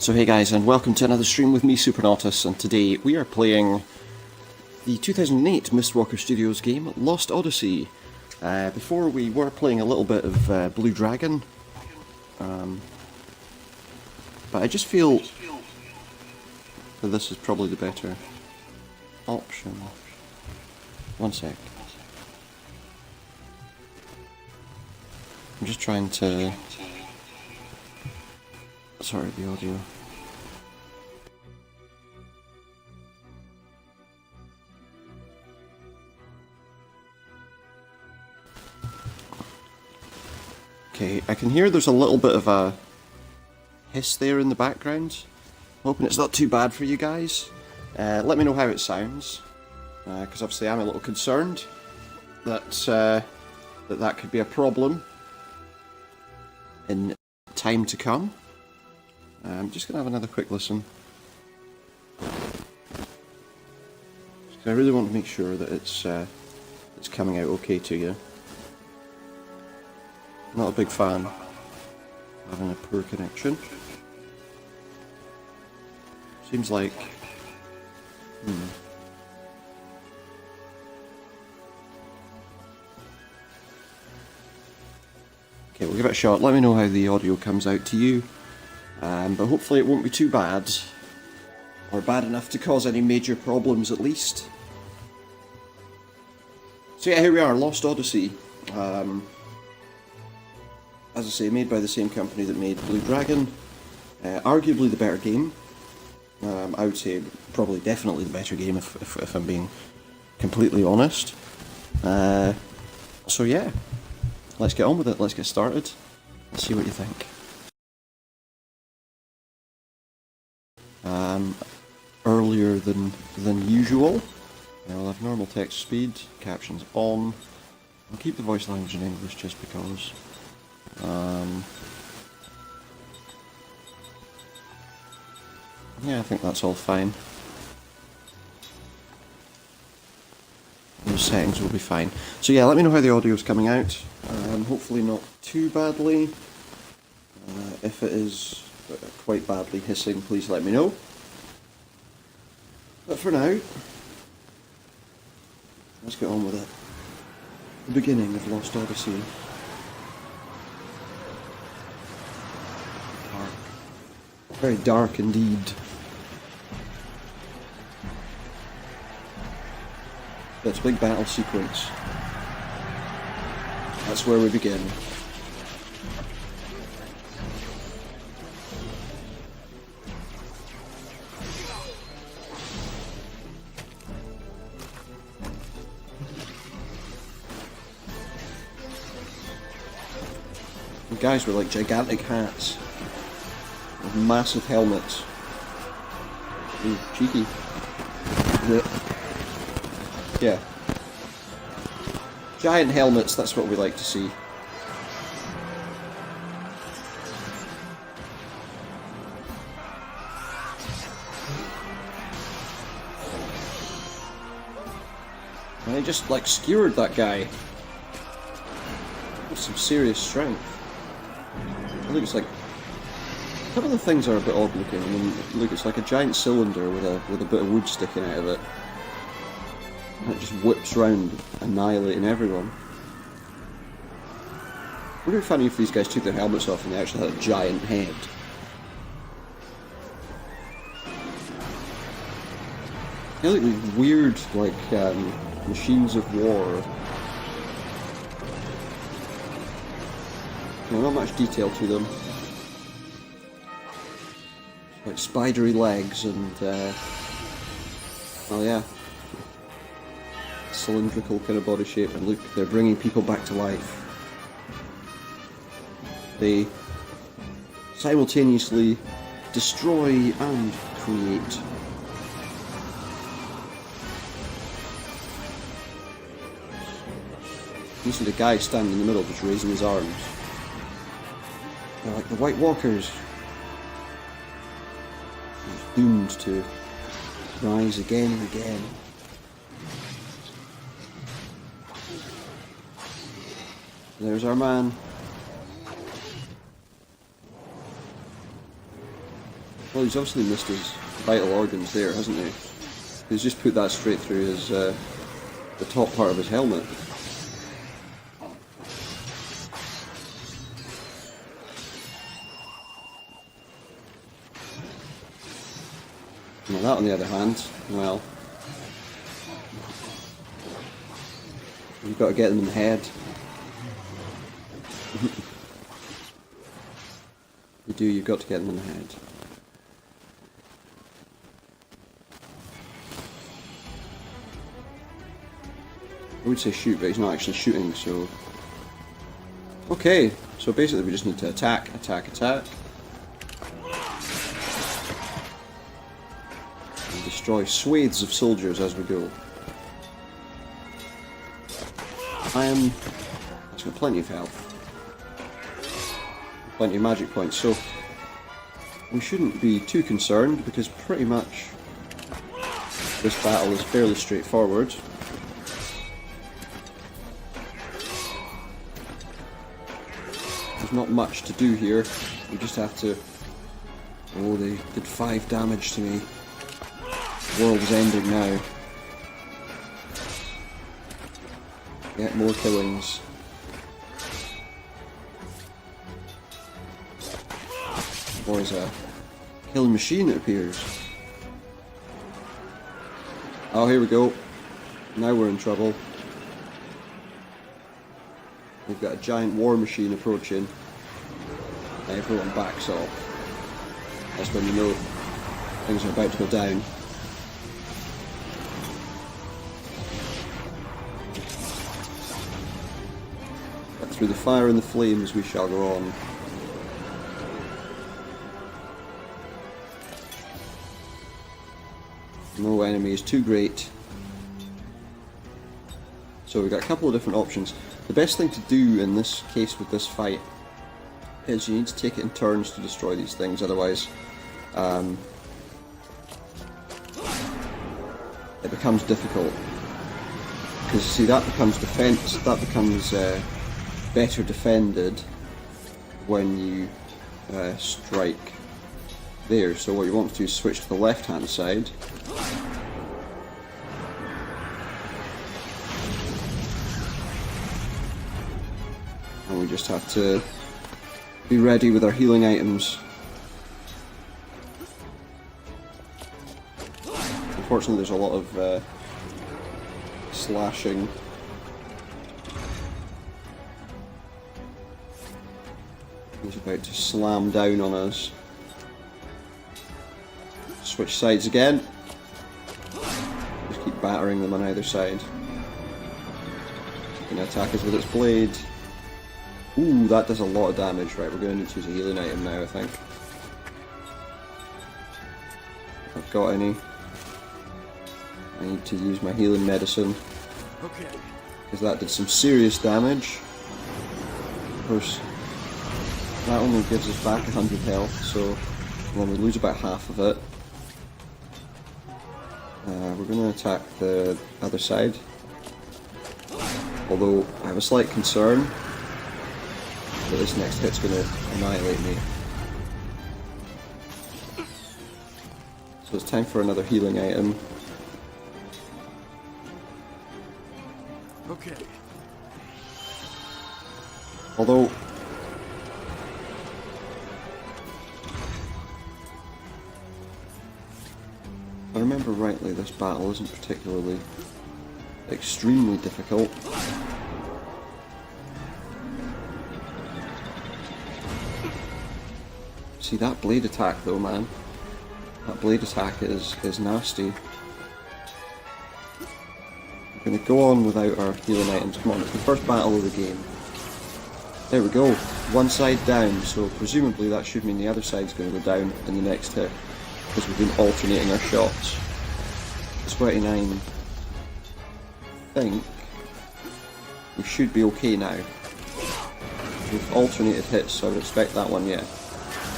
So hey guys, and welcome to another stream with me, Supernautus, and today we are playing the 2008 Mistwalker Studios game, Lost Odyssey. Before we were playing a little bit of Blue Dragon, but I just feel that this is probably the better option. One sec. I'm just trying to sort the audio. Okay, I can hear there's a little bit of a hiss there in the background. Hoping it's not too bad for you guys. Let me know how it sounds, because obviously I'm a little concerned that that could be a problem in time to come. I'm just going to have another quick listen. I really want to make sure that it's coming out okay to you. Not a big fan of having a poor connection. Seems like... Okay, we'll give it a shot. Let me know how the audio comes out to you. But hopefully it won't be too bad, or bad enough to cause any major problems at least. So yeah, here we are, Lost Odyssey. As I say, made by the same company that made Blue Dragon. Arguably the better game. I would say probably definitely the better game if I'm being completely honest. So yeah, let's get on with it, let's get started. Let's see what you think. Earlier than usual. I'll have normal text speed, captions on. I'll keep the voice language in English just because. Yeah, I think that's all fine. Those settings will be fine. So yeah, let me know how the audio's coming out. Hopefully not too badly. If it is quite badly hissing, please let me know. But for now, let's get on with it. The beginning of Lost Odyssey. Dark. Very dark indeed. That's a big battle sequence. That's where we begin. Guys with like gigantic hats, with massive helmets. Ooh, cheeky. Yeah. Giant helmets, that's what we like to see. And they just like skewered that guy. With some serious strength. I think it's like, some of the things are a bit odd looking. I mean, look, it's like a giant cylinder with a bit of wood sticking out of it. And it just whips round, annihilating everyone. Would it be funny if these guys took their helmets off and they actually had a giant head? They look like weird, like, machines of war. No, not much detail to them. Like spidery legs and, oh yeah, cylindrical kind of body shape, and look, they're bringing people back to life. They simultaneously destroy and create. You see the guy standing in the middle just raising his arms. They're like the White Walkers. He's doomed to rise again and again. There's our man. Well, he's obviously missed his vital organs there, hasn't he? He's just put that straight through his, the top part of his helmet. Now that, on the other hand, well, you've got to get them in the head. You've got to get them in the head. I would say shoot, but he's not actually shooting, so... Okay, so basically we just need to attack, attack, attack. And destroy swathes of soldiers as we go. He's got plenty of health. Plenty of magic points, so we shouldn't be too concerned because pretty much this battle is fairly straightforward. There's not much to do here. We just have to... Oh, they did 5 damage to me. World is ending now. Get more killings. Or is a killing machine, it appears. Oh, here we go. Now we're in trouble. We've got a giant war machine approaching. Everyone backs off. That's when you know things are about to go down. But through the fire and the flames we shall go on. No enemy is too great. So we've got a couple of different options. The best thing to do in this case with this fight is you need to take it in turns to destroy these things, otherwise it becomes difficult. Because see, that becomes defense, that becomes better defended when you strike there. So what you want to do is switch to the left hand side. And we just have to be ready with our healing items. Unfortunately there's a lot of slashing. He's about to slam down on us. Switch sides again. Just keep battering them on either side. It's going to attack us with its blade. Ooh, that does a lot of damage. Right, we're going to need to use a healing item now, I think. If I've got any. I need to use my healing medicine. Okay. Because that did some serious damage. Of course, that only gives us back 100 health, so when we lose about half of it, we're going to attack the other side. Although I have a slight concern that this next hit's going to annihilate me. So it's time for another healing item. Okay. Although if I remember rightly, this battle isn't particularly extremely difficult. See, that blade attack though, man. That blade attack is nasty. We're going to go on without our healing items. Come on, it's the first battle of the game. There we go. One side down, so presumably that should mean the other side's going to go down in the next hit. Because we've been alternating our shots. 29. I think we should be okay now. We've alternated hits, so I would expect that one, yeah.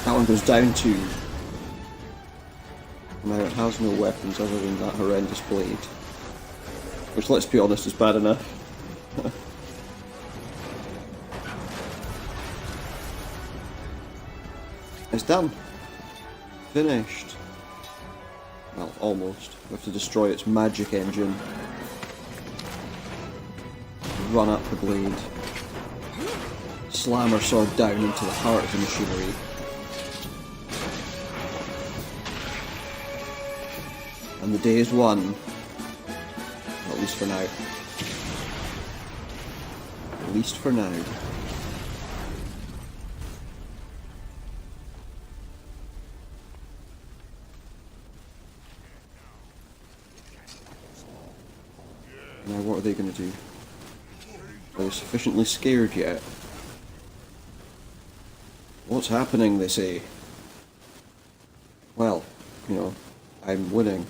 That one goes down too. Now it has no weapons other than that horrendous blade. Which, let's be honest, is bad enough. It's done. finished. Well, almost. We have to destroy its magic engine. Run up the blade. Slam our sword down into the heart of the machinery. And the day is won. At least for now. At least for now. Now what are they going to do? Are they sufficiently scared yet? What's happening, they say? Well, you know, I'm winning.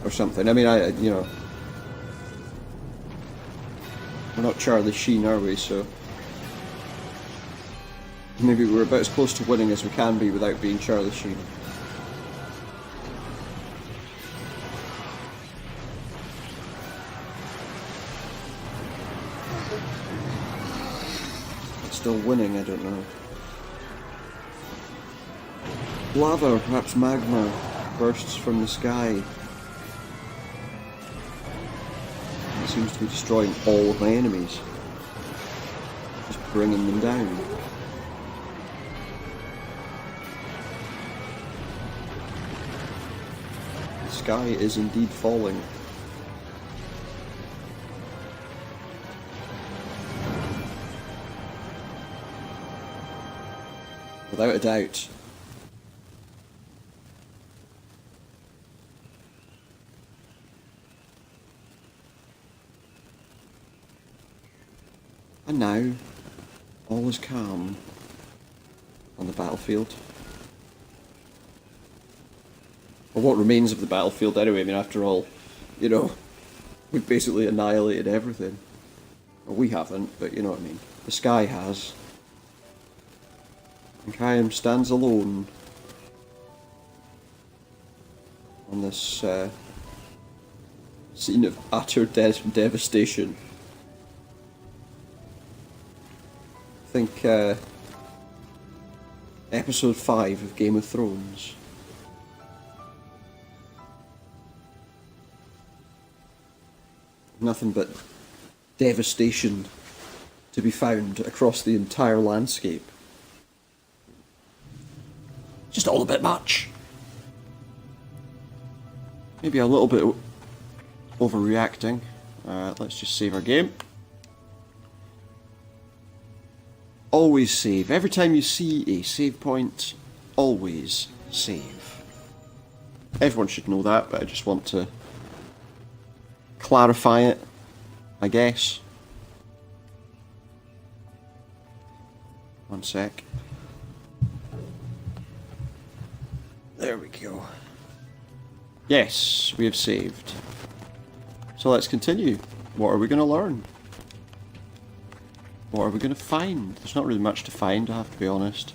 Or something. I mean, you know, we're not Charlie Sheen, are we? So maybe we're about as close to winning as we can be without being Charlie Sheen. Still winning, I don't know. Lava, or perhaps magma, bursts from the sky. It seems to be destroying all of my enemies. Just bringing them down. The sky is indeed falling. Without a doubt. And now, all is calm on the battlefield. Or what remains of the battlefield anyway. I mean, after all, you know, we've basically annihilated everything. Well, we haven't, but you know what I mean. The sky has. And Kaim stands alone on this scene of utter devastation. I think episode 5 of Game of Thrones. Nothing but devastation to be found across the entire landscape. Just all a bit much. Maybe a little bit overreacting. Let's just save our game. Always save. Every time you see a save point, always save. Everyone should know that, but I just want to clarify it, I guess. One sec. There we go. Yes, we have saved. So let's continue. What are we going to learn? What are we going to find? There's not really much to find, I have to be honest.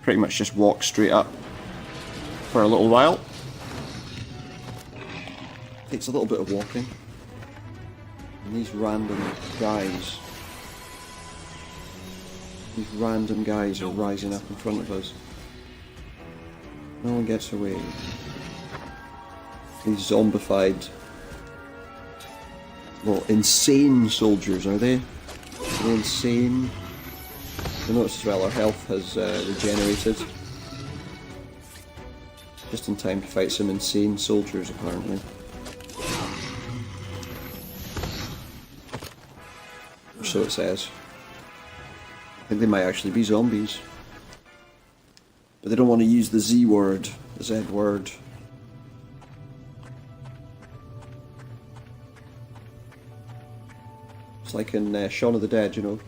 Pretty much just walk straight up for a little while. Takes a little bit of walking. And these random guys are rising up in front of us. No one gets away. These zombified, well, insane soldiers, are they? Are they insane? I noticed as well our health has regenerated. Just in time to fight some insane soldiers, apparently. Or so it says. I think they might actually be zombies. But they don't want to use the Z word, the Z word. It's like in Shaun of the Dead, you know.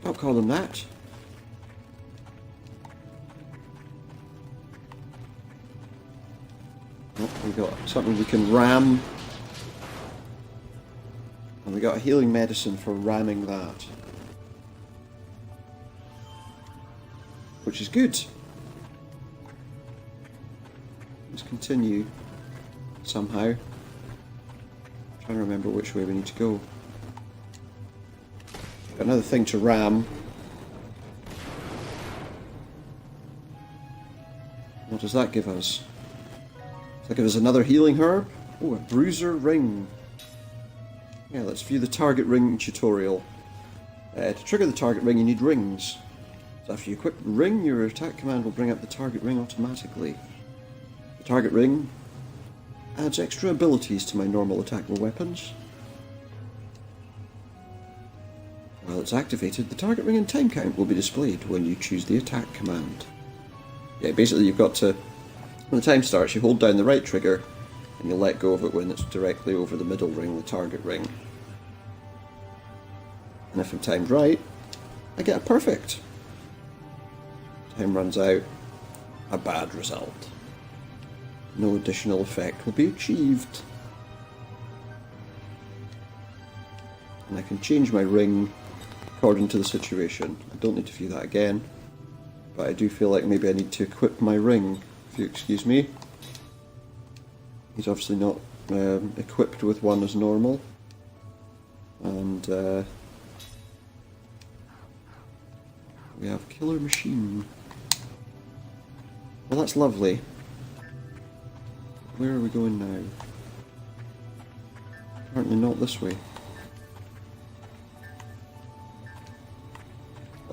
Don't call them that. Oh, we got something we can ram. And we got a healing medicine for ramming that. Which is good. Let's continue somehow. I'm trying to remember which way we need to go. Got another thing to ram. What does that give us? Does that give us another healing herb? Oh, a bruiser ring. Yeah, let's view the target ring tutorial. To trigger the target ring, you need rings. So after you equip the ring, your attack command will bring up the target ring automatically. The target ring adds extra abilities to my normal attack with weapons. While it's activated, the target ring and time count will be displayed when you choose the attack command. Yeah, basically you've got to, when the time starts, you hold down the right trigger and you let go of it when it's directly over the middle ring, the target ring. And if I'm timed right, I get a perfect. Time runs out, a bad result. No additional effect will be achieved. And I can change my ring according to the situation. I don't need to view that again, but I do feel like maybe I need to equip my ring, if you excuse me. He's obviously not equipped with one as normal. And we have Killer Machine. Well, that's lovely. Where are we going now? Apparently not this way.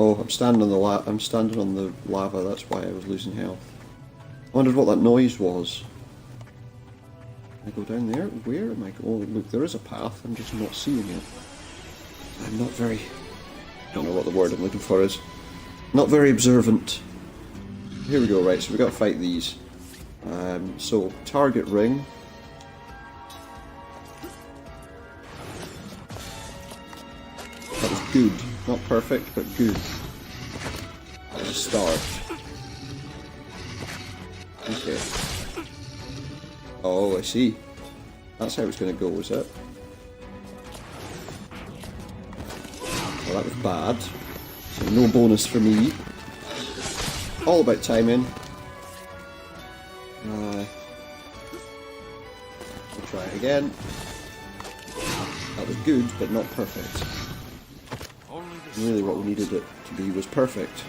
Oh, I'm standing on the lava. That's why I was losing health. I wondered what that noise was. Can I go down there? Where am I going? Oh, look, there is a path. I'm just not seeing it. I'm not very... I don't know what the word I'm looking for is. Not very observant. Here we go, right, so we've got to fight these. So, target ring. That was good. Not perfect, but good. That was a start. Okay. Oh, I see. That's how it's going to go, is it? Well, that was bad. So no bonus for me. All about timing. We'll try it again. That was good, but not perfect. Really what we needed it to be was perfect.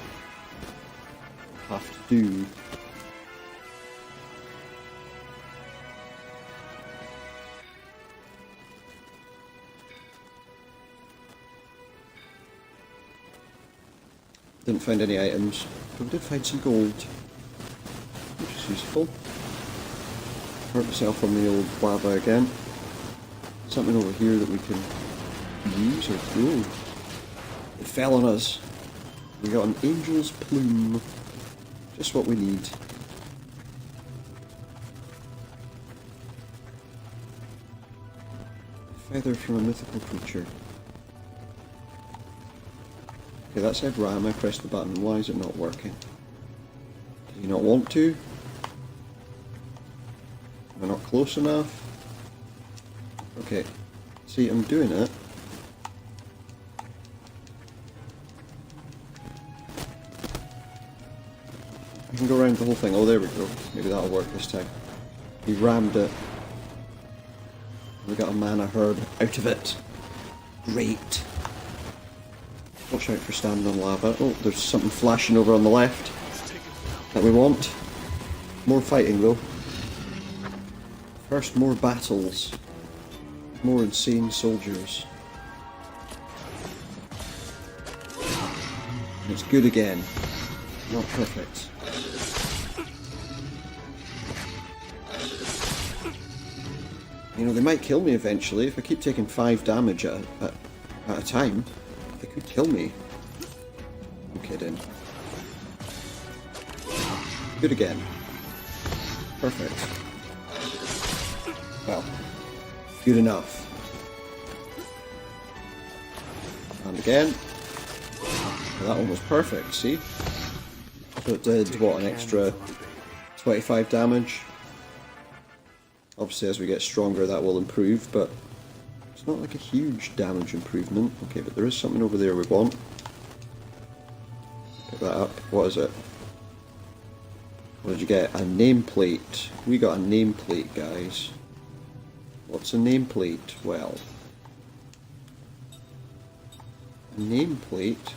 Have to do. Didn't find any items, but we did find some gold, which is useful. Hurt myself on the old lava again. Something over here that we can use or throw. It fell on us. We got an angel's plume. Just what we need. A feather from a mythical creature. Okay, that said ram. I pressed the button. Why is it not working? Do you not want to? Am I not close enough? Okay. See, I'm doing it. I can go around the whole thing. Oh, there we go. Maybe that'll work this time. We rammed it. We got a mana herb out of it. Great. Watch out for standing on lava. Oh, there's something flashing over on the left that we want. More fighting though. First, more battles. More insane soldiers. And it's good again. Not perfect. You know, they might kill me eventually. If I keep taking 5 damage at a time, they could kill me. I'm kidding. Good again. Perfect. Well, good enough. And again. Well, that one was perfect, see? So it did, what, an extra 25 damage? Obviously as we get stronger that will improve, but it's not like a huge damage improvement. Okay, but there is something over there we want. Pick that up. What is it? What did you get? A nameplate. We got a nameplate, guys. What's a nameplate? Well, a nameplate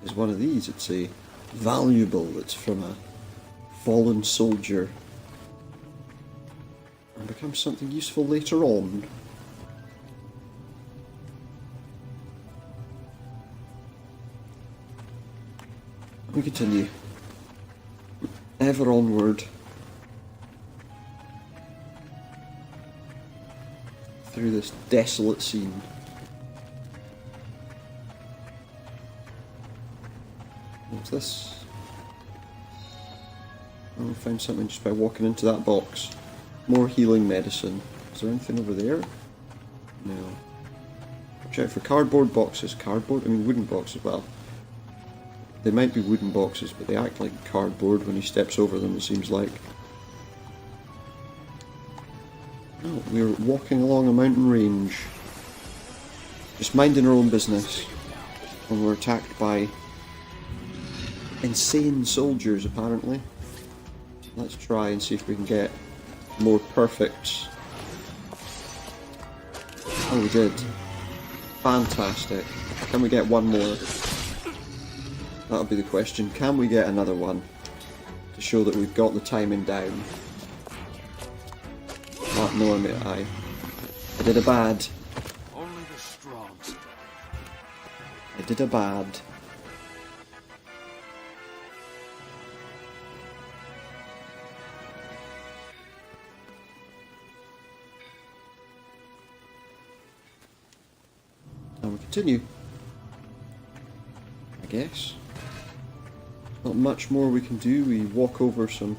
is one of these. It's a valuable. It's from a fallen soldier and becomes something useful later on. We continue. Ever onward. Through this desolate scene. What's this? Oh, I found something just by walking into that box. More healing medicine. Is there anything over there? No. Watch out for cardboard boxes. Cardboard? I mean wooden boxes. Well, they might be wooden boxes, but they act like cardboard when he steps over them, it seems like. Oh, we're walking along a mountain range. Just minding our own business. And we're attacked by insane soldiers, apparently. Let's try and see if we can get more perfect. Oh, we did. Fantastic. Can we get one more? That'll be the question. Can we get another one? To show that we've got the timing down. Oh, no, I did a bad. Only the strong survive. I did a bad. And we continue. I guess. Not much more we can do. We walk over some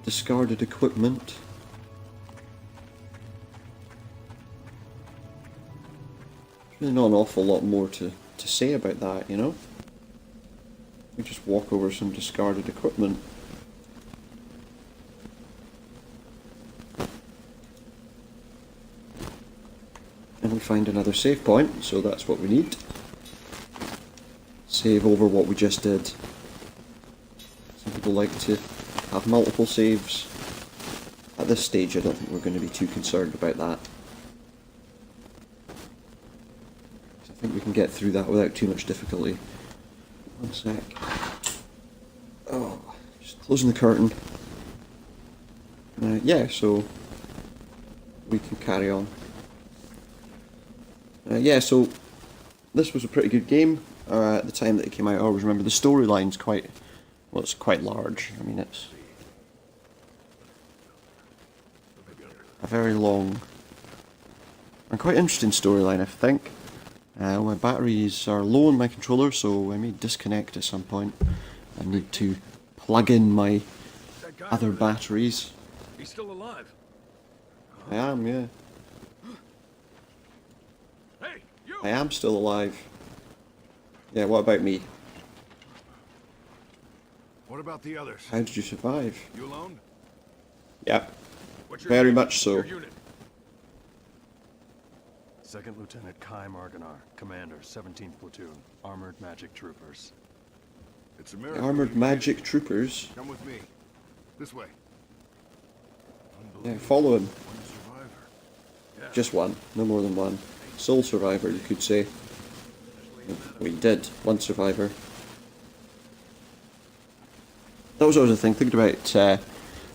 discarded equipment. There's really not an awful lot more to say about that, you know? We just walk over some discarded equipment. And we find another save point, so that's what we need. Save over what we just did. Some people like to have multiple saves. At this stage I don't think we're going to be too concerned about that. I think we can get through that without too much difficulty. One sec. Oh, just closing the curtain. Yeah, so we can carry on. Yeah, so this was a pretty good game. At the time that it came out, I always remember the storyline's quite, well, it's quite large. I mean, it's a very long and quite interesting storyline, I think. My batteries are low on my controller, so I may disconnect at some point. I need to plug in my other batteries. He's still alive. I am, yeah. Hey, you! I am still alive. Yeah, what about me? What about the others? How did you survive? You alone? Yeah, What's your very name? much so. Your unit. Second Lieutenant Kaim, Commander, 17th Platoon, Armored Magic Troopers. It's American. Armored Magic Troopers. Come with me. This way. Yeah, follow him. One survivor. Yeah. Just one, no more than one. Sole survivor, you could say. Well, you did. One survivor. That was always a thing, thinking about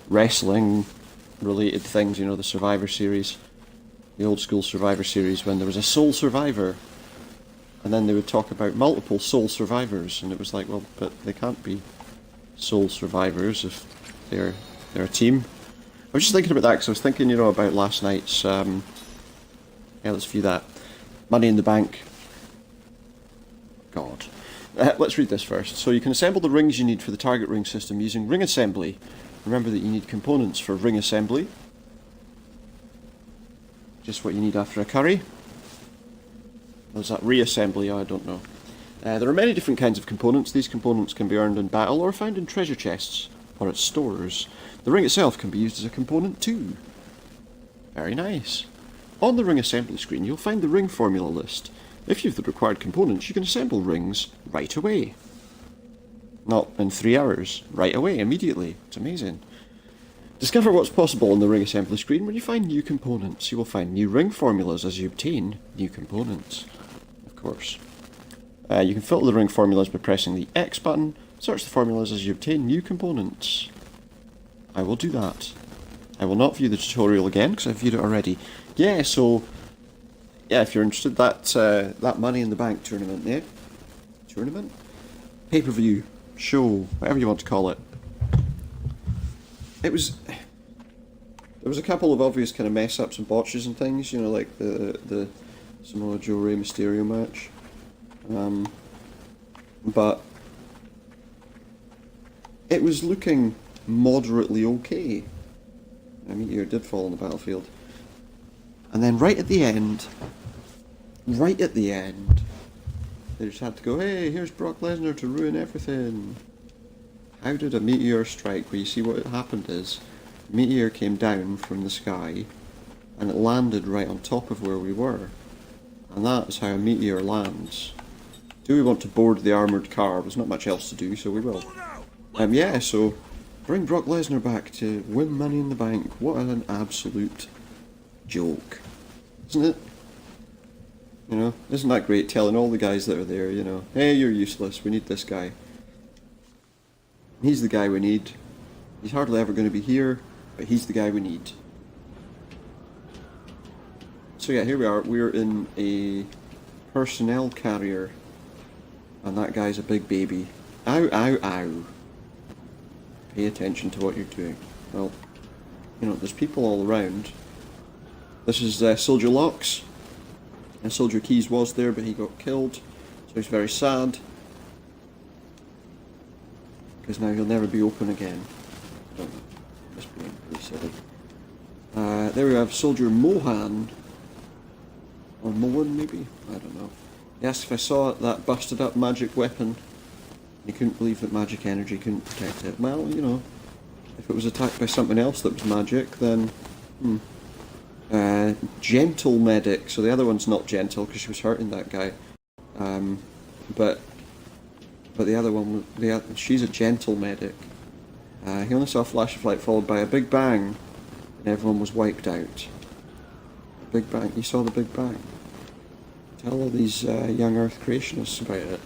wrestling related things, you know, the Survivor series. The old school Survivor series, when there was a sole survivor. And then they would talk about multiple sole survivors, and it was like, well, but they can't be sole survivors if they're a team. I was just thinking about that, because I was thinking, you know, about last night's, yeah, let's view that. Money in the Bank. God. Let's read this first. So you can assemble the rings you need for the target ring system using ring assembly. Remember that you need components for ring assembly. Just what you need after a curry. Or is that reassembly? I don't know. There are many different kinds of components. These components can be earned in battle or found in treasure chests or at stores. The ring itself can be used as a component too. Very nice. On the ring assembly screen you'll find the ring formula list. If you've the required components you can assemble rings right away. Not in 3 hours, right away, immediately. It's amazing. Discover what's possible on the ring assembly screen when you find new components. You will find new ring formulas as you obtain new components. Of course. You can filter the ring formulas by pressing the X button. Search the formulas as you obtain new components. I will do that. I will not view the tutorial again because I've viewed it already. Yeah, so yeah, if you're interested, that Money in the Bank tournament, yeah, tournament, pay-per-view, show, whatever you want to call it. There was a couple of obvious kind of mess ups and botches and things, you know, like the Samoa Joe Rey Mysterio match, but it was looking moderately okay. A meteor did fall on the battlefield. And then right at the end, they just had to go, hey, here's Brock Lesnar to ruin everything. How did a meteor strike? Well, you see what happened is, a meteor came down from the sky, and it landed right on top of where we were. And that is how a meteor lands. Do we want to board the armoured car? There's not much else to do, so we will. Yeah, so bring Brock Lesnar back to win Money in the Bank. What an absolute joke. Isn't it? You know, isn't that great telling all the guys that are there, you know, hey, you're useless, we need this guy. He's the guy we need. He's hardly ever going to be here, but he's the guy we need. So yeah, here we are. We're in a personnel carrier. And that guy's a big baby. Ow, ow, ow. Pay attention to what you're doing. Well, you know, there's people all around. This is Soldier Locks. And Soldier Keys was there, but he got killed. So he's very sad. Because now he'll never be open again. I don't know. Just being really silly. There we have Soldier Mohan. Or Mohan, maybe? I don't know. He asked if I saw that busted up magic weapon. He couldn't believe that magic energy couldn't protect it. Well, you know, if it was attacked by something else that was magic, then... Gentle Medic. So the other one's not gentle because she was hurting that guy. But the other one, she's a gentle medic. He only saw a flash of light followed by a big bang, and everyone was wiped out. Big bang. You saw the big bang. Tell all these young Earth creationists about it.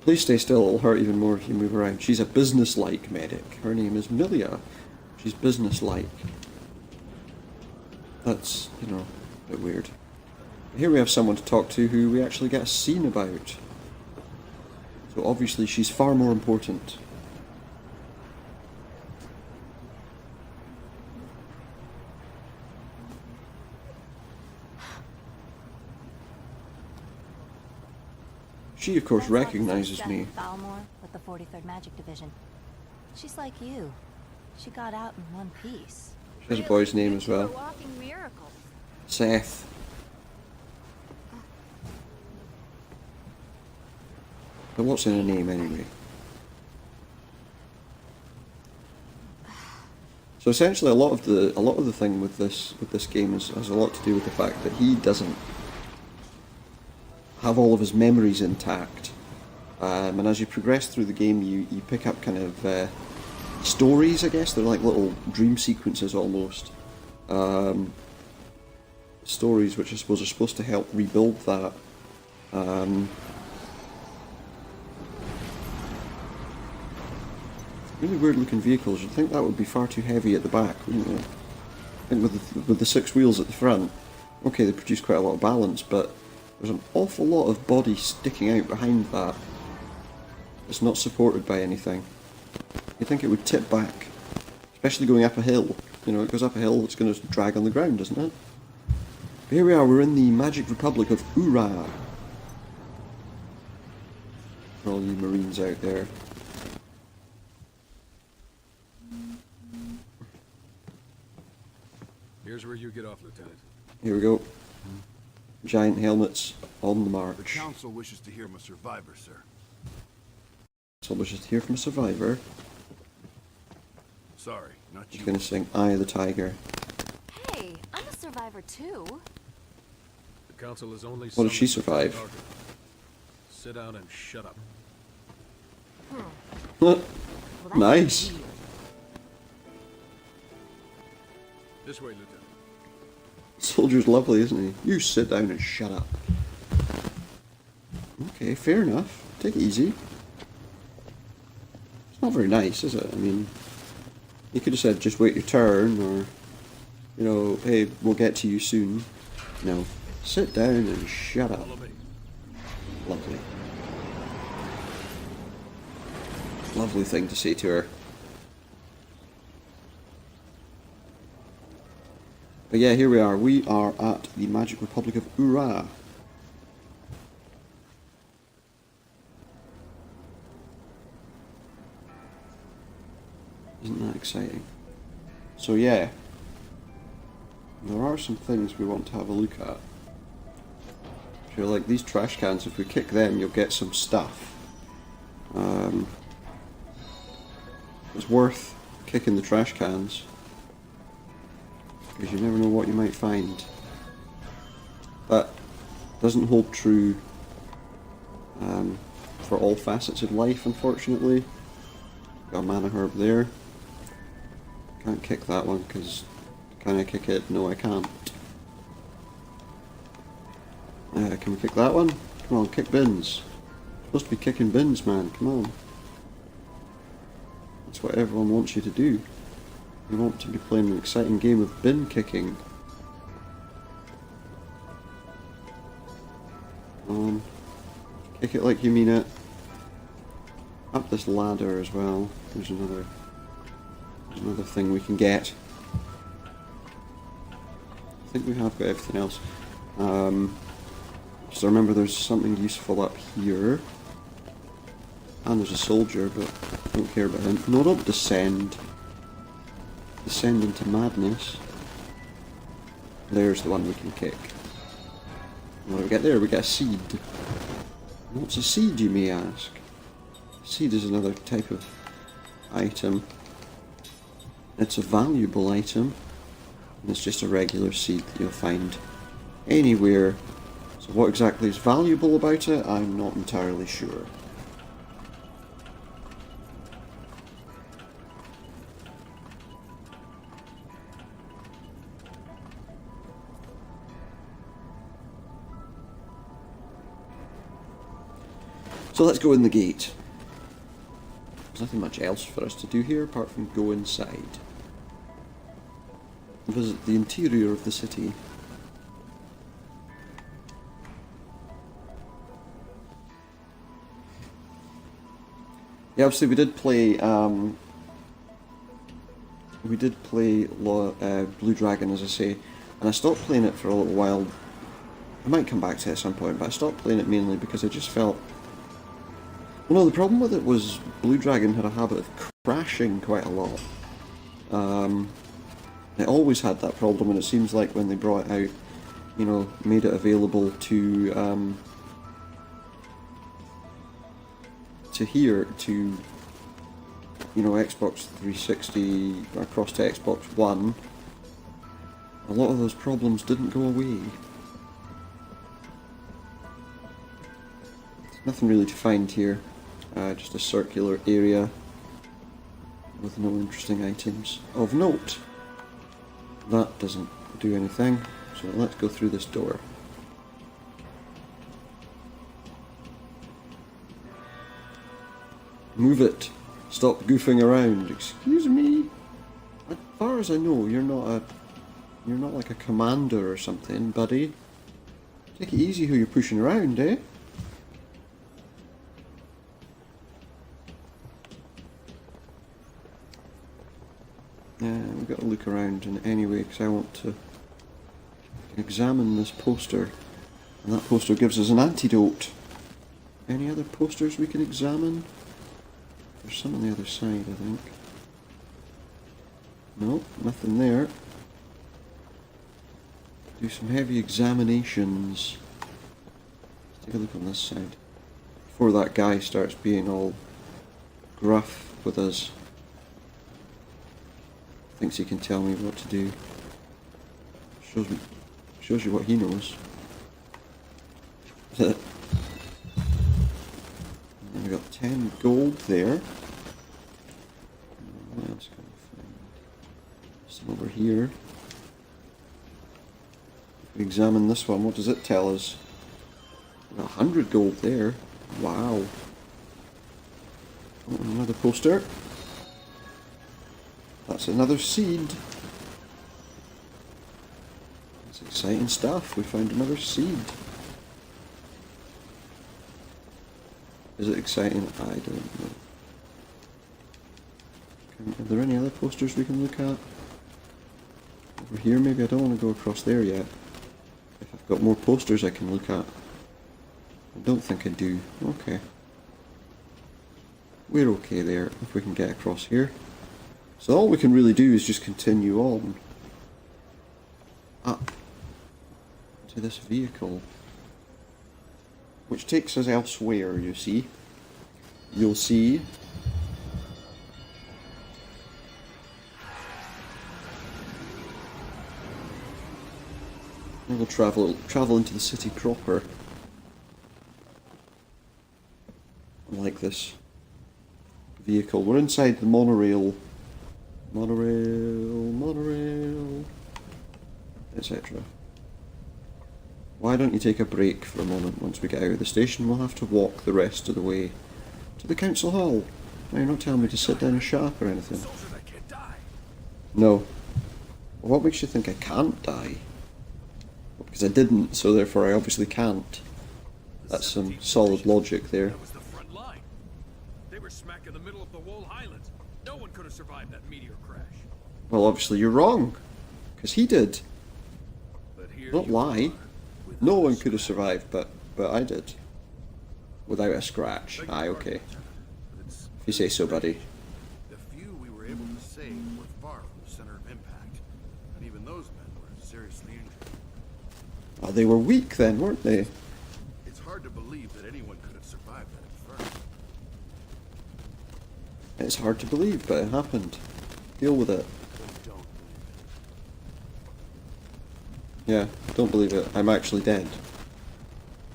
Please stay still. It'll hurt even more if you move around. She's a business-like medic. Her name is Milia. She's business-like. That's, you know, a bit weird. Here we have someone to talk to who we actually get a scene about. So obviously she's far more important. She, of course, recognizes me. With the 43rd Magic Division. She's like you. She got out in one piece. She has a boy's name as well. Seth. But what's in her name anyway? So essentially, a lot of the thing with this game has a lot to do with the fact that he doesn't have all of his memories intact, and as you progress through the game, you pick up kind of stories. I guess they're like little dream sequences almost. Stories which I suppose are supposed to help rebuild that. Really weird looking vehicles. You'd think that would be far too heavy at the back, wouldn't you? I think with the 6 wheels at the front, okay, they produce quite a lot of balance, but there's an awful lot of body sticking out behind that. It's not supported by anything. You'd think it would tip back, especially going up a hill. You know, it goes up a hill, it's going to drag on the ground, doesn't it? But here we are, we're in the Magic Republic of Ura. For all you Marines out there. Here's where you get off, Lieutenant. Here we go. Giant helmets on the march. The Council wishes to hear from a survivor, sir. So wishes to hear from a survivor. Sorry, not you. He's going to sing Eye of the Tiger. Hey, I'm a survivor too. The Council is only... What did she survive? Sit down and shut up. Well, Nice. weird. This way, Lieutenant. Soldier's lovely, isn't he? You sit down and shut up. Okay, fair enough. Take it easy. It's not very nice, is it? I mean, you could have said just wait your turn, or, you know, hey, we'll get to you soon. No. Sit down and shut up. Follow me. Lovely. Lovely thing to say to her. But yeah, here we are. We are at the Magic Republic of Ura. Isn't that exciting? So yeah, there are some things we want to have a look at. So like these trash cans, if we kick them, you'll get some stuff. It's worth kicking the trash cans, because you never know what you might find. That doesn't hold true for all facets of life, unfortunately. Got a mana herb there. Can't kick that one, because can I kick it? No, I can't. Can we kick that one? Come on, kick bins. Supposed to be kicking bins, man. Come on. That's what everyone wants you to do. You want to be playing an exciting game of bin kicking. Come on. Kick it like you mean it. Up this ladder as well. There's another thing we can get. I think we have got everything else. So remember there's something useful up here. And there's a soldier, but I don't care about him. No, don't descend. Descend into madness. There's the one we can kick. What do we get there? We get a seed. What's a seed, you may ask? Seed is another type of item. It's a valuable item. And it's just a regular seed that you'll find anywhere. So what exactly is valuable about it, I'm not entirely sure. So let's go in the gate. There's nothing much else for us to do here apart from go inside. Visit the interior of the city. Yeah, obviously we did play Blue Dragon, as I say, and I stopped playing it for a little while. I might come back to it at some point, but I stopped playing it mainly because I just felt... Well, no, the problem with it was Blue Dragon had a habit of crashing quite a lot. It always had that problem, and it seems like when they brought it out, you know, made it available to here, to, you know, Xbox 360, across to Xbox One, a lot of those problems didn't go away. There's nothing really to find here. Just a circular area with no interesting items of note. That doesn't do anything, so let's go through this door. Move it! Stop goofing around. Excuse me? As far as I know, you're not like a commander or something, buddy. Take it easy who you're pushing around, eh? We've got to look around in any way because I want to examine this poster, and that poster gives us an antidote. Any other posters we can examine? There's some on the other side, I think. Nope, nothing there. Do some heavy examinations. Let's take a look on this side before that guy starts being all gruff with us. Thinks he can tell me what to do. Shows you what he knows. And we got 10 gold there. What else can we find? Some over here. If we examine this one, what does it tell us? 100 gold there. Wow. Oh, another poster. That's another seed. That's exciting stuff. We found another seed. Is it exciting? I don't know. Are there any other posters we can look at? Over here maybe? I don't want to go across there yet. If I've got more posters I can look at. I don't think I do. Okay. We're okay there if we can get across here. So all we can really do is just continue on up to this vehicle, which takes us elsewhere, you see. You'll see. And we'll travel into the city proper. I like this vehicle. We're inside the monorail, etc. Why don't you take a break for a moment once we get out of the station? We'll have to walk the rest of the way to the council hall. Now you're not telling me to sit down and shut up or anything. No. Well, what makes you think I can't die? Well, because I didn't, so therefore I obviously can't. That's some solid logic there. That was the front line. They were smack in the middle of the Wall Highlands. No one could have survived that meteor crash. Well, obviously you're wrong. Because he did. But here Don't you lie. are, with No a one could have scratch. survived, but I did. Without a scratch. Beg your Aye, pardon, okay. Lieutenant, but it's If you say so, buddy. the few we were able to save were far from the center of impact, and even those men were seriously injured. Oh, they were weak then, weren't they? It's hard to believe that anyone could have survived that inferno. It's hard to believe, but it happened. Deal with it. But don't believe Yeah, don't believe it. I'm actually dead. it.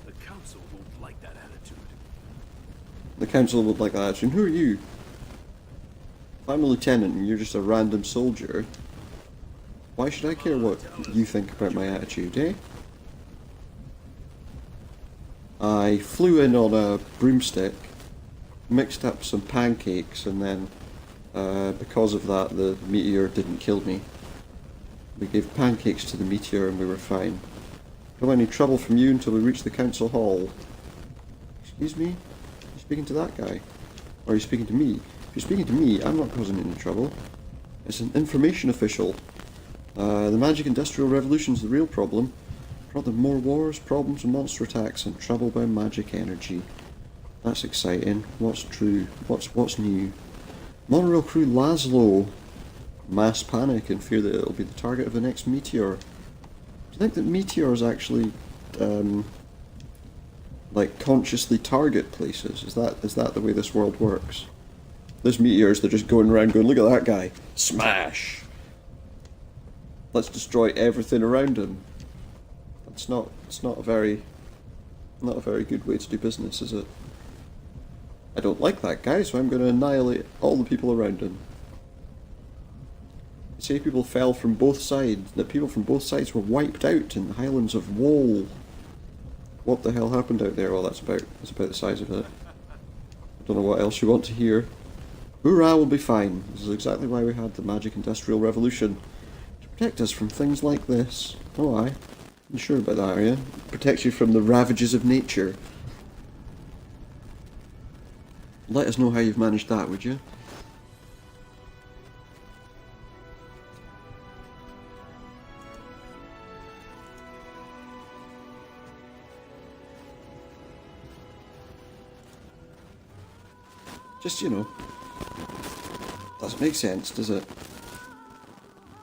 The council won't like that attitude. The council would like that. And who are you? If I'm a lieutenant and you're just a random soldier, why should I care what you think about my attitude, eh? I flew in on a broomstick, mixed up some pancakes, and then because of that the meteor didn't kill me. We gave pancakes to the meteor and we were fine. Don't any trouble from you until we reach the council hall. Excuse me? Are you speaking to that guy? Or are you speaking to me? If you're speaking to me, I'm not causing any trouble. It's an information official. The magic industrial revolution's the real problem. Brought them more wars, problems and monster attacks, and trouble by magic energy. That's exciting. What's true? What's new? Monorail crew Laszlo. Mass panic and fear that it'll be the target of the next meteor. Do you think that meteors actually, like, consciously target places? Is that the way this world works? There's meteors, they're just going around going, look at that guy. Smash! Let's destroy everything around him. It's not a very good way to do business, is it? I don't like that guy, so I'm going to annihilate all the people around him. They say people fell from both sides, that people from both sides were wiped out in the Highlands of Wool. What the hell happened out there? Well, that's about the size of it. I don't know what else you want to hear. Hoorah, we'll be fine. This is exactly why we had the magic industrial revolution. To protect us from things like this. Oh aye. You sure about that, are you? Protects you from the ravages of nature. Let us know how you've managed that, would you? Just, you know, doesn't make sense, does it?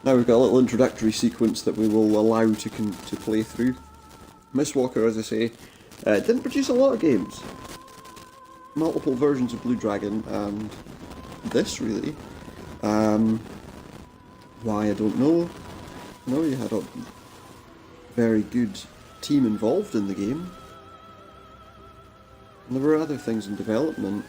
Now we've got a little introductory sequence that we will allow to play through. Mistwalker, as I say, didn't produce a lot of games. Multiple versions of Blue Dragon, and this, really. Why, I don't know. No, you had a very good team involved in the game. And there were other things in development.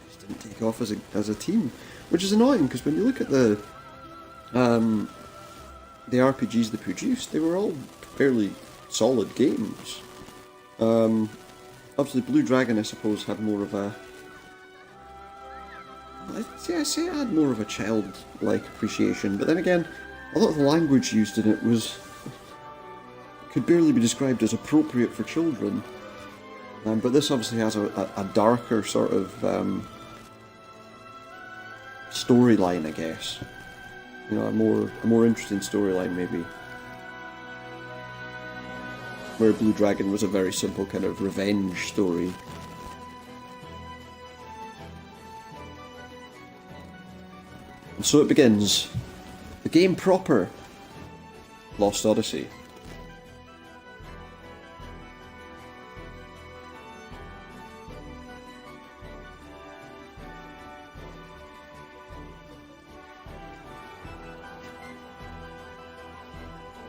Just didn't take off as a team, which is annoying because when you look at the RPGs they produced, they were all fairly solid games. Obviously, Blue Dragon, I suppose, had more of a... I'd say it had more of a childlike appreciation, but then again, a lot of the language used in it could barely be described as appropriate for children. But this obviously has a darker sort of storyline, I guess. You know, a more interesting storyline, maybe. Where Blue Dragon was a very simple kind of revenge story. And so it begins. The game proper. Lost Odyssey.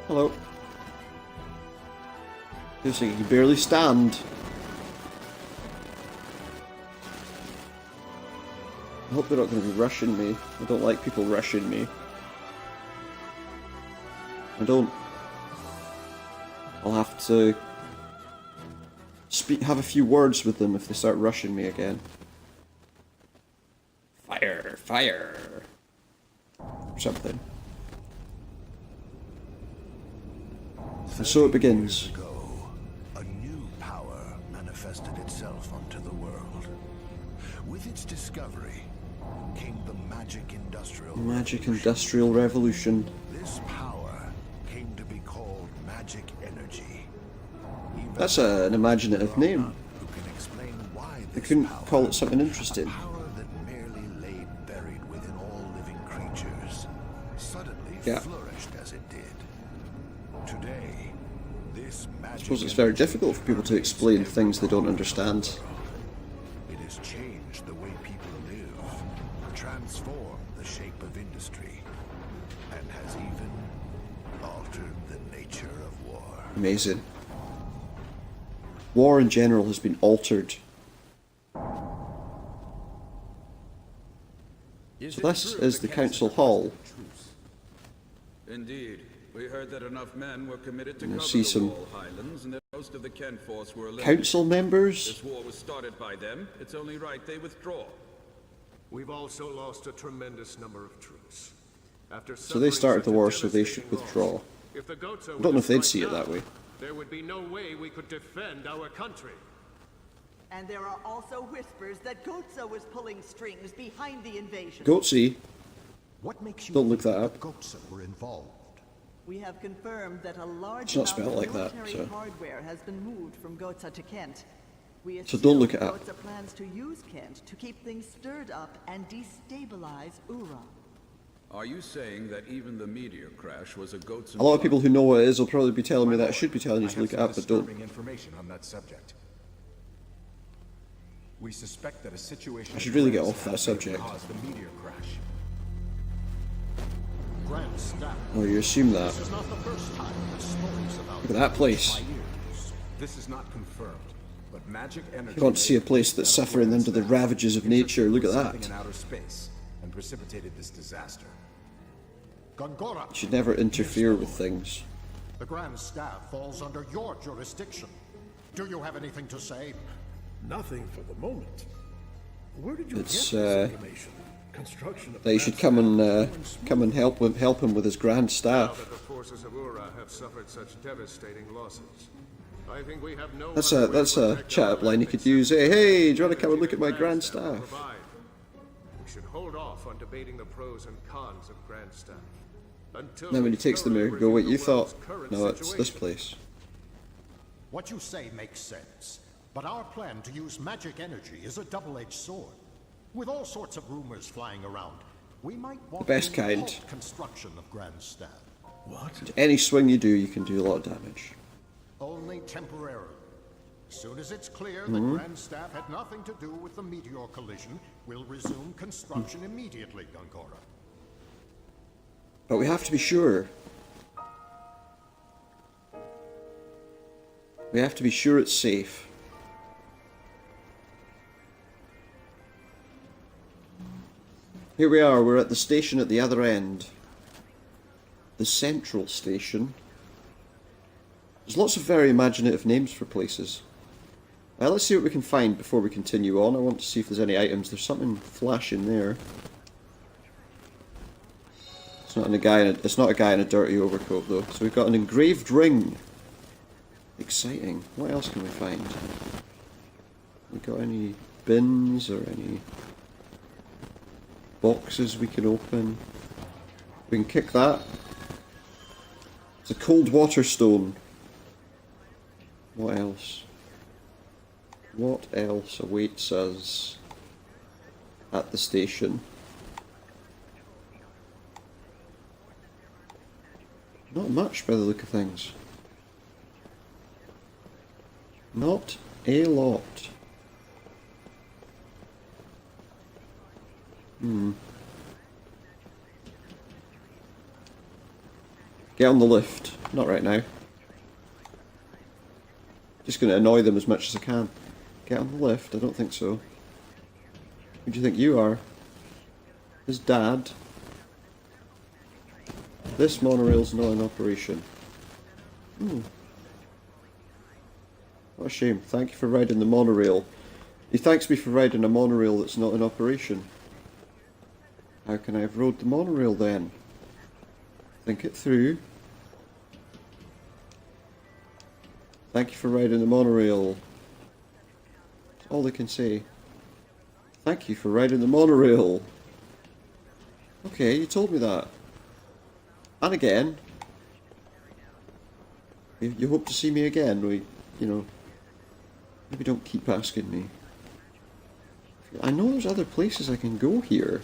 Hello. Looks like you can barely stand. I hope they're not going to be rushing me. I don't like people rushing me. I'll have to have a few words with them if they start rushing me again. Fire, fire. Or something. And so it begins. Years ago, a new power manifested itself onto the world. With its discovery came the Magic Industrial Revolution. This power came to be called magic energy. That's an imaginative name. Who can explain why They this couldn't power, call it something interesting. a power that merely lay buried within all living creatures, suddenly flourished as it did. Today, this magic I suppose it's very difficult for people to explain things they don't understand. It has changed the way people live, transformed the shape of industry, and has even altered the nature of war. Amazing. War in general has been altered. So this is the council hall. Indeed. We heard that enough men were committed to And I cover see the some Wall Highlands, and that most of the Kent force were eliminated. council members. This war was started by them. It's only right they withdraw. We've also lost a tremendous number of troops. After So they started the suffering war, such so a they should devastating withdraw. loss, if the Goats I don't know if they'd see it that way. There would be no way we could defend our country. And there are also whispers that Goatsa was pulling strings behind the invasion. Goatsy. What makes you Don't look think that up. Goatsa were involved? We have confirmed that a large It's not amount spelled of like that, military so. hardware has been moved from Goatsa to Kent. We So don't look assume it up. Goatsa plans to use Kent to keep things stirred up and destabilize Ura. Are you saying that even the meteor crash was a goat's A lot of people who know what it is will probably be telling me that I should be telling you to look it up, but don't. Information on that subject. We suspect that a situation I should really get off that subject. caused the meteor crash. Grand Staff. Oh, you assume that. This is not the first time there's stories about Look at that place. This is not confirmed, but magic energy. You want to see a place that's suffering under the ravages of nature. Look at Something that. in outer space and precipitated this disaster. Gongora. You should never interfere with things. The Grand Staff falls under your jurisdiction. Do you have anything to say? Nothing for the moment. Where did you It's, get this information? Construction of That you should come and help him with his grand Now staff. that the forces of Ura have suffered such devastating losses, I think we have no That's other a way that's to a protect chat our up line you land could except use. Hey, do you want to the come and look at my energy grand Staff staff? provide. We should hold off on debating the pros and cons of Grand Staff until Then when we he takes the thoroughly mirror, go, wait, review you the thought, world's current no, it's this situation. place. What you say makes sense. But our plan to use magic energy is a double-edged sword. With all sorts of rumors flying around, we might want best to kind. halt construction of Grand Staff. Any swing you do, you can do a lot of damage. Only temporarily. As soon as it's clear that Grand Staff had nothing to do with the meteor collision, we'll resume construction immediately, Gongora. But we have to be sure. We have to be sure it's safe. Here we are, we're at the station at the other end. The central station. There's lots of very imaginative names for places. Let's see what we can find before we continue on. I want to see if there's any items. There's something flashing there. It's not a guy in a dirty overcoat though. So we've got an engraved ring. Exciting. What else can we find? We got any bins or any boxes we can open? We can kick that. It's a cold water stone. What else? What else awaits us at the station? Not much by the look of things. Not a lot. Get on the lift. Not right now. Just going to annoy them as much as I can. Get on the lift? I don't think so. Who do you think you are? His dad? This monorail's not in operation. What a shame. Thank you for riding the monorail. He thanks me for riding a monorail that's not in operation. How can I have rode the monorail then? Think it through. Thank you for riding the monorail. That's all they can say. Thank you for riding the monorail. Okay, you told me that. And again. You hope to see me again. Maybe don't keep asking me. I know there's other places I can go here.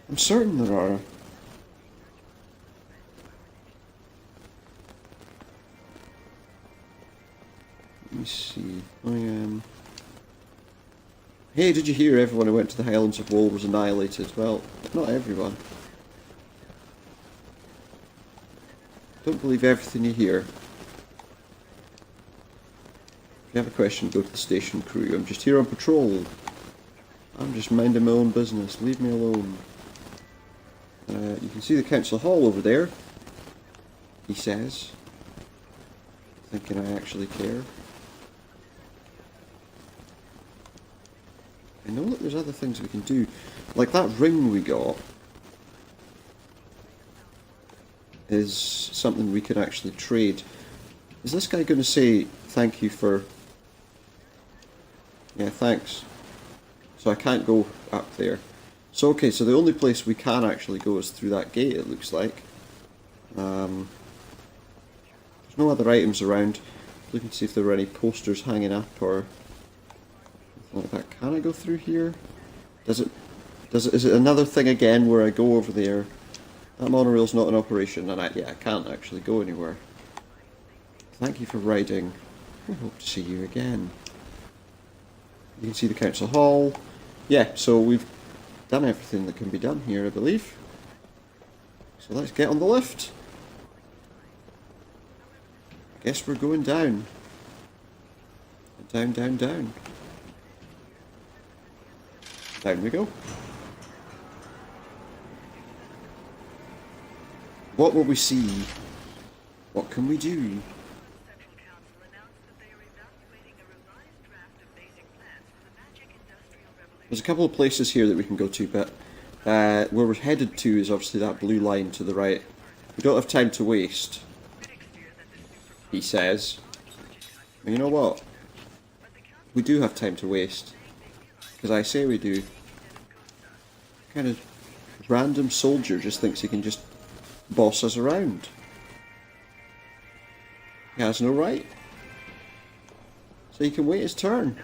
I'm certain there are. Let me see. Hey, did you hear everyone who went to the Highlands of Woe was annihilated? Well, not everyone. Don't believe everything you hear. If you have a question, go to the station crew. I'm just here on patrol. I'm just minding my own business. Leave me alone. You can see the council hall over there. He says. Thinking I actually care. I know that there's other things we can do. Like that ring we got is something we can actually trade. Is this guy going to say thank you for... Yeah, thanks. So I can't go up there. So okay, so the only place we can actually go is through that gate, it looks like. There's no other items around. Looking to see if there were any posters hanging up or anything like that. Can I go through here? Is it another thing again where I go over there? That monorail's not in operation, and I can't actually go anywhere. Thank you for riding. I hope to see you again. You can see the council hall. Yeah, so we've done everything that can be done here, I believe. So let's get on the lift. Guess we're going down. Down, down, down. Down we go. What will we see? What can we do? There's a couple of places here that we can go to, but where we're headed to is obviously that blue line to the right. We don't have time to waste, he says. And you know what? We do have time to waste. Because I say we do. Kind of random soldier just thinks he can just boss us around. He has no right. So he can wait his turn.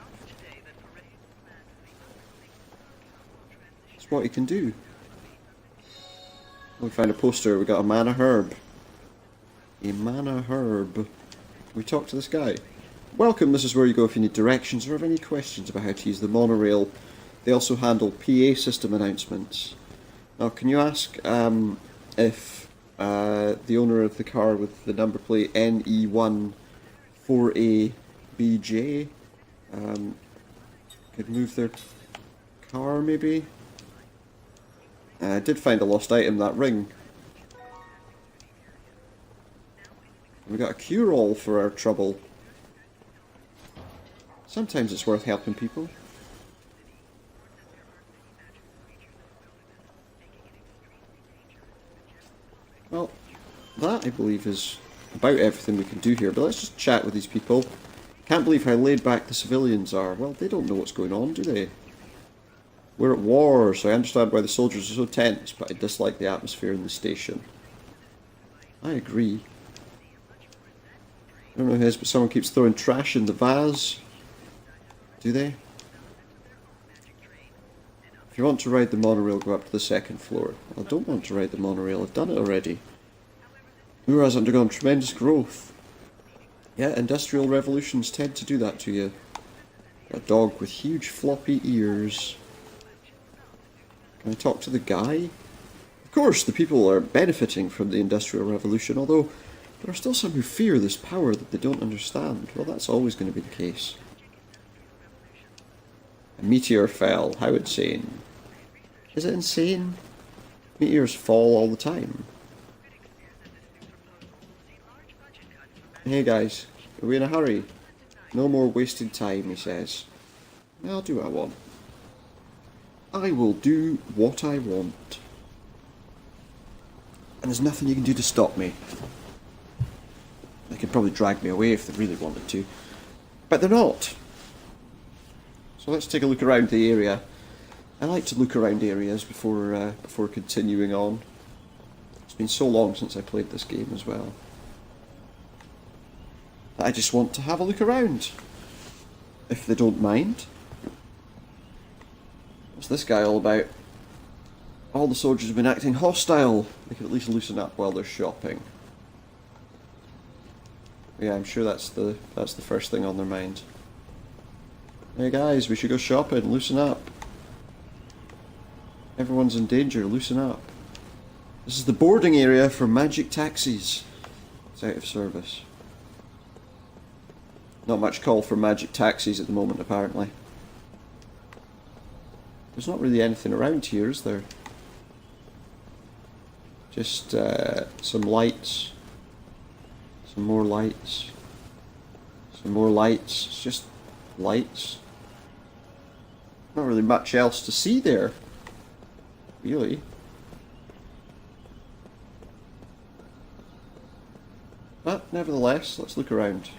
That's what he can do. We found a poster, we got a mana herb. A mana herb. We talk to this guy. Welcome, this is where you go if you need directions or have any questions about how to use the monorail. They also handle PA system announcements. Now, can you ask if the owner of the car with the number plate NE14ABJ could move their car, maybe? I did find a lost item, that ring. We got a cure-all for our trouble. Sometimes it's worth helping people. Well, that I believe is about everything we can do here, but let's just chat with these people. Can't believe how laid back the civilians are. Well, they don't know what's going on, do they? We're at war, so I understand why the soldiers are so tense, but I dislike the atmosphere in the station. I agree. I don't know who it is, but someone keeps throwing trash in the vase. Do they? If you want to ride the monorail, go up to the second floor. I don't want to ride the monorail, I've done it already. Ur has undergone tremendous growth. Yeah, industrial revolutions tend to do that to you. A dog with huge floppy ears. Can I talk to the guy? Of course, the people are benefiting from the Industrial Revolution, although there are still some who fear this power that they don't understand. Well, that's always going to be the case. A meteor fell. How insane. Is it insane? Meteors fall all the time. Hey guys, are we in a hurry? No more wasted time, he says. I'll do what I want. I will do what I want. And there's nothing you can do to stop me. They could probably drag me away if they really wanted to. But they're not. So let's take a look around the area. I like to look around areas before continuing on. It's been so long since I played this game as well. I just want to have a look around. If they don't mind. What's this guy all about? All the soldiers have been acting hostile. They could at least loosen up while they're shopping. Yeah, I'm sure that's the first thing on their mind. Hey guys, we should go shopping, loosen up. Everyone's in danger, loosen up. This is the boarding area for magic taxis. It's out of service. Not much call for magic taxis at the moment, apparently. There's not really anything around here, is there? Just some lights. Some more lights. Some more lights. It's just lights. Not really much else to see there. Really. But nevertheless, let's look around.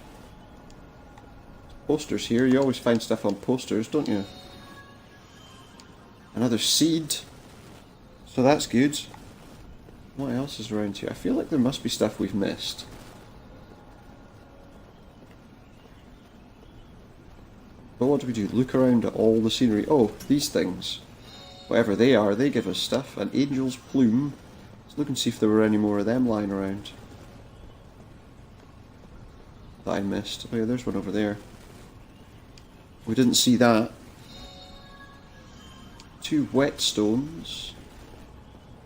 Posters here. You always find stuff on posters, don't you? Another seed. So that's good. What else is around here? I feel like there must be stuff we've missed. But what do we do? Look around at all the scenery. Oh, these things. Whatever they are, they give us stuff. An angel's plume. Let's look and see if there were any more of them lying around. That I missed. Oh yeah, there's one over there. We didn't see that. 2 whetstones.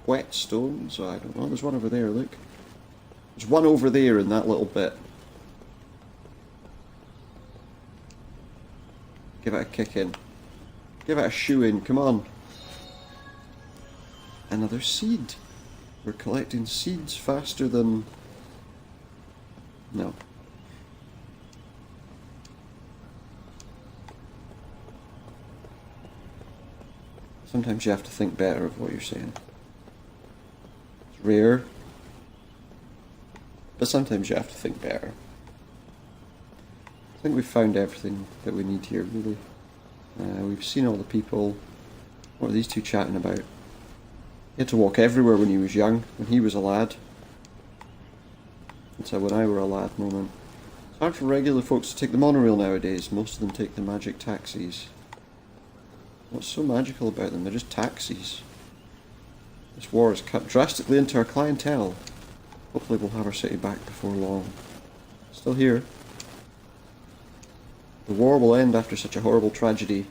Whetstones? Oh, I don't know. There's one over there, look. There's one over there in that little bit. Give it a kick in. Give it a shoe in, come on. Another seed. We're collecting seeds faster than... No. Sometimes you have to think better of what you're saying. It's rare. But sometimes you have to think better. I think we've found everything that we need here, really. We've seen all the people. What are these two chatting about? He had to walk everywhere when he was young, when he was a lad. It's a when I were a lad moment. It's hard for regular folks to take the monorail nowadays. Most of them take the magic taxis. What's so magical about them? They're just taxis. This war has cut drastically into our clientele. Hopefully we'll have our city back before long. Still here. The war will end after such a horrible tragedy.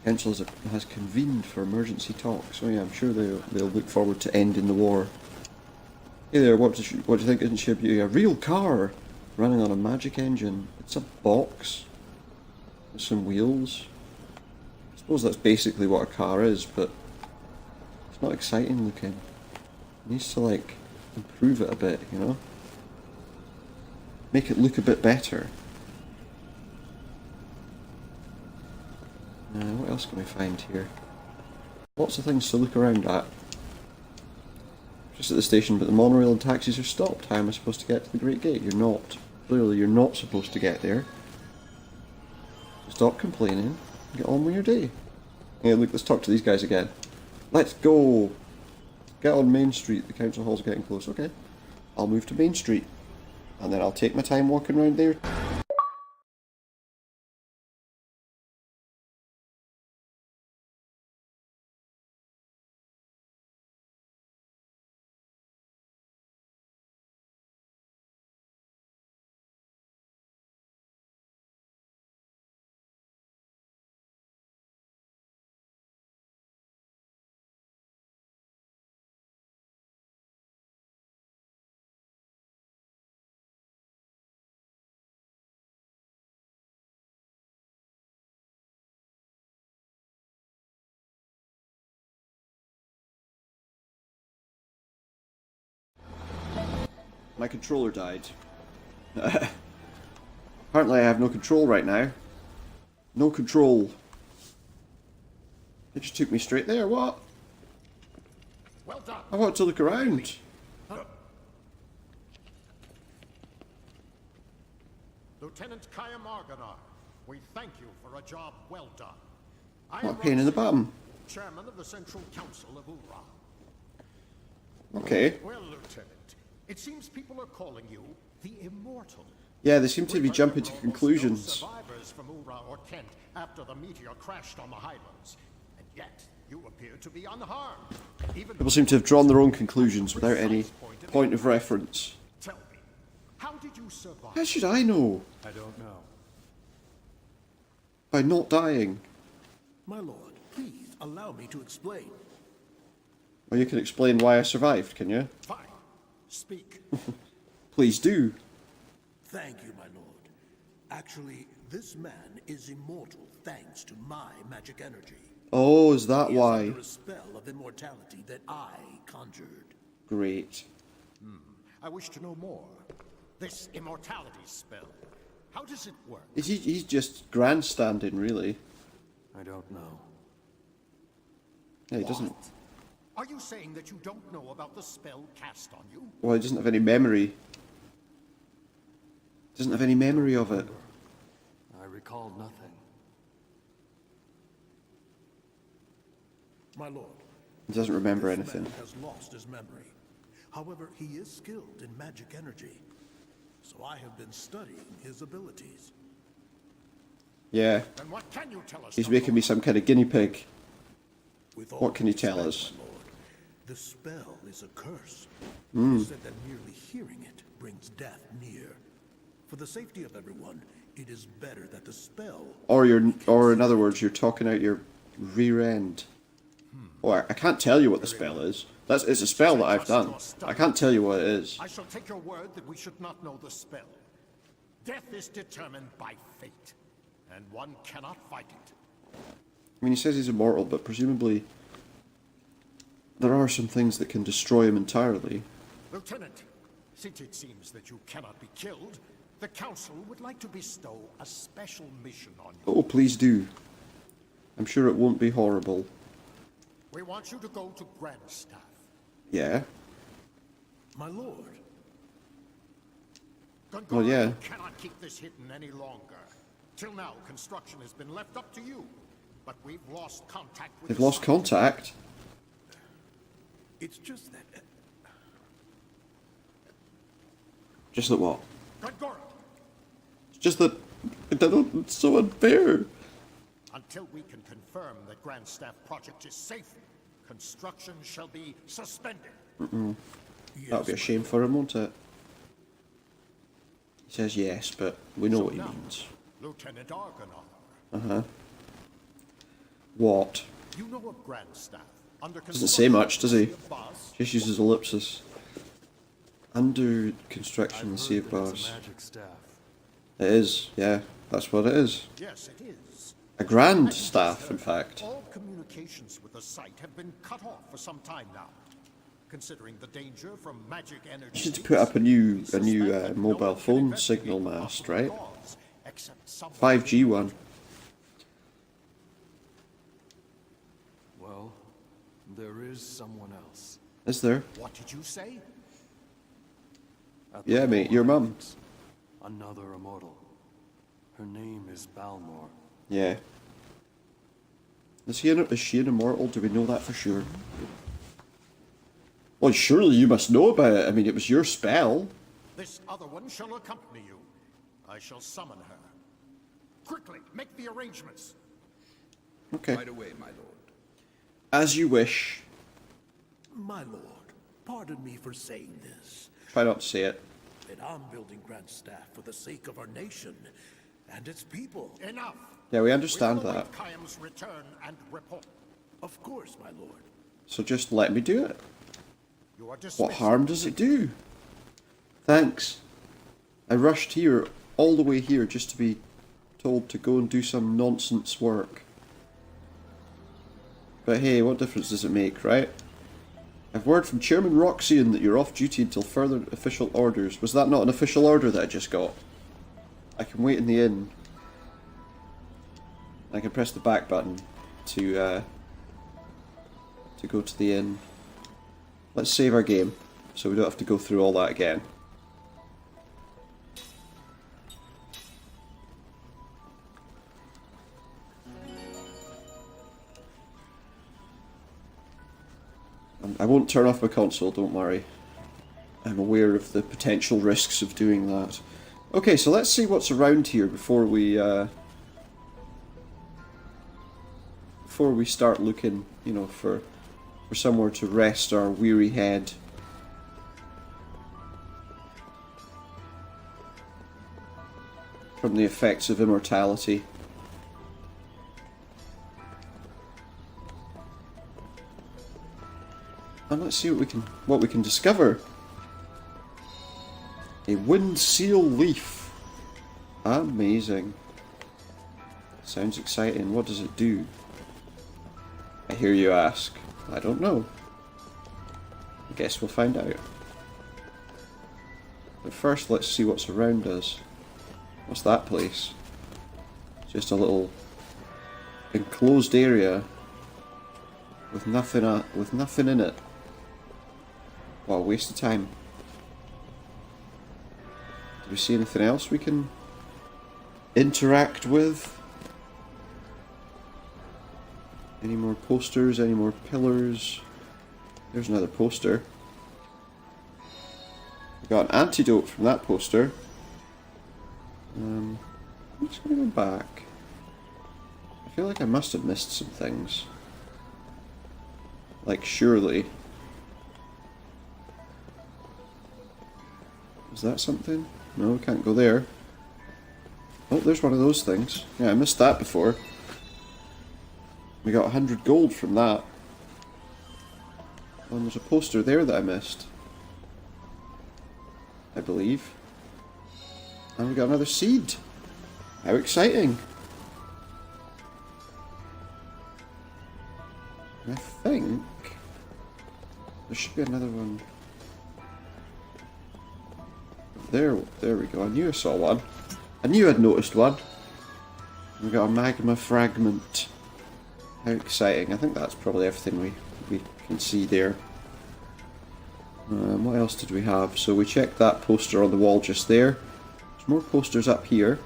Council has convened for emergency talks. Oh yeah, I'm sure they'll look forward to ending the war. Hey there, what do you think? Isn't she a beauty? A real car running on a magic engine. It's a box with some wheels. I suppose that's basically what a car is, but it's not exciting looking. It needs to like improve it a bit, you know? make it look a bit better. What else can we find here? Lots of things to look around at. Just at the station, but the monorail and taxis are stopped. How am I supposed to get to the Great Gate? You're not. Clearly you're not supposed to get there. So stop complaining. Get on with your day. Yeah, look, let's talk to these guys again. Let's go! Get on Main Street. The council hall's getting close. Okay. I'll move to Main Street. And then I'll take my time walking around there. My controller died. Apparently I have no control right now. No control. It just took me straight there, what? Well done. I want to look around. Lieutenant Kaim, we thank you for a job well done. What a pain in the bum. Chairman of the Central Council of Ura. Okay. Well, Lieutenant, it seems people are calling you the Immortal. Yeah, they seem to be We've heard jumping there to were conclusions. almost no survivors from Ura or Kent after the meteor crashed on the Highlands, and yet you appear to be unharmed. Even People seem to have drawn their own conclusions without any point of reference. Tell me, how did you survive? How should I know? I don't know. By not dying. My lord, please allow me to explain. Well, you can explain why I survived, can you? Fine. Speak. Please do. Thank you, my lord. Actually, this man is immortal thanks to my magic energy. Oh, is that He is why? under a spell of immortality that I conjured. Great. I wish to know more. This immortality spell, how does it work? He's just grandstanding, really. I don't know. Yeah, he doesn't. Are you saying that you don't know about the spell cast on you? Well, he doesn't have any memory. Doesn't have any memory of it. I recalled nothing. My lord, He doesn't remember this anything. man has lost his memory. However, he is skilled in magic energy, so I have been studying his abilities. Yeah. Then what can you tell us? He's making me some kind of guinea pig. With all What can you respect, tell us? my lord, the spell is a curse. Hmm. It is said that merely hearing it brings death near. For the safety of everyone, it is better that the spell... Or in other words, you're talking out your rear end. Oh, I can't tell you what the spell is. It's a spell that I've done. I can't tell you what it is. I shall take your word that we should not know the spell. Death is determined by fate, and one cannot fight it. I mean, he says he's immortal, but presumably there are some things that can destroy him entirely. Lieutenant, since it seems that you cannot be killed, the Council would like to bestow a special mission on you. Oh, please do. I'm sure it won't be horrible. We want you to go to Grandstaff. Yeah. My lord, Well, yeah. You cannot keep this hidden any longer. Till now, construction has been left up to you, but we've lost contact with They've the lost site. contact. it's just that... Just that what? Gongora, It's just that it's so unfair. until we can confirm that Grandstaff project is safe, construction shall be suspended. That'll be a shame for him, won't it? He says yes, but we know what he means. Lieutenant Argonar, Uh-huh. What? you know of Grandstaff. Under Doesn't say much, does he? Boss, Just uses ellipsis. Under construction in the Sea of I've heard that Bars. it's a magic staff. It is, yeah. That's what it is. yes, it is. A grand staff, in fact. All communications with the site have been cut off for some time now. considering the danger from magic energy. Just to put up a new mobile phone signal mast, right? 5G one. Well, there is someone else. Is there? What did you say? At the Yeah, mate, your mum. Another immortal. Her name is Balmor. Yeah. Is she an immortal? Do we know that for sure? Well, surely you must know about it. I mean, it was your spell. This other one shall accompany you. I shall summon her. Quickly, make the arrangements. Okay. Right away, my lord. As you wish. My lord, pardon me for saying this, Try not to say it. but I'm building Grandstaff for the sake of our nation and its people. Enough. Yeah, we understand We will that. await Kaim's return and report. Of course, my lord. So just let me do it. You are dismissed. What harm does it do? Thanks. I rushed here, all the way here, just to be told to go and do some nonsense work. But hey, what difference does it make, right? I've word from Chairman Roxian that you're off duty until further official orders. Was that not an official order that I just got? I can wait in the inn. I can press the back button to go to the inn. Let's save our game, so we don't have to go through all that again. I won't turn off my console, don't worry. I'm aware of the potential risks of doing that. Okay, so let's see what's around here before we start looking, you know, for somewhere to rest our weary head. From the effects of immortality. And let's see what we can discover. A wind seal leaf. Amazing. Sounds exciting. What does it do? I hear you ask. I don't know. I guess we'll find out. But first, let's see what's around us. What's that place? Just a little enclosed area with nothing in it. What a waste of time. Do we see anything else we can interact with? Any more posters? Any more pillars? There's another poster. We got an antidote from that poster. I'm just gonna go back. I feel like I must have missed some things. Like, surely. Is that something? No, we can't go there. Oh, there's one of those things. Yeah, I missed that before. We got 100 gold from that. And there's a poster there that I missed. I believe. And we got another seed. How exciting. I think there should be another one. There we go. I knew I saw one. I knew I'd noticed one. We got a magma fragment. How exciting. I think that's probably everything we can see there. What else did we have? So we checked that poster on the wall just there. There's more posters up here.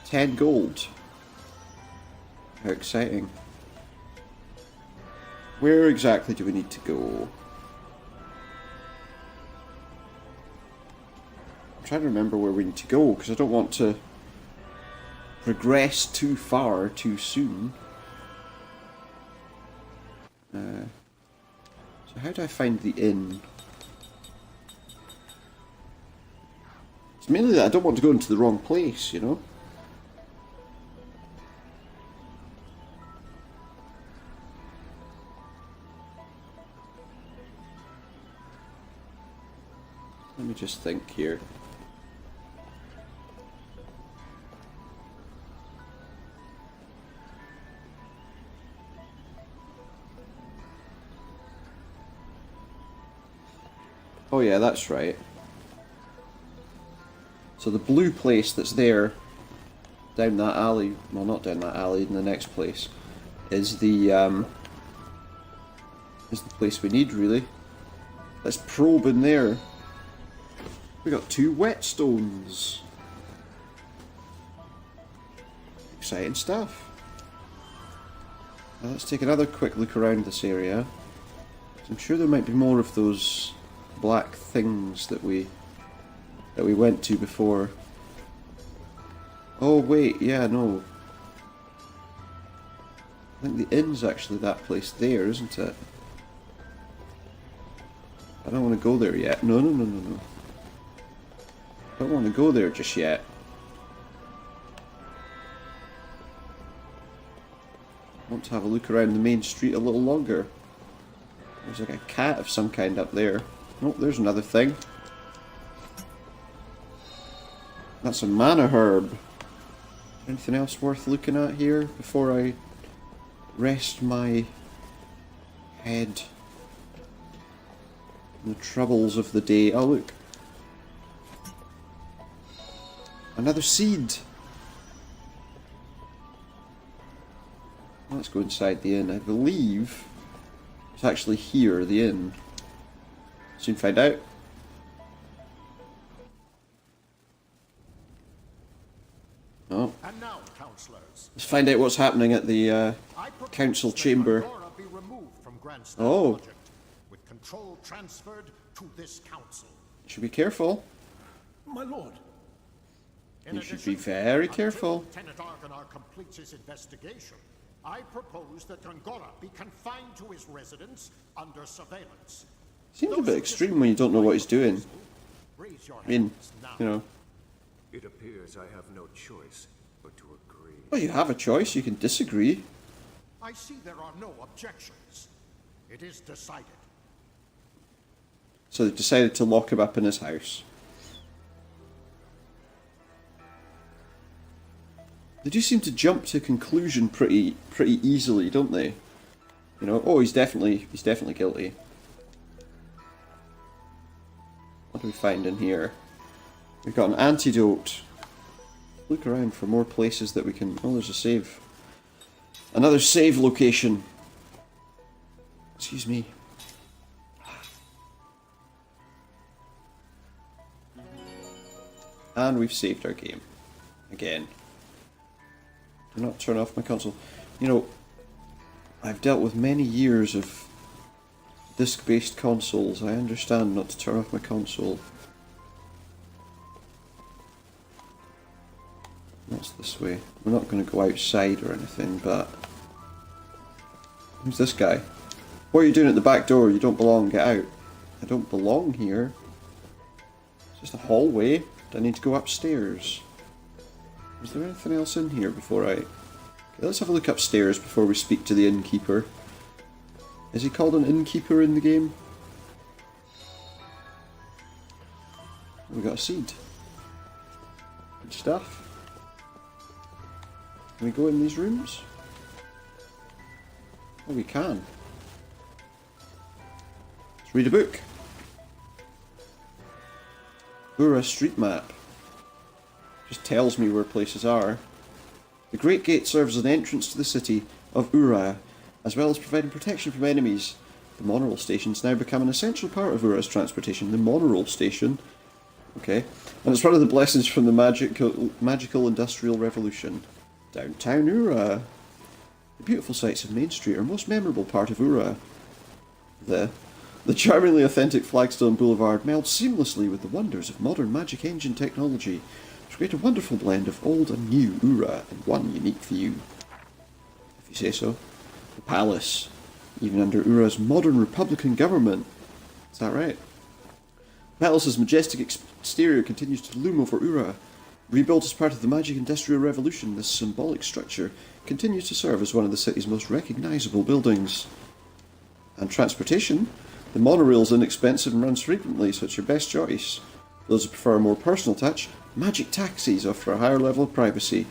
10 gold. How exciting. Where exactly do we need to go? I'm trying to remember where we need to go, because I don't want to progress too far too soon. So how do I find the inn? It's mainly that I don't want to go into the wrong place, you know? Let me just think here. Oh yeah, that's right. So the blue place that's there, down that alley, well not down that alley, in the next place, is the place we need really. Let's probe in there. We got 2 whetstones. Exciting stuff. Now let's take another quick look around this area. I'm sure there might be more of those black things that we went to before. Oh wait, yeah, no. I think the inn's actually that place there, isn't it? I don't want to go there yet. No. I don't want to go there just yet. I want to have a look around the main street a little longer. There's like a cat of some kind up there. Oh, there's another thing. That's a mana herb. Anything else worth looking at here before I rest my head from the troubles of the day? Oh look. Another seed. Let's go inside the inn. I believe it's actually here, the inn. Soon find out. Oh. And now, counselors, Let's find out what's happening at the council chamber. Be removed from Grandstand Oh. Project, with control transferred to this council. Should be careful. My lord. In You should addition, be very careful. Until Lieutenant Argonar completes his investigation, I propose that Gongora be confined to his residence under surveillance. Seems a bit extreme when you don't know what he's doing. Raise your I mean, hands now. you know. It appears I have no choice but to agree. Well, you have a choice. You can disagree. I see there are no objections. It is decided. So they've decided to lock him up in his house. They do seem to jump to conclusion pretty easily, don't they? You know, oh, he's definitely guilty. What do we find in here? We've got an antidote. Look around for more places that we can... Oh, there's a save. Another save location. Excuse me. And we've saved our game. Again. Do not turn off my console. You know, I've dealt with many years of disc-based consoles. I understand not to turn off my console. What's this way? We're not going to go outside or anything, but... Who's this guy? What are you doing at the back door? You don't belong. Get out. I don't belong here. It's just a hallway. Do I need to go upstairs? Is there anything else in here before I... Okay, let's have a look upstairs before we speak to the innkeeper. Is he called an innkeeper in the game? We got a seed. Good stuff. Can we go in these rooms? Oh, we can. Let's read a book. Ura street map. Just tells me where places are. The Great Gate serves as an entrance to the city of Ura, as well as providing protection from enemies. The monorail station's now become an essential part of Ura's transportation. The monorail station. Okay. And it's one of the blessings from the magical industrial revolution. Downtown Ura. The beautiful sights of Main Street are a most memorable part of Ura. The charmingly authentic Flagstone Boulevard melds seamlessly with the wonders of modern magic engine technology to create a wonderful blend of old and new Ura in one unique view. If you say so. The palace, even under Ura's modern republican government. Is that right? The palace's majestic exterior continues to loom over Ura. Rebuilt as part of the magic industrial revolution, this symbolic structure continues to serve as one of the city's most recognisable buildings. And transportation? The monorail's inexpensive and runs frequently, so it's your best choice. Those who prefer a more personal touch, magic taxis offer a higher level of privacy.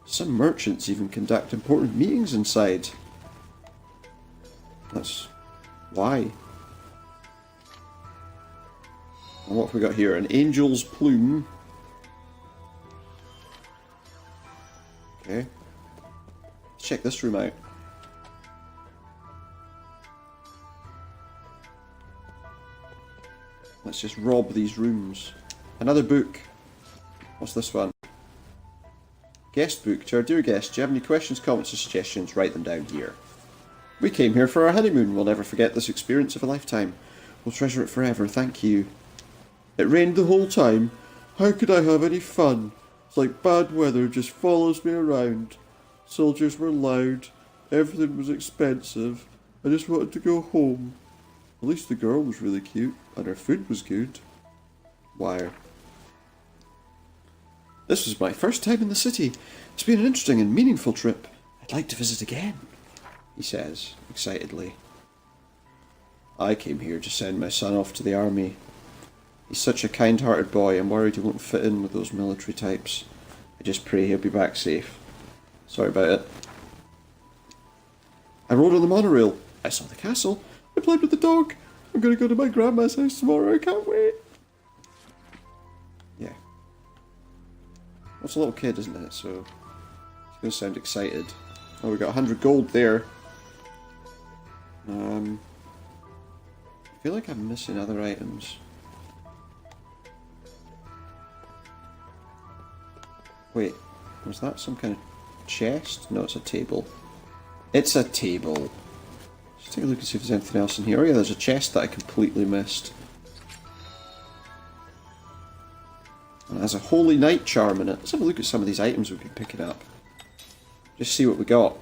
Some merchants even conduct important meetings inside. That's... why? And what have we got here? An angel's plume. Okay. Let's check this room out. Let's just rob these rooms. Another book. What's this one? Guest book. To our dear guests, do you have any questions, comments or suggestions? Write them down here. We came here for our honeymoon. We'll never forget this experience of a lifetime. We'll treasure it forever. Thank you. It rained the whole time. How could I have any fun? It's like bad weather just follows me around. Soldiers were loud. Everything was expensive. I just wanted to go home. At least the girl was really cute. And her food was good. Wire. This was my first time in the city. It's been an interesting and meaningful trip. I'd like to visit again, he says, excitedly. I came here to send my son off to the army. He's such a kind-hearted boy. I'm worried he won't fit in with those military types. I just pray he'll be back safe. Sorry about it. I rode on the monorail. I saw the castle. I played with the dog. I'm going to go to my grandma's house tomorrow. I can't wait. Yeah. Well, it's a little kid, isn't it? So he's going to sound excited. Oh, we got 100 gold there. I feel like I'm missing other items. Wait, was that some kind of chest? No, it's a table. It's a table. Let's take a look and see if there's anything else in here. Oh yeah, there's a chest that I completely missed. And it has a holy night charm in it. Let's have a look at some of these items we've been picking up. Just see what we got.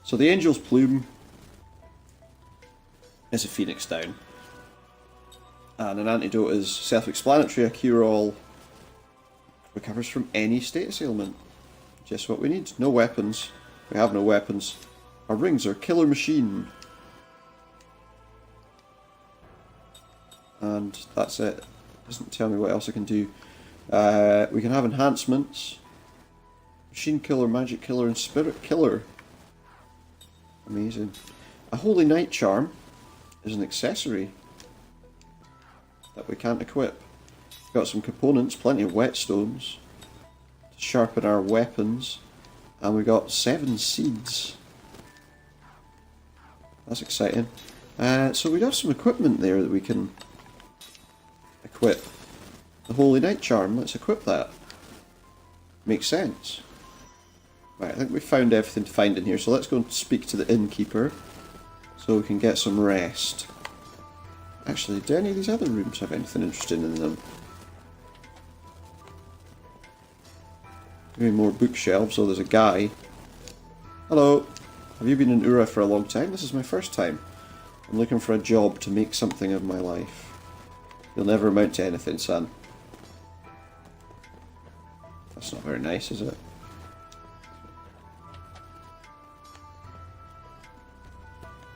So the angel's plume is a phoenix down. And an antidote is self-explanatory. A cure-all recovers from any status ailment. Just what we need. No weapons. We have no weapons. Our rings are killer machine. And that's it. Doesn't tell me what else I can do. We can have enhancements. Machine killer, magic killer, and spirit killer. Amazing. A holy night charm is an accessory that we can't equip. Got some components, plenty of whetstones to sharpen our weapons, and we got 7 seeds. That's exciting. So we got some equipment there that we can equip. The Holy Night Charm, let's equip that. Makes sense. Right, I think we've found everything to find in here, so let's go and speak to the innkeeper so we can get some rest. Actually, do any of these other rooms have anything interesting in them? Maybe more bookshelves. Oh, there's a guy. Hello. Have you been in Ura for a long time? This is my first time. I'm looking for a job to make something of my life. You'll never amount to anything, son. That's not very nice, is it?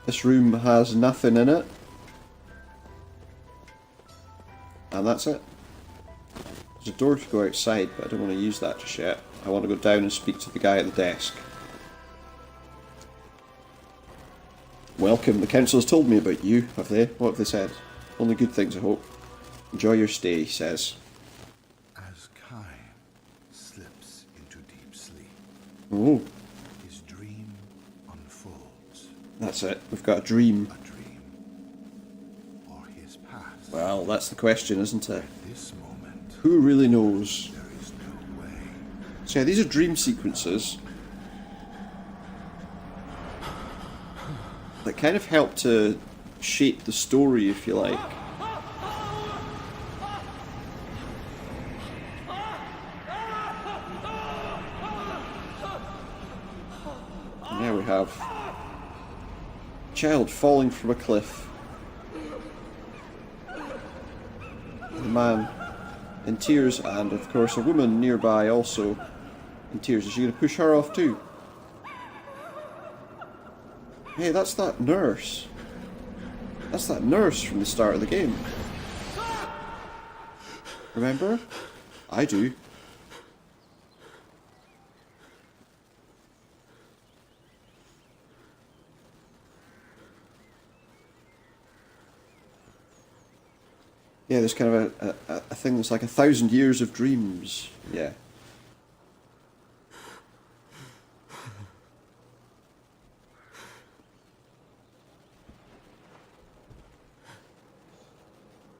This room has nothing in it. And that's it. There's a door to go outside, but I don't want to use that just yet. I want to go down and speak to the guy at the desk. Welcome. The council has told me about you, have they? What have they said? Only good things, I hope. Enjoy your stay, he says. As Kaim slips into deep sleep, Oh. his dream unfolds. That's it. We've got a dream. A dream. Or his past. Well, that's the question, isn't it? At this moment, Who really knows? there is no way. So yeah, these are dream sequences that kind of help to shape the story, if you like. And there we have a child falling from a cliff. The man in tears, and of course a woman nearby also in tears. Is she going to push her off too? Hey, that's that nurse. That's that nurse from the start of the game. Remember? I do. Yeah, there's kind of a thing that's like 1,000 years of dreams. Yeah.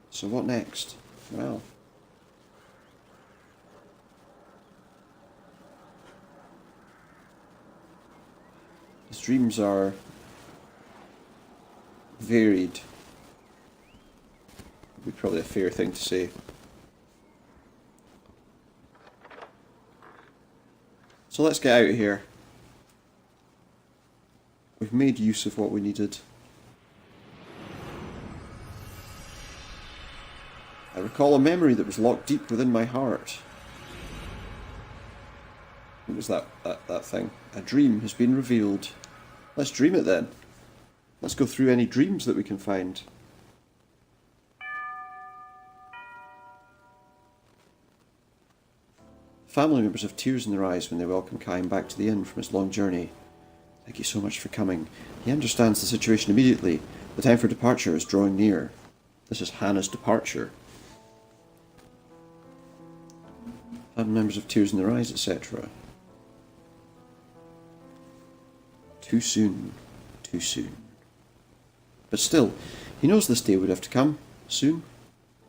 So what next? Well... his dreams are varied. Would be probably a fair thing to say. So let's get out of here. We've made use of what we needed. I recall a memory that was locked deep within my heart. What was that thing? A dream has been revealed. Let's dream it then. Let's go through any dreams that we can find. Family members have tears in their eyes when they welcome Kaim back to the inn from his long journey. Thank you so much for coming. He understands the situation immediately. The time for departure is drawing near. This is Hannah's departure. Family members have tears in their eyes, etc. Too soon. Too soon. But still, he knows this day would have to come. Soon.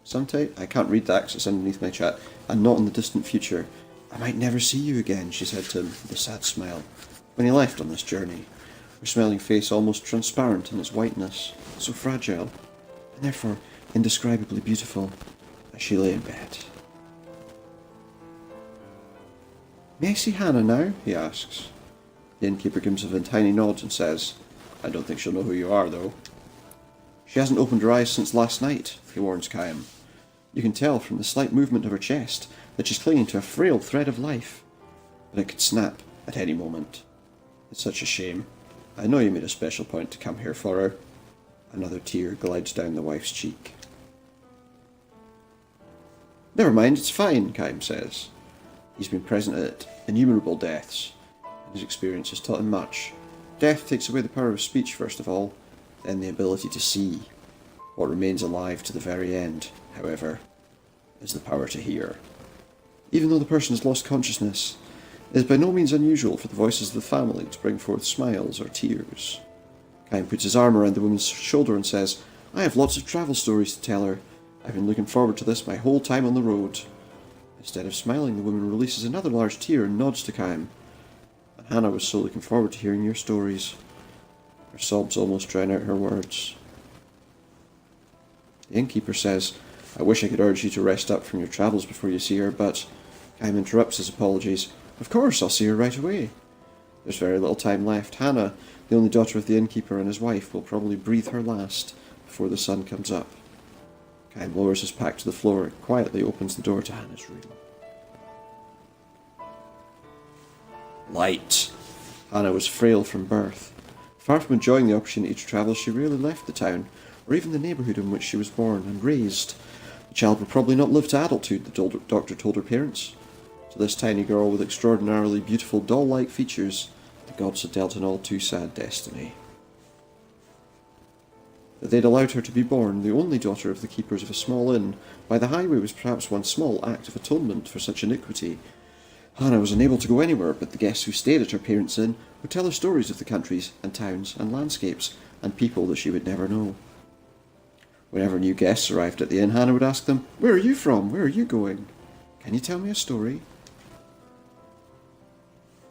Sometime. I can't read that because it's underneath my chat. And not in the distant future. I might never see you again, she said to him with a sad smile, when he left on this journey, her smiling face almost transparent in its whiteness, so fragile, and therefore indescribably beautiful, as she lay in bed. May I see Hannah now? He asks. The innkeeper gives him a tiny nod and says, I don't think she'll know who you are, though. She hasn't opened her eyes since last night, he warns Kaim. You can tell from the slight movement of her chest that she's clinging to a frail thread of life, but it could snap at any moment. It's such a shame. I know you made a special point to come here for her. Another tear glides down the wife's cheek. Never mind, it's fine, Kaim says. He's been present at innumerable deaths, and his experience has taught him much. Death takes away the power of speech, first of all, then the ability to see. What remains alive to the very end, however, is the power to hear. Even though the person has lost consciousness, it is by no means unusual for the voices of the family to bring forth smiles or tears. Kaim puts his arm around the woman's shoulder and says, I have lots of travel stories to tell her. I've been looking forward to this my whole time on the road. Instead of smiling, the woman releases another large tear and nods to Kaim. And Hannah was so looking forward to hearing your stories. Her sobs almost drown out her words. The innkeeper says, I wish I could urge you to rest up from your travels before you see her, but... Kaim interrupts his apologies. Of course, I'll see her right away. There's very little time left. Hannah, the only daughter of the innkeeper and his wife, will probably breathe her last before the sun comes up. Kaim lowers his pack to the floor and quietly opens the door to Hannah's room. Light. Hannah was frail from birth. Far from enjoying the opportunity to travel, she rarely left the town, or even the neighbourhood in which she was born and raised. The child would probably not live to adulthood, the doctor told her parents. To this tiny girl with extraordinarily beautiful doll-like features, the gods had dealt an all-too-sad destiny. That they'd allowed her to be born, the only daughter of the keepers of a small inn, by the highway was perhaps one small act of atonement for such iniquity. Hannah was unable to go anywhere, but the guests who stayed at her parents' inn would tell her stories of the countries and towns and landscapes and people that she would never know. Whenever new guests arrived at the inn, Hannah would ask them, Where are you from? Where are you going? Can you tell me a story?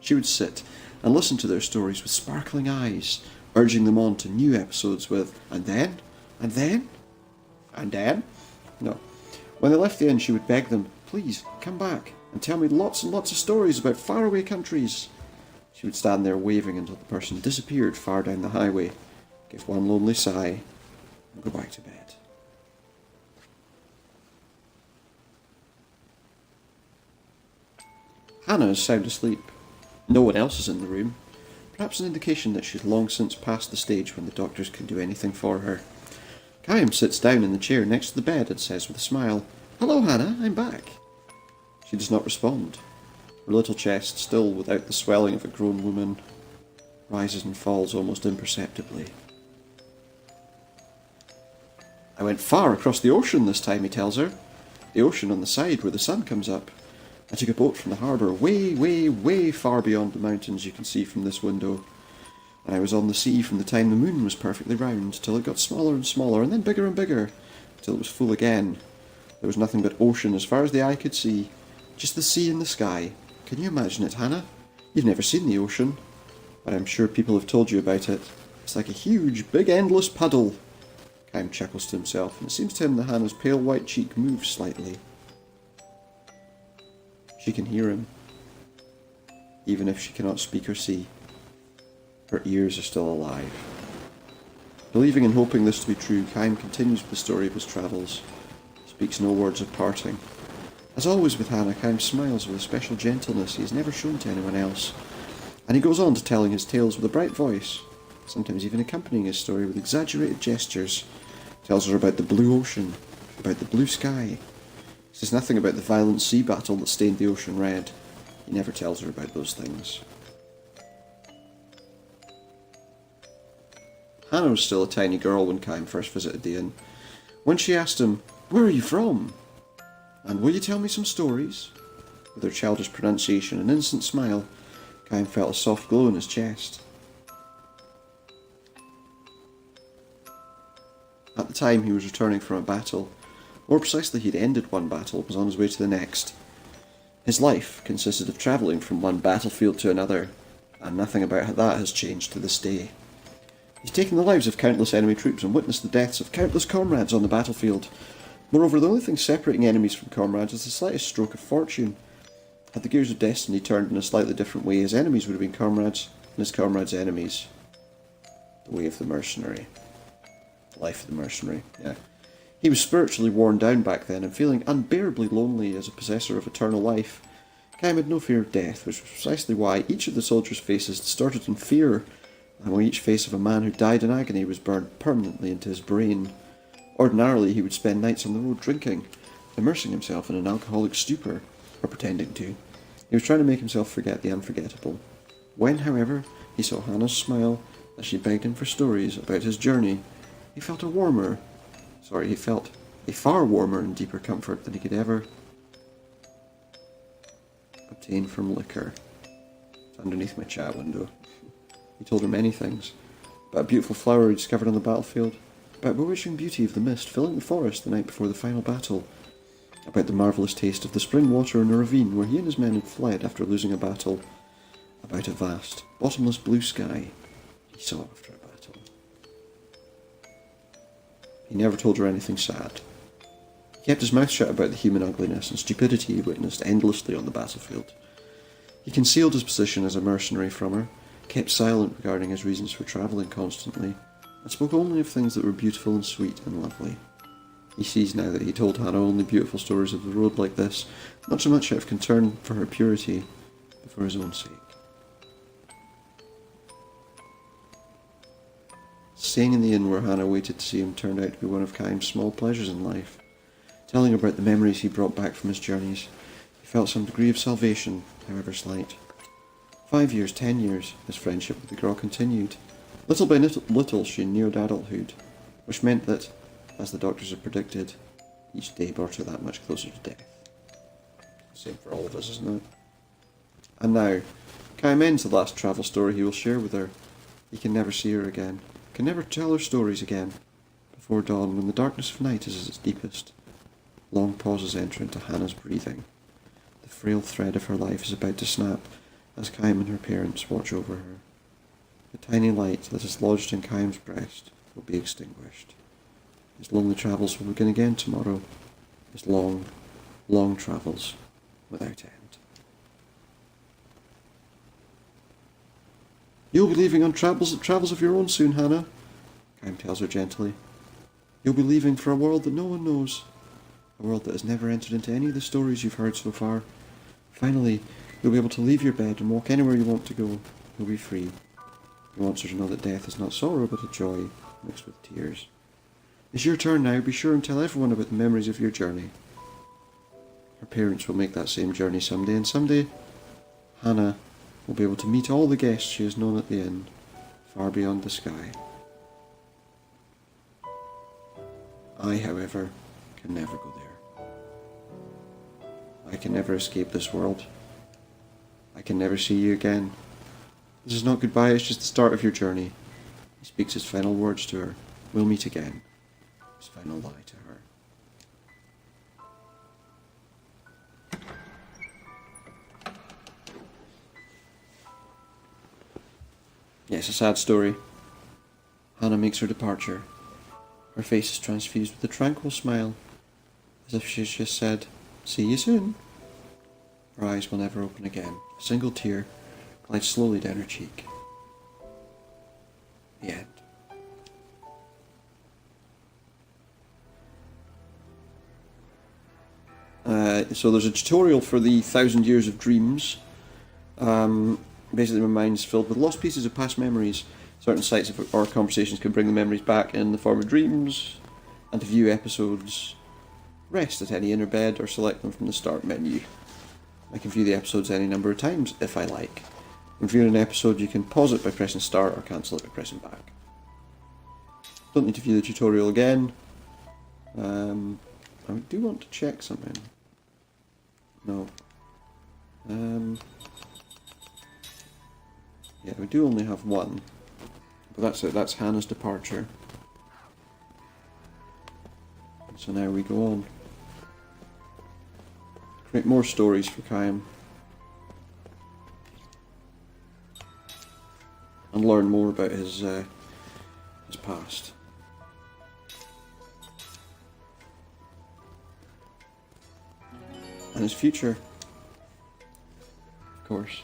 She would sit and listen to their stories with sparkling eyes, urging them on to new episodes with, and then? And then? And then? No. When they left the inn, she would beg them, Please, come back and tell me lots and lots of stories about faraway countries. She would stand there waving until the person disappeared far down the highway, give one lonely sigh, and go back to bed. Hannah is sound asleep. No one else is in the room. Perhaps an indication that she's long since passed the stage when the doctors can do anything for her. Kaim sits down in the chair next to the bed and says with a smile, Hello, Hannah, I'm back. She does not respond. Her little chest, still without the swelling of a grown woman, rises and falls almost imperceptibly. I went far across the ocean this time, he tells her. The ocean on the side where the sun comes up. I took a boat from the harbour way, way, way far beyond the mountains you can see from this window. And I was on the sea from the time the moon was perfectly round, till it got smaller and smaller, and then bigger and bigger, till it was full again. There was nothing but ocean as far as the eye could see. Just the sea and the sky. Can you imagine it, Hannah? You've never seen the ocean, but I'm sure people have told you about it. It's like a huge, big, endless puddle. Kaim chuckles to himself, and it seems to him that Hannah's pale white cheek moves slightly. She can hear him, even if she cannot speak or see. Her ears are still alive. Believing and hoping this to be true, Kaim continues with the story of his travels. Speaks no words of parting. As always with Hannah, Kaim smiles with a special gentleness he has never shown to anyone else, and he goes on to telling his tales with a bright voice, sometimes even accompanying his story with exaggerated gestures. Tells her about the blue ocean, about the blue sky. He says nothing about the violent sea battle that stained the ocean red. He never tells her about those things. Hannah was still a tiny girl when Kaim first visited the inn. When she asked him, "Where are you from? And will you tell me some stories?" With her childish pronunciation and innocent smile, Kaim felt a soft glow in his chest. At the time he was returning from a battle. More precisely, he'd ended one battle and was on his way to the next. His life consisted of travelling from one battlefield to another, and nothing about that has changed to this day. He's taken the lives of countless enemy troops and witnessed the deaths of countless comrades on the battlefield. Moreover, the only thing separating enemies from comrades is the slightest stroke of fortune. Had the gears of destiny turned in a slightly different way, his enemies would have been comrades, and his comrades' enemies. The way of the mercenary. Life of the mercenary, yeah. He was spiritually worn down back then, and feeling unbearably lonely as a possessor of eternal life. Kaim had no fear of death, which was precisely why each of the soldiers' faces distorted in fear, and why each face of a man who died in agony was burned permanently into his brain. Ordinarily, he would spend nights on the road drinking, immersing himself in an alcoholic stupor, or pretending to. He was trying to make himself forget the unforgettable. When, however, he saw Hannah's smile as she begged him for stories about his journey, he felt a far warmer and deeper comfort than he could ever obtain from liquor. It's underneath my chat window. He told her many things. About a beautiful flower he discovered on the battlefield, about bewitching beauty of the mist filling the forest the night before the final battle, about the marvellous taste of the spring water in a ravine where he and his men had fled after losing a battle, about a vast, bottomless blue sky he saw after a battle. He never told her anything sad. He kept his mouth shut about the human ugliness and stupidity he witnessed endlessly on the battlefield. He concealed his position as a mercenary from her, kept silent regarding his reasons for travelling constantly, and spoke only of things that were beautiful and sweet and lovely. He sees now that he told Hannah only beautiful stories of the road like this, not so much out of concern for her purity, but for his own sake. Staying in the inn where Hannah waited to see him turned out to be one of Kaim's small pleasures in life. Telling her about the memories he brought back from his journeys, he felt some degree of salvation, however slight. 5 years, 10 years, his friendship with the girl continued. Little by little she neared adulthood, which meant that, as the doctors had predicted, each day brought her that much closer to death. Same for all of us, isn't it? And now, Kaim ends the last travel story he will share with her. He can never see her again, can never tell her stories again. Before dawn, when the darkness of night is at its deepest, long pauses enter into Hannah's breathing. The frail thread of her life is about to snap as Kaim and her parents watch over her. The tiny light that is lodged in Kaim's breast will be extinguished. His lonely travels will begin again tomorrow. His long, long travels without end. You'll be leaving on travels of your own soon, Hannah, Kaim tells her gently. You'll be leaving for a world that no one knows. A world that has never entered into any of the stories you've heard so far. Finally, you'll be able to leave your bed and walk anywhere you want to go. You'll be free. He wants her to know that death is not sorrow but a joy, mixed with tears. It's your turn now. Be sure and tell everyone about the memories of your journey. Her parents will make that same journey someday, and someday Hannah will be able to meet all the guests she has known at the inn, far beyond the sky. I, however, can never go there. I can never escape this world. I can never see you again. This is not goodbye, it's just the start of your journey. He speaks his final words to her. We'll meet again. His final lie to her. Yes, a sad story. Hannah makes her departure. Her face is transfused with a tranquil smile, as if she's just said, "See you soon." Her eyes will never open again. A single tear glides slowly down her cheek. The end. So there's a tutorial for the 1,000 Years of Dreams. Basically, my mind's filled with lost pieces of past memories. Certain sites or conversations can bring the memories back in the form of dreams. And to view episodes, rest at any inner bed or select them from the start menu. I can view the episodes any number of times if I like. When viewing an episode, you can pause it by pressing start or cancel it by pressing back. Don't need to view the tutorial again. I do want to check something. No. Yeah, we do only have one. But that's it, that's Hannah's departure. And so now we go on. Create more stories for Kaim. And learn more about his past. And his future. Of course.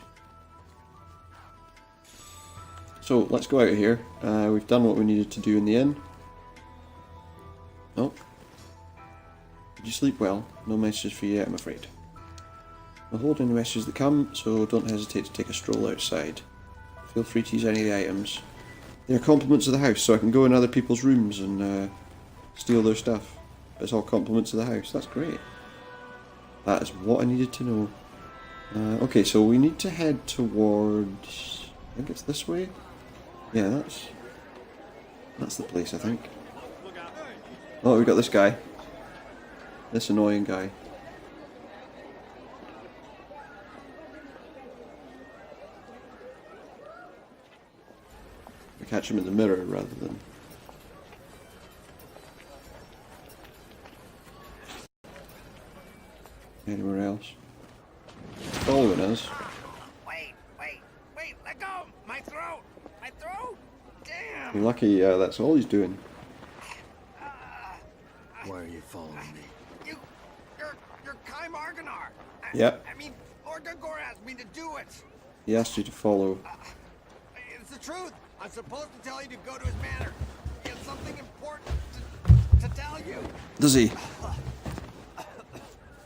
So, let's go out of here. We've done what we needed to do in the inn. Oh. Did you sleep well? No messages for you yet, I'm afraid. I'll hold any messages that come, so don't hesitate to take a stroll outside. Feel free to use any of the items. They're compliments of the house, so I can go in other people's rooms and steal their stuff. It's all compliments of the house. That's great. That is what I needed to know. Okay, so we need to head towards... I think it's this way? Yeah, that's the place, I think. Oh, we got this guy. This annoying guy. We catch him in the mirror rather than... anywhere else. He's following us. Wait, let go! My throat! Damn! You're lucky, that's all he's doing. Why are you following me? You're Kaim Argonar! Yep. I mean, Lord Gungor asked me to do it! He asked you to follow. It's the truth! I'm supposed to tell you to go to his manor. He has something important to tell you! Does he?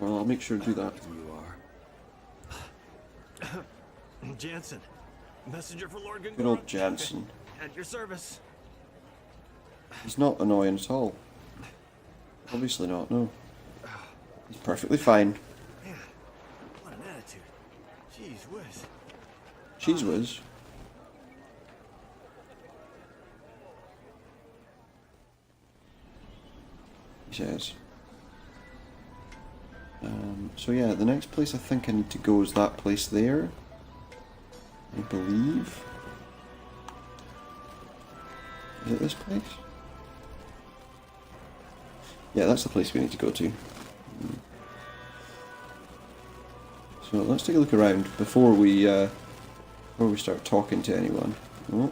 Well, I'll make sure to do that. You are. Jansen, messenger for Lord Gungor. Good old Jansen. At your service. He's not annoying at all. Obviously not, no. He's perfectly fine. Man, what an attitude. Jeez whiz. Cheese whiz. He says. So yeah, the next place I think I need to go is that place there. I believe. Is it this place? Yeah, that's the place we need to go to. So let's take a look around before we start talking to anyone. Oh.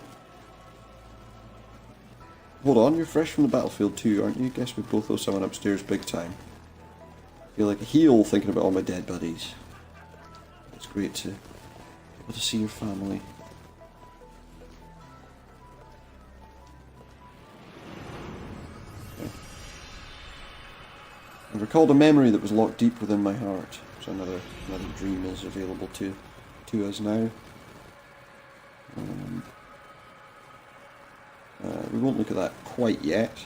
Hold on, you're fresh from the battlefield too, aren't you? Guess we both owe someone upstairs big time. Feel like a heel thinking about all my dead buddies. It's great to be able to see your family. I recalled a memory that was locked deep within my heart. So another dream is available to us now. We won't look at that quite yet.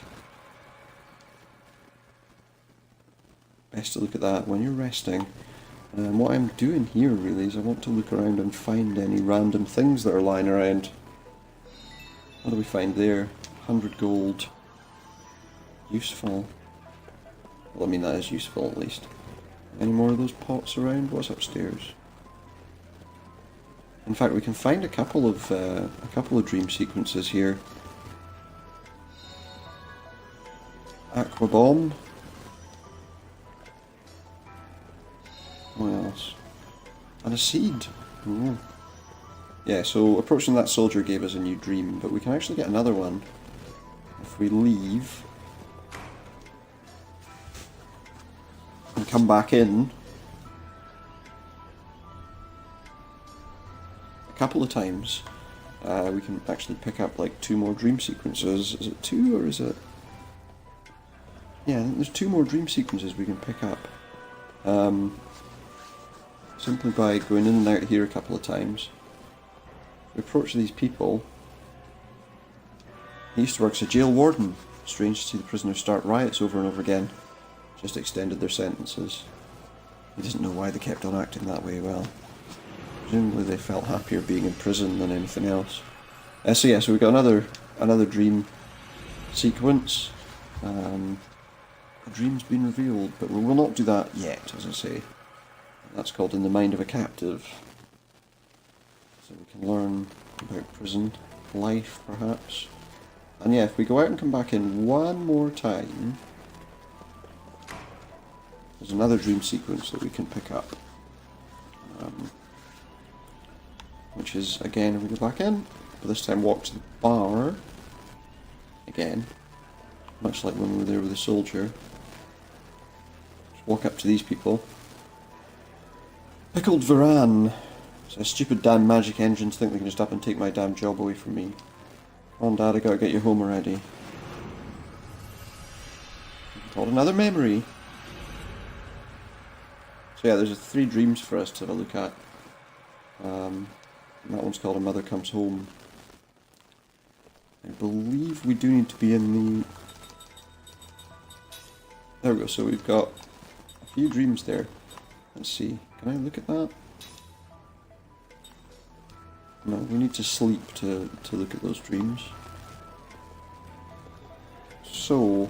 Best to look at that when you're resting. What I'm doing here really is I want to look around and find any random things that are lying around. What do we find there? 100 gold. Useful. Well, I mean, that is useful at least. Any more of those pots around? What's upstairs? In fact, we can find a couple of dream sequences here. Aqua bomb. What else? And a seed. Ooh. Yeah, so approaching that soldier gave us a new dream, but we can actually get another one if we leave and come back in a couple of times. We can actually pick up like 2 more dream sequences. Is it 2 or is it... Yeah, I think there's 2 more dream sequences we can pick up. Simply by going in and out here a couple of times. We approach these people. He used to work as a jail warden. Strange to see the prisoners start riots over and over again. Just extended their sentences. He doesn't know why they kept on acting that way. Well, presumably they felt happier being in prison than anything else. So yeah, so we got another dream sequence. A dream's been revealed, but we will not do that yet, as I say. That's called In the Mind of a Captive. So we can learn about prison life, perhaps. And yeah, if we go out and come back in one more time, there's another dream sequence that we can pick up. Which is, again, if we go back in, but this time walk to the bar. Again, much like when we were there with the soldier. Just walk up to these people. Pickled Varan. It's a stupid damn magic engines think they can just up and take my damn job away from me. Come on, Dad, I gotta get you home already. Got another memory. So yeah, there's 3 dreams for us to have a look at. And that one's called A Mother Comes Home. I believe we do need to be in the... There we go, so we've got a few dreams there. Let's see, can I look at that? No, we need to sleep to look at those dreams. So,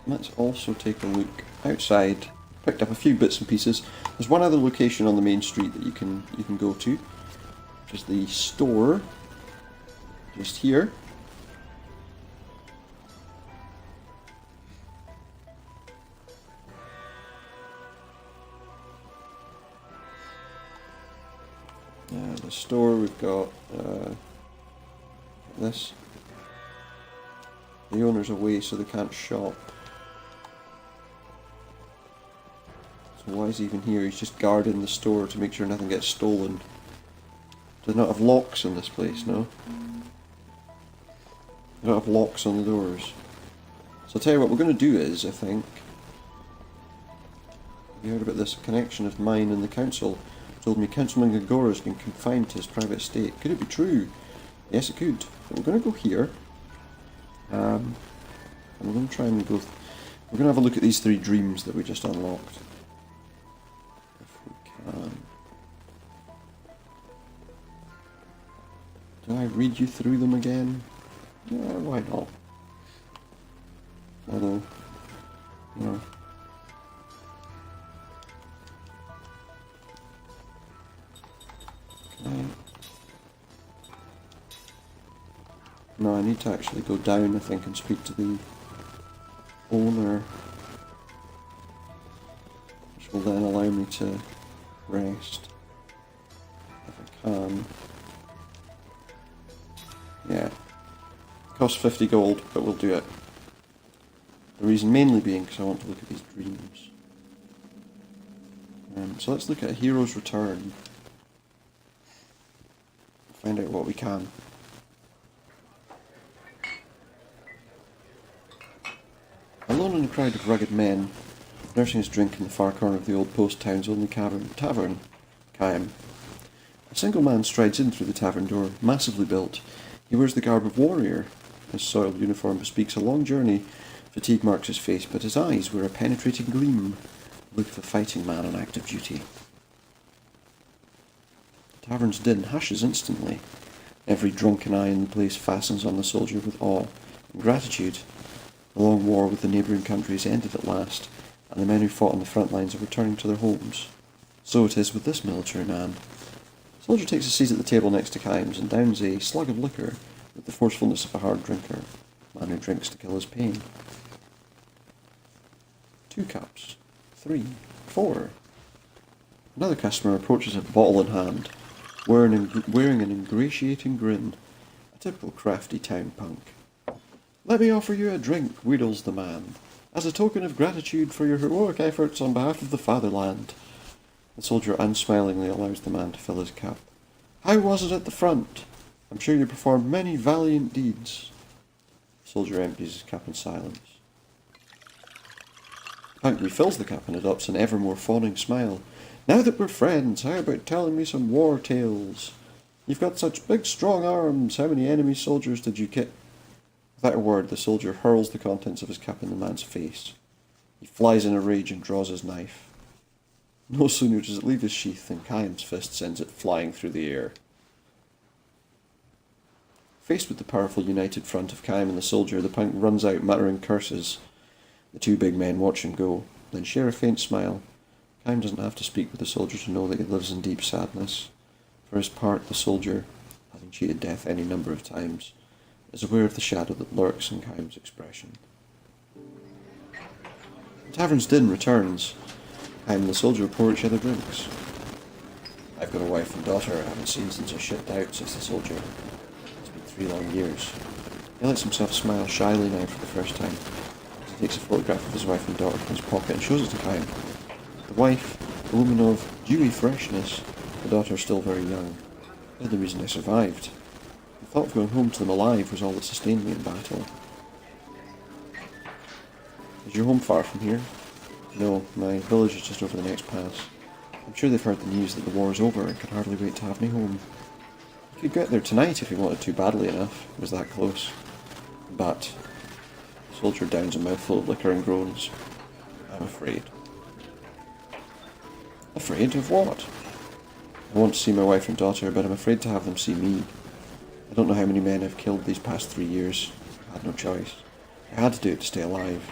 let's also take a look outside. Picked up a few bits and pieces. There's one other location on the main street that you can go to, which is the store, just here. The store, we've got this. The owner's away, so they can't shop. So why is he even here? He's just guarding the store to make sure nothing gets stolen. Do they not have locks in this place, no? They don't have locks on the doors. So I'll tell you what we're going to do is, I think... You heard about this connection of mine and the council. Told me Councilman Gagora has been confined to his private estate. Could it be true? Yes, it could. But we're going to go here. And we're going to try and go... We're going to have a look at these 3 dreams that we just unlocked. If we can. Do I read you through them again? Yeah, why not? Although... No. No, I need to actually go down, I think, and speak to the owner, which will then allow me to rest, if I can. Yeah. Costs 50 gold, but we'll do it. The reason mainly being because I want to look at these dreams. So let's look at a Hero's Return. Find out what we can. Alone in a crowd of rugged men, nursing his drink in the far corner of the old post town's only tavern, Kaim. A single man strides in through the tavern door, massively built. He wears the garb of warrior. His soiled uniform bespeaks a long journey. Fatigue marks his face, but his eyes wear a penetrating gleam, the look of a fighting man on active duty. The tavern's din hushes instantly. Every drunken eye in the place fastens on the soldier with awe and gratitude. The long war with the neighbouring countries ended at last, and the men who fought on the front lines are returning to their homes. So it is with this military man. The soldier takes a seat at the table next to Kaim's and downs a slug of liquor with the forcefulness of a hard drinker, a man who drinks to kill his pain. 2 cups. 3. 4. Another customer approaches him, bottle in hand, wearing an ingratiating grin, a typical crafty town punk. "Let me offer you a drink," wheedles the man, "as a token of gratitude for your heroic efforts on behalf of the fatherland." The soldier unsmilingly allows the man to fill his cup. "How was it at the front? I'm sure you performed many valiant deeds." The soldier empties his cup in silence. The punk refills the cup and adopts an ever more fawning smile. "Now that we're friends, how about telling me some war tales? You've got such big strong arms. How many enemy soldiers did you kill?" Without a word, the soldier hurls the contents of his cup in the man's face. He flies in a rage and draws his knife. No sooner does it leave his sheath than Kaim's fist sends it flying through the air. Faced with the powerful united front of Kaim and the soldier, the punk runs out muttering curses. The 2 big men watch him go, then share a faint smile. Kaim doesn't have to speak with the soldier to know that he lives in deep sadness. For his part, the soldier, having cheated death any number of times, is aware of the shadow that lurks in Kaim's expression. The tavern's din returns. Kaim and the soldier pour each other drinks. "I've got a wife and daughter I haven't seen since I shipped out," says the soldier. "It's been 3 long years." He lets himself smile shyly now for the first time. He takes a photograph of his wife and daughter from his pocket and shows it to Kaim. The wife, a woman of dewy freshness, the daughter still very young. They're the reason I survived. The thought of going home to them alive was all that sustained me in battle. "Is your home far from here?" "No, my village is just over the next pass. I'm sure they've heard the news that the war is over and can hardly wait to have me home. You could get there tonight if you wanted to badly enough. It was that close. But..." The soldier downs a mouthful of liquor and groans. "I'm afraid." "Afraid of what?" "I want to see my wife and daughter, but I'm afraid to have them see me. I don't know how many men I've killed these past 3 years. I had no choice. I had to do it to stay alive.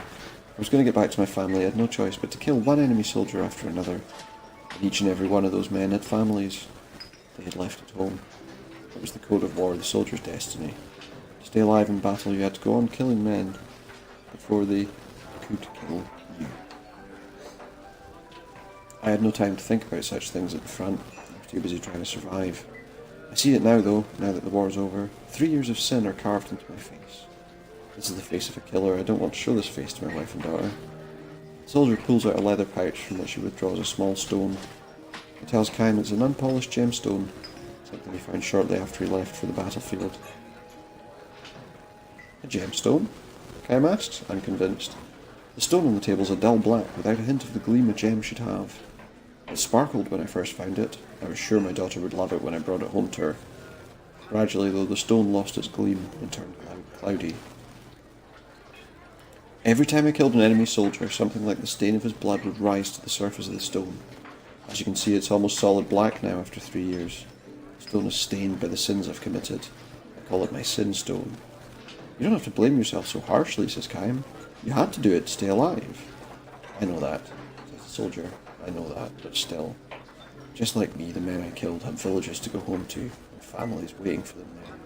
I was going to get back to my family. I had no choice but to kill one enemy soldier after another. And each and every one of those men had families. They had left at home. It was the code of war, the soldier's destiny. To stay alive in battle, you had to go on killing men before they could kill you. I had no time to think about such things at the front. I was too busy trying to survive. I see it now, though, now that the war's over. 3 years of sin are carved into my face. This is the face of a killer. I don't want to show this face to my wife and daughter." The soldier pulls out a leather pouch from which he withdraws a small stone. He tells Kaim it's an unpolished gemstone, something he found shortly after he left for the battlefield. "A gemstone?" Kaim asks, unconvinced. The stone on the table is a dull black, without a hint of the gleam a gem should have. It sparkled when I first found it. I was sure my daughter would love it when I brought it home to her. Gradually, though, the stone lost its gleam and turned cloudy. Every time I killed an enemy soldier, something like the stain of his blood would rise to the surface of the stone. As you can see, it's almost solid black now after 3 years. The stone is stained by the sins I've committed. I call it my sin stone. "You don't have to blame yourself so harshly," says Kaim. "You had to do it to stay alive." "I know that," says the soldier. "I know that, but still. Just like me, the men I killed have villages to go home to, and families waiting for them there."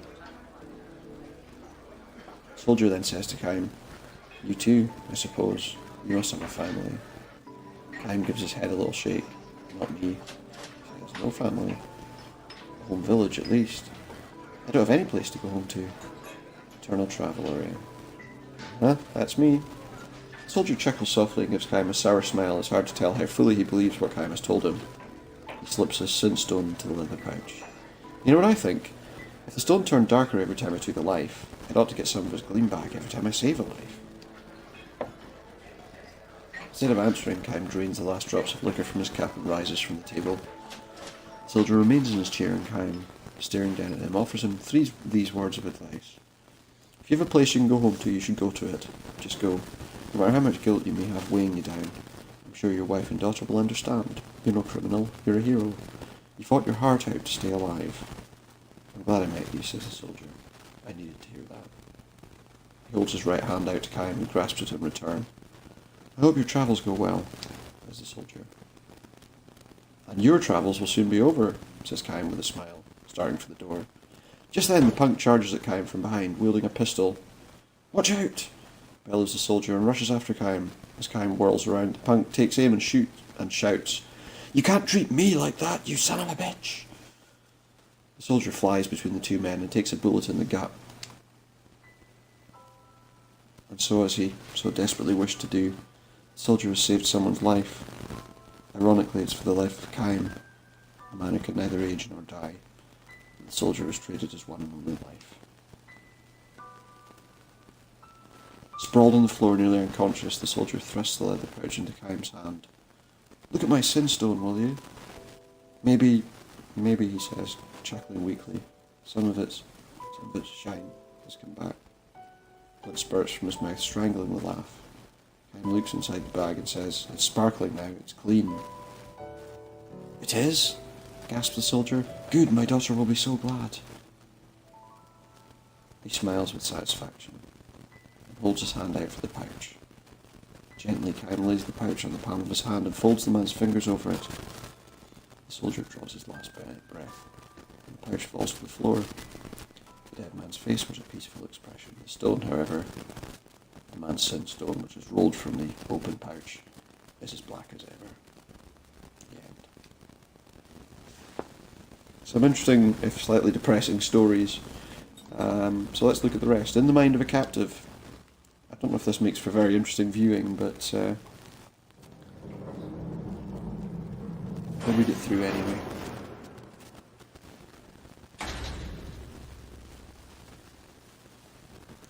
The soldier then says to Kaim, "You too, I suppose. You must have a family." Kaim gives his head a little shake. "Not me." He has no family. A home village, at least. I don't have any place to go home to. Eternal traveller, eh? "Huh, that's me." The soldier chuckles softly and gives Kaim a sour smile. It's hard to tell how fully he believes what Kaim has told him. He slips his sin stone into the leather pouch. "You know what I think? If the stone turned darker every time I took a life, it ought to get some of its gleam back every time I save a life." Instead of answering, Kaim drains the last drops of liquor from his cup and rises from the table. The soldier remains in his chair, and Kaim, staring down at him, offers him these words of advice. "If you have a place you can go home to, you should go to it. Just go. No matter how much guilt you may have weighing you down, I'm sure your wife and daughter will understand. You're no criminal. You're a hero. You fought your heart out to stay alive." "I'm glad I met you," says the soldier. "I needed to hear that." He holds his right hand out to Kaim, who grasps it in return. I hope your travels go well, says the soldier. And your travels will soon be over, says Kaim with a smile, starting for the door. Just then the punk charges at Kaim from behind, wielding a pistol. Watch out! Bellows the soldier and rushes after Kaim. As Kaim whirls around, the punk takes aim and shouts, You can't treat me like that, you son of a bitch! The soldier flies between the two men and takes a bullet in the gut. And so, as he so desperately wished to do, the soldier has saved someone's life. Ironically, it's for the life of Kaim, a man who can neither age nor die. The soldier is traded his one and only life. Sprawled on the floor, nearly unconscious, the soldier thrusts the leather pouch into Kaim's hand. Look at my sin stone, will you? Maybe, he says, chuckling weakly. Some of its shine has come back. Blood spurts from his mouth, strangling the laugh. Kaim looks inside the bag and says, It's sparkling now, it's clean. It is? Gasps the soldier. Good, my daughter will be so glad. He smiles with satisfaction and holds his hand out for the pouch. Gently, Kaim lays the pouch on the palm of his hand and folds the man's fingers over it. The soldier draws his last breath, and the pouch falls to the floor. The dead man's face was a peaceful expression. The stone, however, the man's sin stone, which is rolled from the open pouch, is as black as ever. The end. Some interesting, if slightly depressing, stories. So let's look at the rest. In the Mind of a Captive. I don't know if this makes for very interesting viewing, but I'll read it through anyway.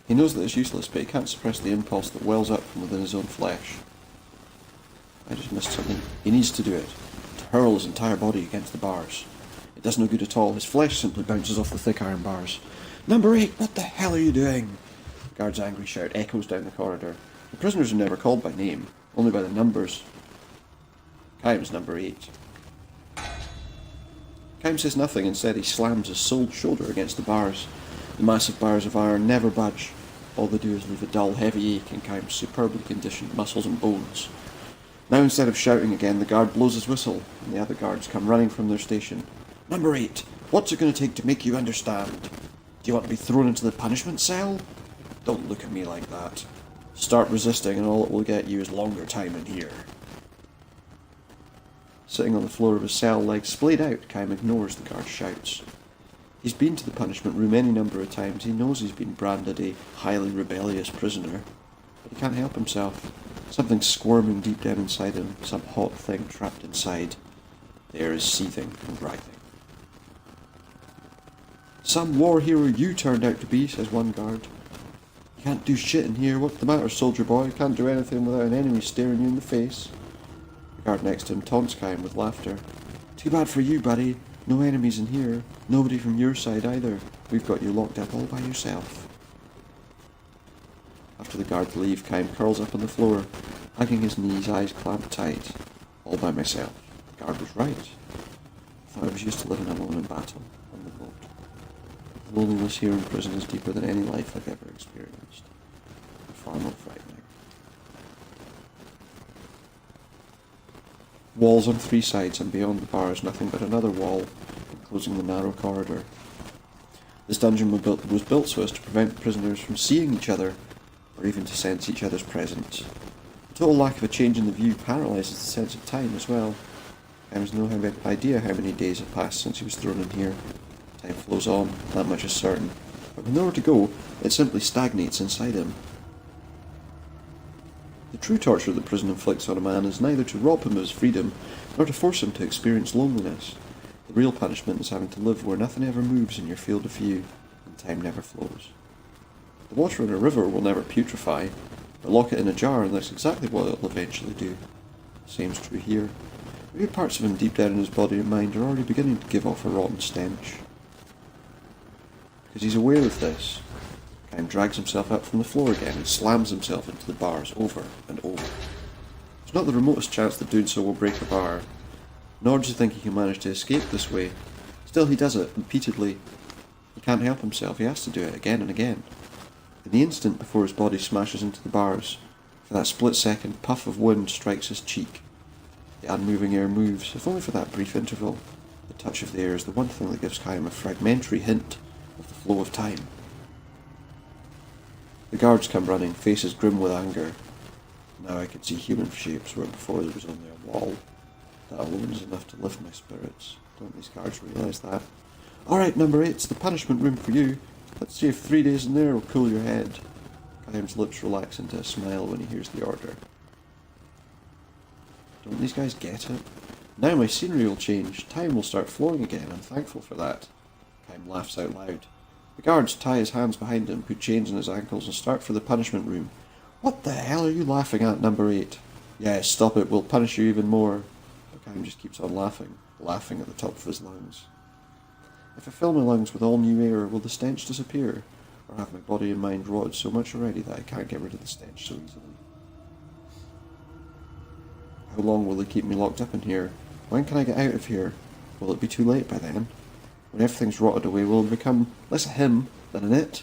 He knows that it's useless, but he can't suppress the impulse that wells up from within his own flesh. I just missed something. He needs to do it. To hurl his entire body against the bars. It does no good at all. His flesh simply bounces off the thick iron bars. Number 8, what the hell are you doing? The guard's angry shout echoes down the corridor. The prisoners are never called by name, only by the numbers. Kaim's number 8. Kaim says nothing. Instead, he slams his sole shoulder against the bars. The massive bars of iron never budge. All they do is leave a dull, heavy ache in Kaim's superbly conditioned muscles and bones. Now, instead of shouting again, the guard blows his whistle, and the other guards come running from their station. Number 8, what's it going to take to make you understand? Do you want to be thrown into the punishment cell? Don't look at me like that. Start resisting and all it will get you is longer time in here. Sitting on the floor of his cell, legs splayed out, Kaim ignores the guard's shouts. He's been to the punishment room any number of times. He knows he's been branded a highly rebellious prisoner, but he can't help himself. Something's squirming deep down inside him, some hot thing trapped inside. The air is seething and writhing. Some war hero you turned out to be, says one guard. You can't do shit in here. What's the matter, soldier boy? Can't do anything without an enemy staring you in the face. The guard next to him taunts Kaim with laughter. Too bad for you, buddy. No enemies in here. Nobody from your side either. We've got you locked up all by yourself. After the guards leave, Kaim curls up on the floor, hugging his knees, eyes clamped tight. All by myself. The guard was right. I thought I was used to living alone in battle, on the boat. The loneliness here in prison is deeper than any life I've ever experienced. And far more frightening. Walls on 3 sides, and beyond the bars nothing but another wall, enclosing the narrow corridor. This dungeon was built so as to prevent prisoners from seeing each other, or even to sense each other's presence. The total lack of a change in the view paralyses the sense of time as well. Kaim has no idea how many days have passed since he was thrown in here. Time flows on, that much is certain, but with nowhere to go, it simply stagnates inside him. The true torture that prison inflicts on a man is neither to rob him of his freedom, nor to force him to experience loneliness. The real punishment is having to live where nothing ever moves in your field of view, and time never flows. The water in a river will never putrefy, but lock it in a jar and that's exactly what it will eventually do. The same's true here. Maybe parts of him deep down in his body and mind are already beginning to give off a rotten stench. Because he's aware of this, Kaim drags himself up from the floor again and slams himself into the bars over and over. There's not the remotest chance that doing so will break a bar, nor does he think he can manage to escape this way. Still, he does it repeatedly. He can't help himself, he has to do it again and again. In the instant before his body smashes into the bars, for that split second, a puff of wind strikes his cheek. The unmoving air moves, if only for that brief interval. The touch of the air is the one thing that gives Kaim a fragmentary hint of the flow of time. The guards come running, faces grim with anger. Now I can see human shapes where before there was only a wall. That alone is enough to lift my spirits. Don't these guards realise that? Alright, number 8's the punishment room for you. Let's see if 3 days in there will cool your head. Kaim's lips relax into a smile when he hears the order. Don't these guys get it? Now my scenery will change. Time will start flowing again. I'm thankful for that. Kaim laughs out loud. The guards tie his hands behind him, put chains on his ankles, and start for the punishment room. What the hell are you laughing at, number 8? Yeah, stop it. We'll punish you even more. But Kaim just keeps on laughing at the top of his lungs. If I fill my lungs with all new air, will the stench disappear? Or have my body and mind rotted so much already that I can't get rid of the stench so easily? How long will they keep me locked up in here? When can I get out of here? Will it be too late by then? When everything's rotted away, will it become less a him than an it?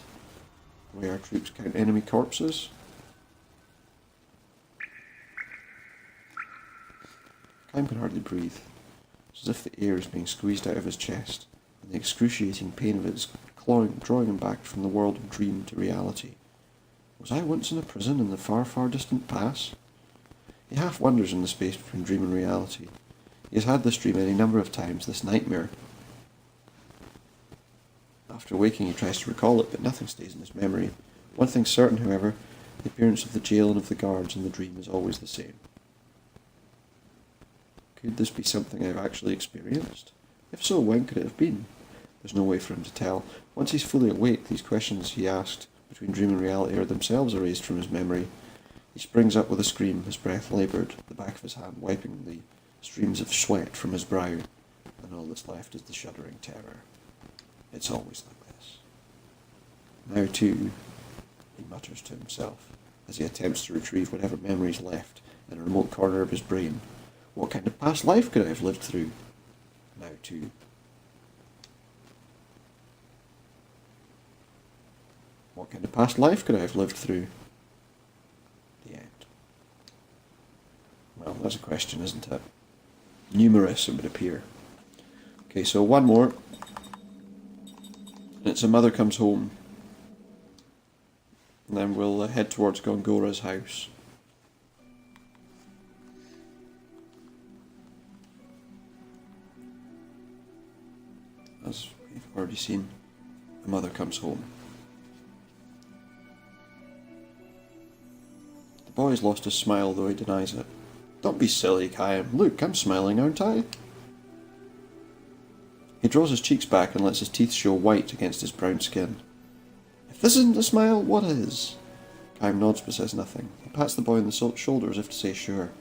The way our troops count enemy corpses? Kaim can hardly breathe. It's as if the air is being squeezed out of his chest, and the excruciating pain of it is drawing him back from the world of dream to reality. Was I once in a prison in the far, far distant past? He half wonders in the space between dream and reality. He has had this dream any number of times, this nightmare. After waking he tries to recall it, but nothing stays in his memory. One thing's certain, however, the appearance of the jail and of the guards in the dream is always the same. Could this be something I've actually experienced? If so, when could it have been? There's no way for him to tell. Once he's fully awake, these questions he asked between dream and reality are themselves erased from his memory. He springs up with a scream, his breath laboured, the back of his hand wiping the streams of sweat from his brow, and all that's left is the shuddering terror. It's always like this. Now too, he mutters to himself, as he attempts to retrieve whatever memories left in a remote corner of his brain. What kind of past life could I have lived through? Now too. What kind of past life could I have lived through? The end. Well, that's a question, isn't it? Numerous, it would appear. Okay, so one more. And it's a mother comes home. And then we'll head towards Gongora's house. As we've already seen, a mother comes home. The boy's lost his smile, though he denies it. Don't be silly, Kaim. Look, I'm smiling, aren't I? He draws his cheeks back and lets his teeth show white against his brown skin. If this isn't a smile, what is? Kaim nods but says nothing. He pats the boy on the shoulder as if to say, sure.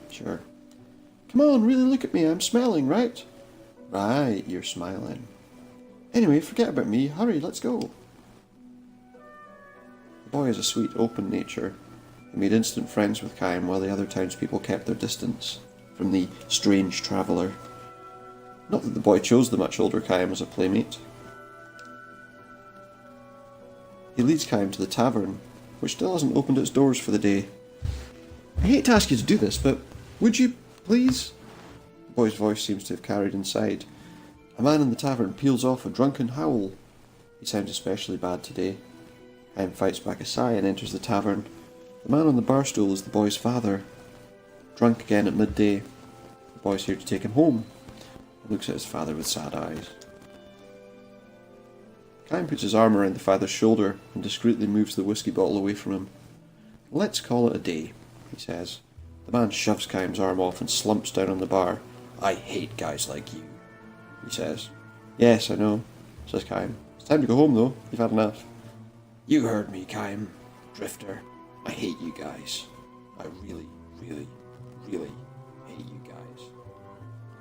Come on, really look at me, I'm smiling, right? Right, you're smiling. Anyway, forget about me, hurry, let's go. The boy has a sweet, open nature. He made instant friends with Kaim while the other townspeople kept their distance from the strange traveller. Not that the boy chose the much older Kaim as a playmate. He leads Kaim to the tavern, which still hasn't opened its doors for the day. I hate to ask you to do this, but would you, please? The boy's voice seems to have carried inside. A man in the tavern peels off a drunken howl. He sounds especially bad today. Kaim fights back a sigh and enters the tavern. The man on the bar stool is the boy's father. Drunk again at midday. The boy's here to take him home. He looks at his father with sad eyes. Kaim puts his arm around the father's shoulder and discreetly moves the whiskey bottle away from him. Let's call it a day, he says. The man shoves Kaim's arm off and slumps down on the bar. I hate guys like you, he says. Yes, I know, says Kaim. It's time to go home though, you've had enough. You heard me, Kaim. Drifter. I hate you guys. I really, really, really hate you guys.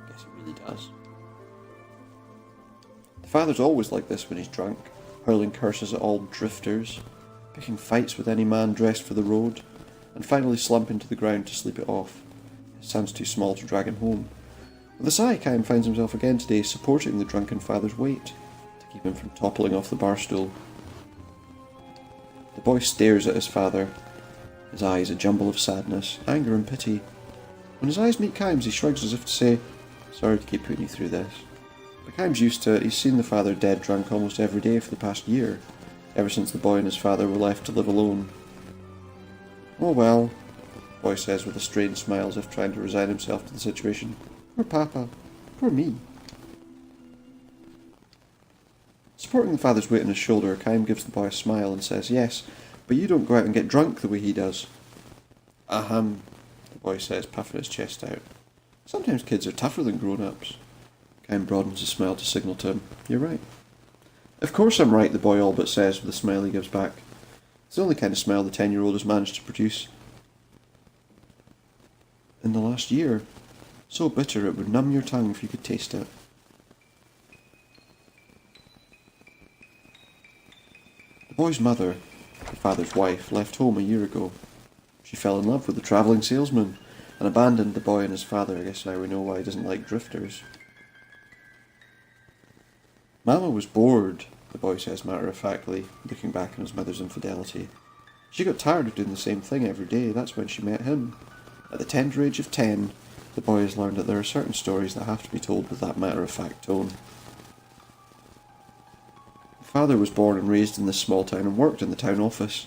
I guess he really does. The father's always like this when he's drunk, hurling curses at all drifters, picking fights with any man dressed for the road, and finally slumping to the ground to sleep it off. His son's too small to drag him home. With a sigh, Kaim finds himself again today supporting the drunken father's weight to keep him from toppling off the bar stool. The boy stares at his father, his eyes a jumble of sadness, anger and pity. When his eyes meet Kaim's, he shrugs as if to say, "Sorry to keep putting you through this." But Kaim's used to it. He's seen the father dead drunk almost every day for the past year, ever since the boy and his father were left to live alone. "Oh well," the boy says with a strained smile as if trying to resign himself to the situation. "Poor Papa. Poor me." Supporting the father's weight on his shoulder, Kaim gives the boy a smile and says, "Yes, but you don't go out and get drunk the way he does." "Ahem," the boy says, puffing his chest out. "Sometimes kids are tougher than grown-ups." Kaim broadens his smile to signal to him, "You're right." "Of course I'm right," the boy all but says with a smile he gives back. It's the only kind of smile the 10-year-old has managed to produce in the last year. So bitter it would numb your tongue if you could taste it. The boy's mother, the father's wife, left home a year ago. She fell in love with a travelling salesman and abandoned the boy and his father. I guess now we know why he doesn't like drifters. "Mama was bored," the boy says matter-of-factly, looking back on his mother's infidelity. "She got tired of doing the same thing every day. That's when she met him." At the tender age of 10, the boy has learned that there are certain stories that have to be told with that matter-of-fact tone. The father was born and raised in this small town and worked in the town office.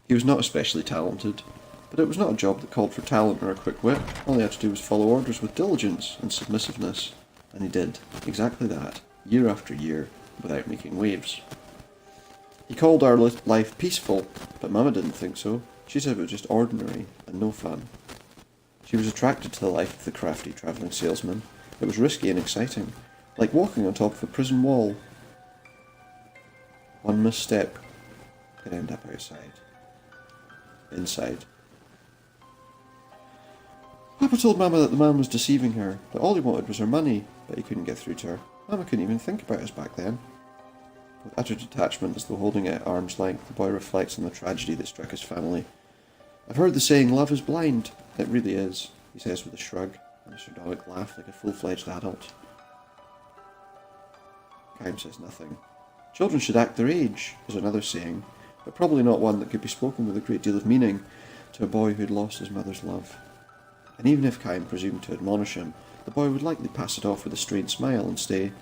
He was not especially talented, but it was not a job that called for talent or a quick wit. All he had to do was follow orders with diligence and submissiveness, and he did exactly that, year after year, without making waves. He called our life peaceful, but Mama didn't think so. She said it was just ordinary and no fun. She was attracted to the life of the crafty travelling salesman. It was risky and exciting, like walking on top of a prison wall. One misstep could end up inside. Papa told Mama that the man was deceiving her, that all he wanted was her money, but he couldn't get through to her. Mama couldn't even think about us back then. With utter detachment, as though holding it at arm's length, the boy reflects on the tragedy that struck his family. "I've heard the saying, love is blind. It really is," he says with a shrug, and a sardonic laugh like a full-fledged adult. Kaim says nothing. "Children should act their age," is another saying, but probably not one that could be spoken with a great deal of meaning to a boy who had lost his mother's love. And even if Kaim presumed to admonish him, the boy would likely pass it off with a strained smile and say,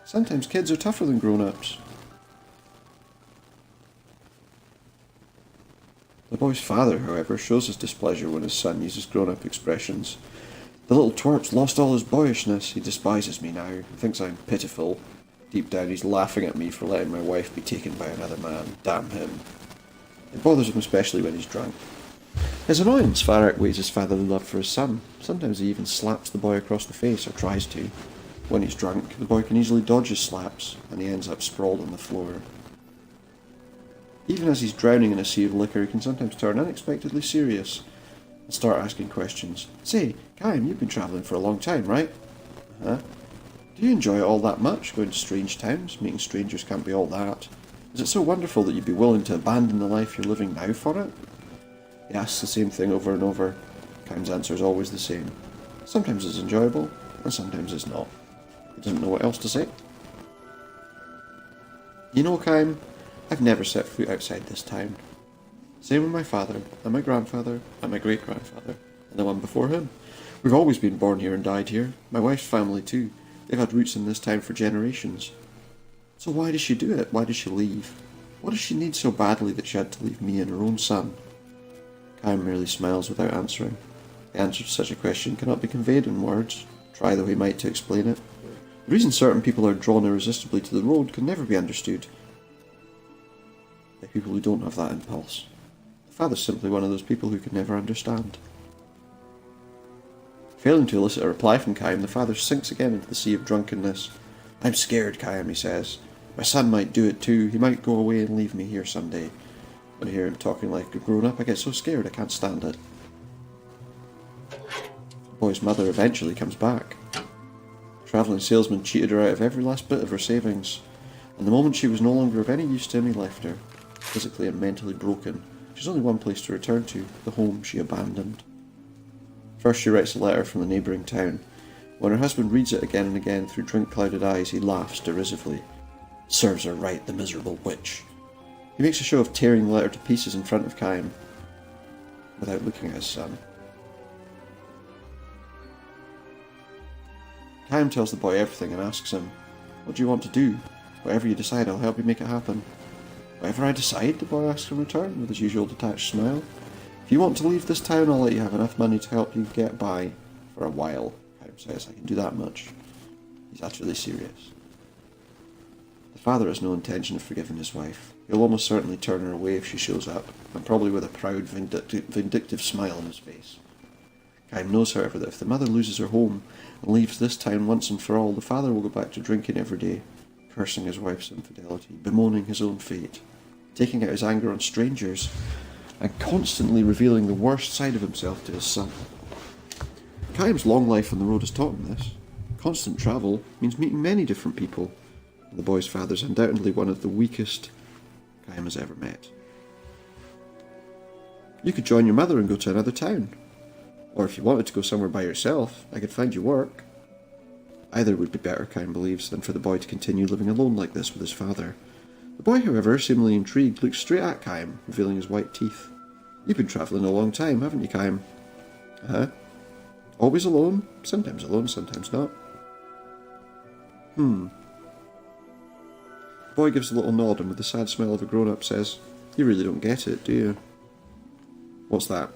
"Sometimes kids are tougher than grown-ups." The boy's father, however, shows his displeasure when his son uses grown-up expressions. "The little twerp's lost all his boyishness. He despises me now. He thinks I'm pitiful. Deep down he's laughing at me for letting my wife be taken by another man. Damn him." It bothers him especially when he's drunk. His annoyance far outweighs his fatherly love for his son. Sometimes he even slaps the boy across the face, or tries to. When he's drunk, the boy can easily dodge his slaps, and he ends up sprawled on the floor. Even as he's drowning in a sea of liquor, he can sometimes turn unexpectedly serious and start asking questions. "Say, Kaim, you've been travelling for a long time, right?" "Huh? Do you enjoy it all that much, going to strange towns? Meeting strangers can't be all that. Is it so wonderful that you'd be willing to abandon the life you're living now for it?" He asks the same thing over and over. Kaim's answer is always the same. Sometimes it's enjoyable, and sometimes it's not. He doesn't know what else to say. "You know, Kaim, I've never set foot outside this town. Same with my father, and my grandfather, and my great-grandfather, and the one before him. We've always been born here and died here. My wife's family too. They've had roots in this town for generations. So why does she do it? Why does she leave? What does she need so badly that she had to leave me and her own son?" Kaim merely smiles without answering. The answer to such a question cannot be conveyed in words, try though he might to explain it. The reason certain people are drawn irresistibly to the road can never be understood by people who don't have that impulse. The father's simply one of those people who can never understand. Failing to elicit a reply from Kaim, the father sinks again into the sea of drunkenness. "I'm scared, Kaim," he says. "My son might do it too. He might go away and leave me here someday. When I hear him talking like a grown-up, I get so scared I can't stand it." The boy's mother eventually comes back. The travelling salesman cheated her out of every last bit of her savings, and the moment she was no longer of any use to him, he left her, physically and mentally broken. She's only one place to return to, the home she abandoned. First she writes a letter from the neighbouring town. When her husband reads it again and again through drink-clouded eyes, he laughs derisively. "Serves her right, the miserable witch." He makes a show of tearing the letter to pieces in front of Kaim, without looking at his son. Kaim tells the boy everything and asks him, "What do you want to do? Whatever you decide, I'll help you make it happen." "Whatever I decide?" the boy asks in return, with his usual detached smile. "If you want to leave this town, I'll let you have enough money to help you get by for a while," Kaim says. "I can do that much." He's utterly serious. The father has no intention of forgiving his wife. He'll almost certainly turn her away if she shows up, and probably with a proud, vindictive smile on his face. Kaim knows, however, that if the mother loses her home and leaves this town once and for all, the father will go back to drinking every day, cursing his wife's infidelity, bemoaning his own fate, taking out his anger on strangers, and constantly revealing the worst side of himself to his son. Kaim's long life on the road has taught him this. Constant travel means meeting many different people, and the boy's father's undoubtedly one of the weakest Kaim has ever met. "You could join your mother and go to another town. Or if you wanted to go somewhere by yourself, I could find you work." Either would be better, Kaim believes, than for the boy to continue living alone like this with his father. The boy, however, seemingly intrigued, looks straight at Kaim, revealing his white teeth. "You've been travelling a long time, haven't you, Kaim?" "Uh-huh. Always alone? Sometimes alone, sometimes not." The boy gives a little nod and with the sad smile of a grown-up says, "You really don't get it, do you?" "What's that?"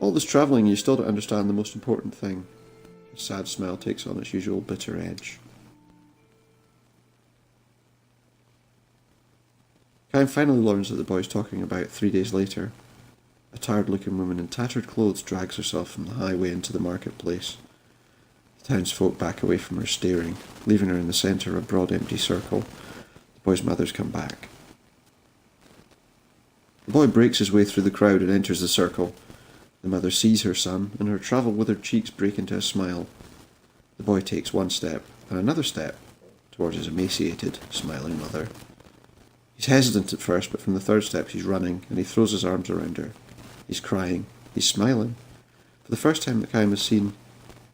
"All this travelling, you still don't understand the most important thing." His sad smile takes on its usual bitter edge. Kaim finally learns that the boy is talking about 3 days later. A tired-looking woman in tattered clothes drags herself from the highway into the marketplace. The townsfolk back away from her, staring, leaving her in the centre of a broad empty circle. The boy's mother's come back. The boy breaks his way through the crowd and enters the circle. The mother sees her son, and her travel-withered cheeks break into a smile. The boy takes one step, and another step, towards his emaciated, smiling mother. He's hesitant at first, but from the third step he's running, and he throws his arms around her. He's crying. He's smiling. For the first time that Kaim has seen,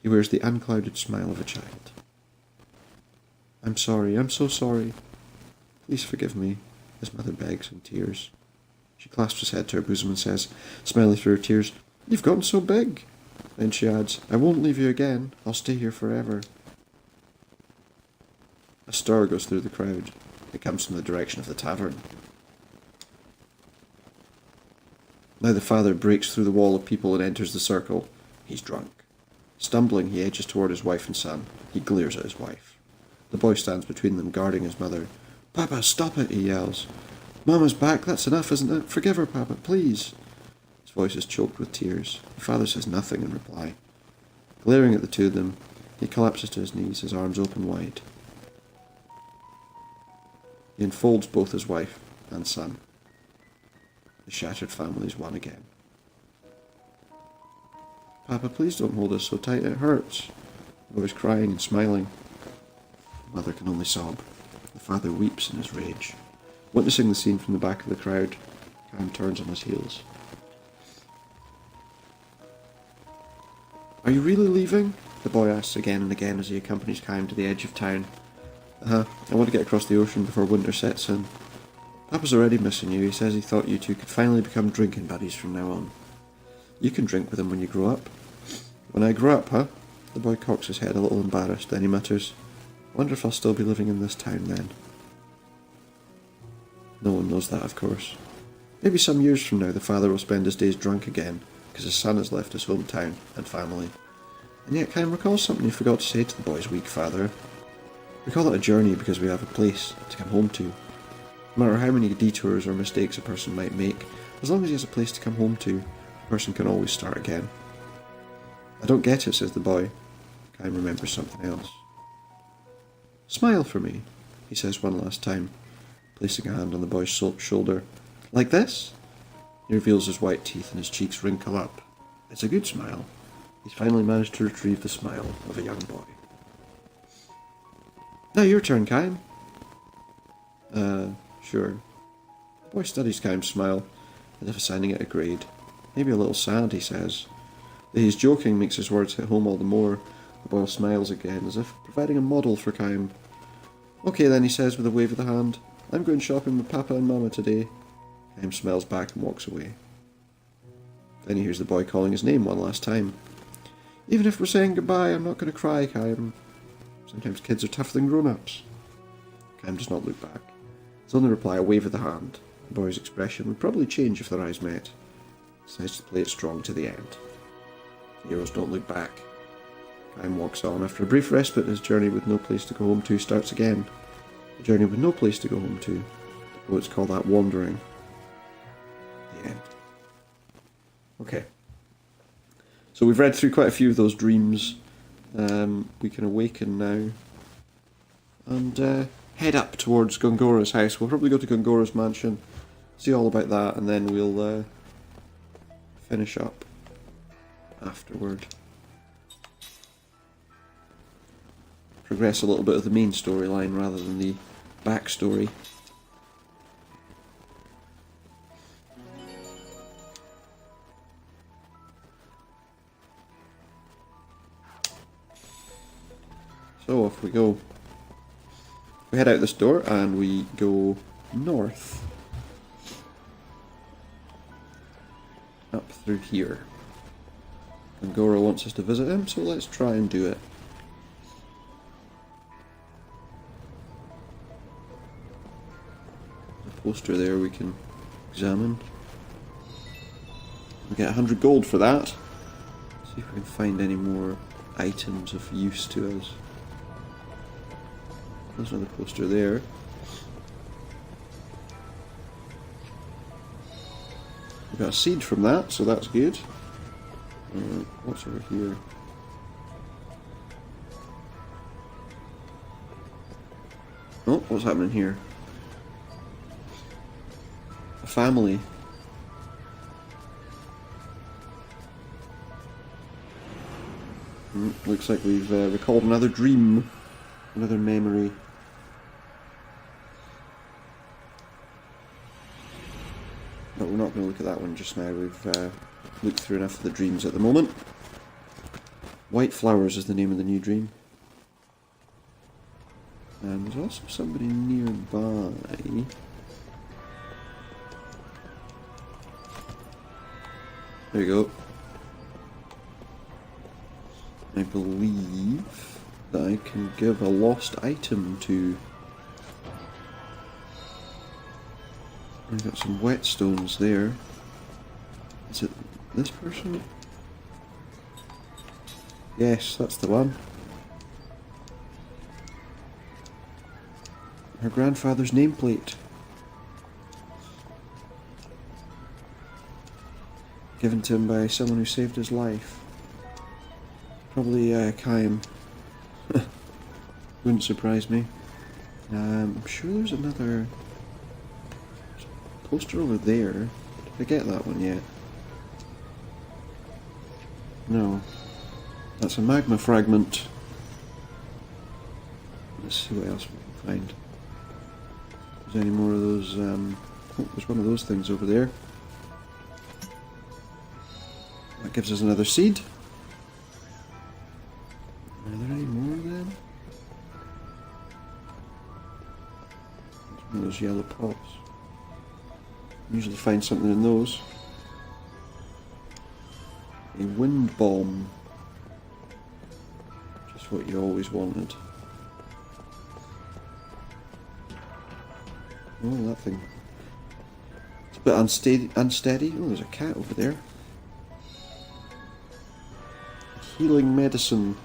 he wears the unclouded smile of a child. "I'm sorry, I'm so sorry. Please forgive me," his mother begs in tears. She clasps his head to her bosom and says, smiling through her tears, "You've gotten so big." Then she adds, "I won't leave you again. I'll stay here forever." A stir goes through the crowd. It comes from the direction of the tavern. Now the father breaks through the wall of people and enters the circle. He's drunk. Stumbling, he edges toward his wife and son. He glares at his wife. The boy stands between them, guarding his mother. "Papa, stop it," he yells. "Mama's back, that's enough, isn't it? Forgive her, Papa, please." His voice is choked with tears. The father says nothing in reply. Glaring at the two of them, he collapses to his knees, his arms open wide. He enfolds both his wife and son. The shattered family is one again. "Papa, please don't hold us so tight, it hurts." The boy's crying and smiling. The mother can only sob. The father weeps in his rage. Witnessing the scene from the back of the crowd, Kaim turns on his heels. "Are you really leaving?" the boy asks again and again as he accompanies Kaim to the edge of town. I want to get across the ocean before winter sets in." "Papa's already missing you. He says he thought you two could finally become drinking buddies from now on. You can drink with him when you grow up." "When I grow up, huh?" The boy cocks his head a little embarrassed, then he mutters, "Wonder if I'll still be living in this town then." No one knows that, of course. Maybe some years from now the father will spend his days drunk again, because his son has left his hometown and family. And yet Kaim recalls something he forgot to say to the boy's weak father. We call it a journey because we have a place to come home to. No matter how many detours or mistakes a person might make, as long as he has a place to come home to, a person can always start again. "I don't get it," says the boy. Kaim remembers something else. "Smile for me," he says one last time, placing a hand on the boy's shoulder. "Like this?" He reveals his white teeth and his cheeks wrinkle up. It's a good smile. He's finally managed to retrieve the smile of a young boy. "Now your turn, Kaim." Sure." The boy studies Kaim's smile, as if assigning it a grade. Maybe a little sad, he says. That he's joking makes his words hit home all the more. The boy smiles again, as if providing a model for Kaim. "Okay then," he says with a wave of the hand. "I'm going shopping with Papa and Mama today. Kaim smiles back and walks away. Then he hears the boy calling his name one last time. Even if we're saying goodbye, I'm not going to cry, Kaim. Sometimes kids are tougher than grown-ups. Kaim does not look back. His only reply a wave of the hand. The boy's expression would probably change if their eyes met. It's nice to play it strong to the end. The heroes don't look back. Kaim walks on. After a brief respite, his journey with no place to go home to starts again. A journey with no place to go home to. The poets call that wandering. The end. Okay. So we've read through quite a few of those dreams. We can awaken now. And head up towards Gongora's house. We'll probably go to Gongora's mansion, see all about that, and then we'll finish up afterward. Progress a little bit of the main storyline rather than the backstory. So off we go. We head out this door and we go north. Up through here. Gongora wants us to visit him, so let's try and do it. There's a poster there we can examine. We get 100 gold for that. See if we can find any more items of use to us. There's another poster there. We got a seed from that, so that's good. What's over here? Oh, what's happening here? A family. Looks like we've recalled another dream. Another memory. But we're not going to look at that one just now. We've looked through enough of the dreams at the moment. White Flowers is the name of the new dream. And there's also somebody nearby. There you go. I believe that I can give a lost item to. I've got some whetstones there. Is it this person? Yes, that's the one. Her grandfather's nameplate. Given to him by someone who saved his life. Probably Kaim. Wouldn't surprise me. I'm sure there's another poster over there. Did I get that one yet? No. That's a magma fragment. Let's see what else we can find. Is there any more of those? Oh, there's one of those things over there. That gives us another seed. Are there any more then? There's one of those yellow pots. Usually find something in those. A wind bomb. Just what you always wanted. Oh, that thing. It's a bit unsteady. Oh, there's a cat over there. Healing medicine.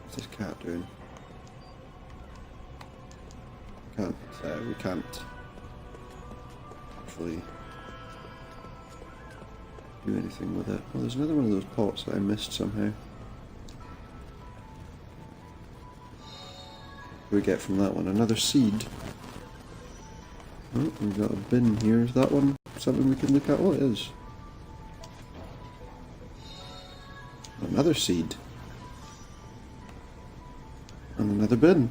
What's this cat doing? We can't actually do anything with it. Oh, there's another one of those pots that I missed somehow. What do we get from that one? Another seed. Oh, we've got a bin here. Is that one something we can look at? Oh, it is. Another seed. And another bin.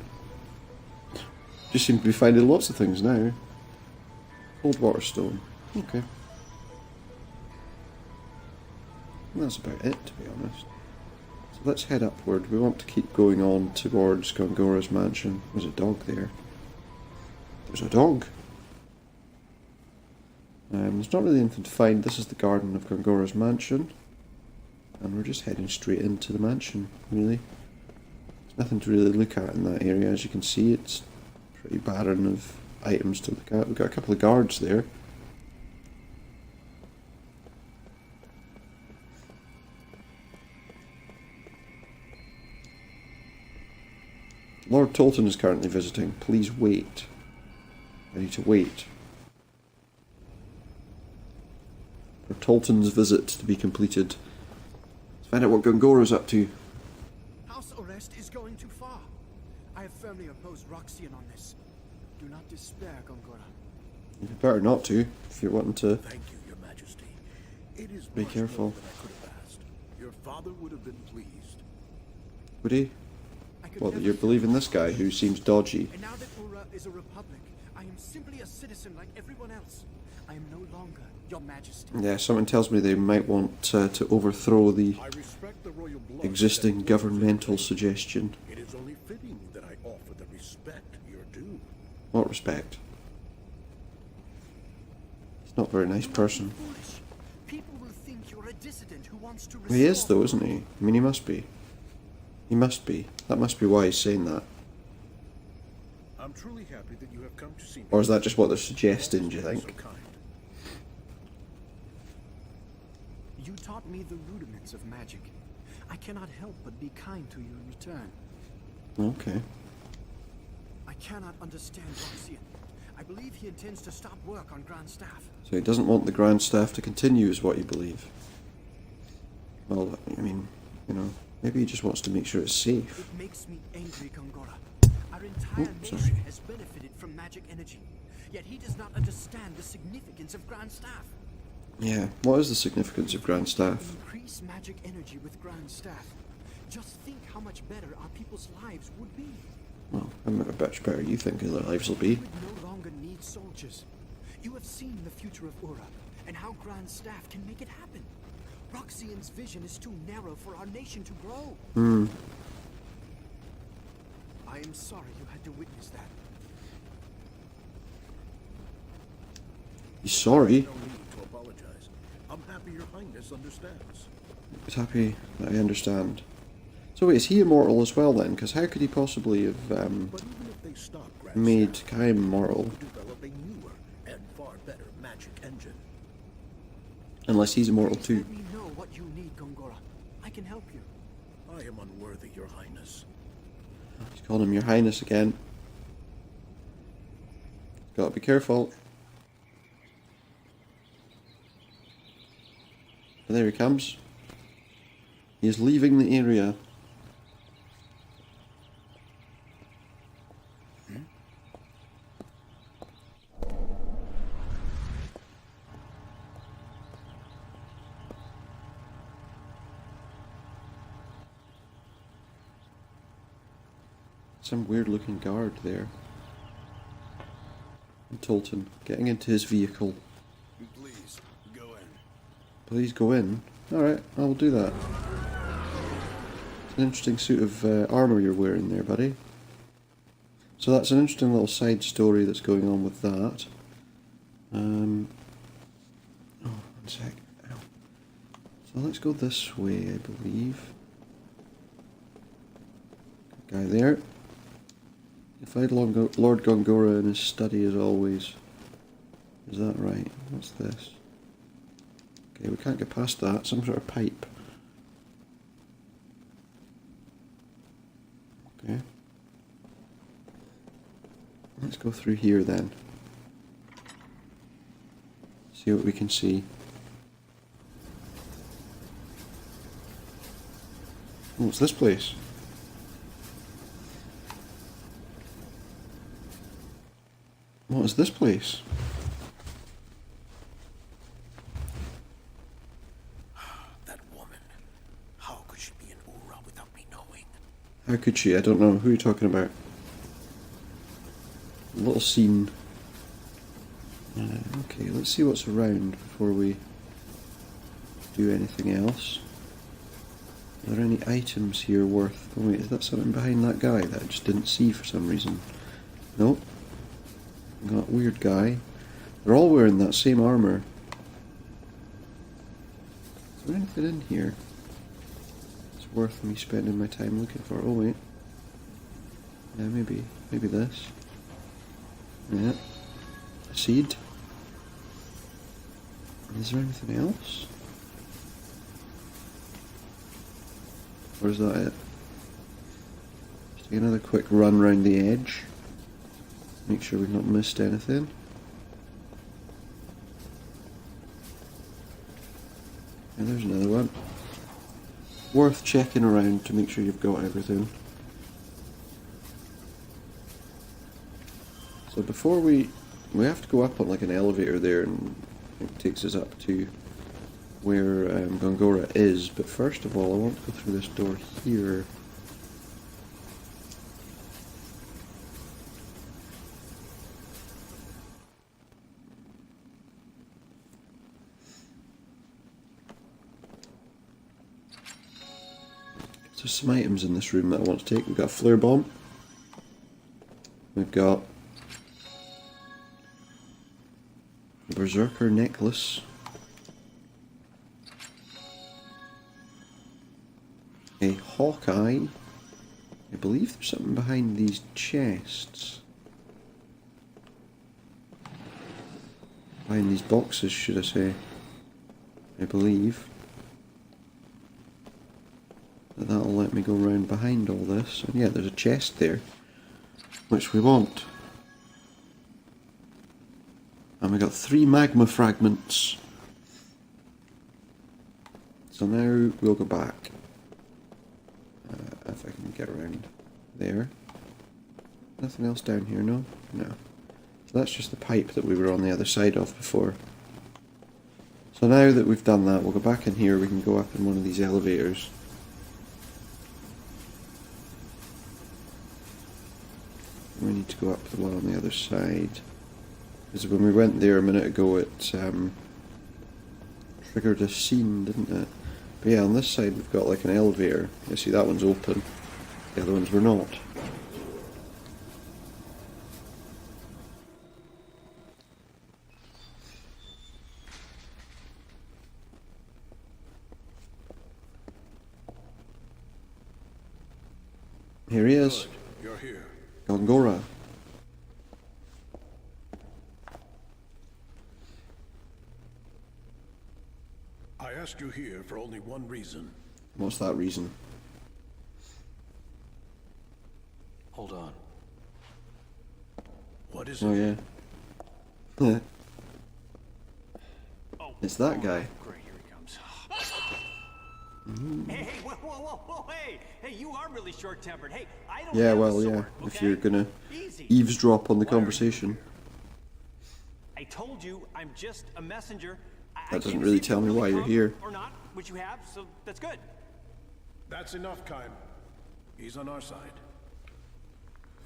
Just seem to be finding lots of things now. Cold water stone. Okay. And that's about it, to be honest. So let's head upward. We want to keep going on towards Gongora's mansion. There's a dog there. There's a dog. There's not really anything to find. This is the garden of Gongora's mansion. And we're just heading straight into the mansion, really. There's nothing to really look at in that area. As you can see, it's pretty barren of items to look at. We've got a couple of guards there. Lord Tolton is currently visiting. Please wait. I need to wait for Tolton's visit to be completed. Let's find out what Gongora's up to. House arrest is going too far. I have firmly opposed Roxian on this. Do not despair, Gongora. You better not to, if you're wanting to. Thank you, Your Majesty. It is be much careful. more than I could have asked. Your father would have been pleased. Would he? What, that you're believing this guy who seems dodgy? And now that Ura is a republic, I am simply a citizen like everyone else. I am no longer Your Majesty. Yeah, someone tells me they might want to overthrow the I respect the royal blood existing that governmental suggestion. It is only fitting that I offer the respect you're due. What respect? He's not a very nice person. Foolish. People will think you're a dissident who wants to He is though, isn't he? I mean, he must be. He must be. That must be why he's saying that. I'm truly happy that you have come to see me. Or is that just what they're suggesting, do you think? So kind. You taught me the rudiments of magic. I cannot help but be kind to you in return. Okay. I cannot understand Roxian. I believe he intends to stop work on Grand Staff. So he doesn't want the Grand Staff to continue, is what you believe? Well, I mean, you know, maybe he just wants to make sure it's safe. It makes me angry, Gongora. Our entire sorry. nation has benefited from magic energy, yet he does not understand the significance of Grand Staff. Yeah, what is the significance of Grand Staff? Increase magic energy with Grand Staff. Just think how much better our people's lives would be. Well, how much better you think their lives will be? We would no longer need soldiers. You have seen the future of Ura, and how Grand Staff can make it happen. Roxian's vision is too narrow for our nation to grow. I am sorry you had to witness that. He's sorry. No need to apologize. I'm happy Your Highness understands. He's happy that I understand. So wait, is he immortal as well then? Because how could he possibly have But even if they stop Grand made Staff, Kaim immortal? we develop a newer and far better magic engine. Unless he's immortal Please too. let me know what you need, Gongora. I can help you. I am unworthy, Your Highness. He's calling him Your Highness again. Gotta be careful. And there he comes. He is leaving the area. Some weird looking guard there. And Tolton getting into his vehicle. Please, go in. Please go in. Alright, I will do that. It's an interesting suit of armour you're wearing there, buddy. So that's an interesting little side story that's going on with that. Oh, one sec. Ow. So let's go this way, I believe. Good guy there. You find Lord Gongora in his study as always. Is that right? What's this? Okay, we can't get past that. Some sort of pipe. Okay. Let's go through here then. See what we can see. Oh, what's this place? What is this place? That woman. How could she be in Ura without me knowing? How could she? I don't know. Who are you talking about? A little scene. Okay, let's see what's around before we do anything else. Are there any items here worth... Oh wait, is that something behind that guy that I just didn't see for some reason? Nope. Got weird guy. They're all wearing that same armor. Is there anything in here? It's worth me spending my time looking for. Oh wait. Yeah, maybe this. Yeah. A seed. Is there anything else? Or is that it? Just take another quick run round the edge. Make sure we've not missed anything. And there's another one. Worth checking around to make sure you've got everything. So before we have to go up on like an elevator there, and it takes us up to where Gongora is, but first of all I want to go through this door here. So there's some items in this room that I want to take. We've got a flare bomb. We've got a berserker necklace. A Hawkeye. I believe there's something behind these chests. Behind these boxes, should I say. I believe. That'll let me go around behind all this. And yeah, there's a chest there, which we want. And we got 3 magma fragments. So now we'll go back. If I can get around there. Nothing else down here, no? No. So that's just the pipe that we were on the other side of before. So now that we've done that, we'll go back in here. We can go up in one of these elevators. We need to go up the one on the other side. Because when we went there a minute ago, it triggered a scene, didn't it? But yeah, on this side we've got like an elevator. You see that one's open. The other ones were not. Here he is. Good. You're here. Gongora. I asked you here for only one reason. What's that reason? Hold on. What is it? Oh yeah. Yeah. It's that guy. Great, here he comes. Hey, whoa, hey, you are really short-tempered. Hey, I don't Yeah, have well, a sword, yeah. okay? If you're gonna Easy. eavesdrop on the conversation. I told you, I'm just a messenger. That doesn't really tell me why you're here. Or not, which you have, so that's good. That's enough, Kaim. He's on our side.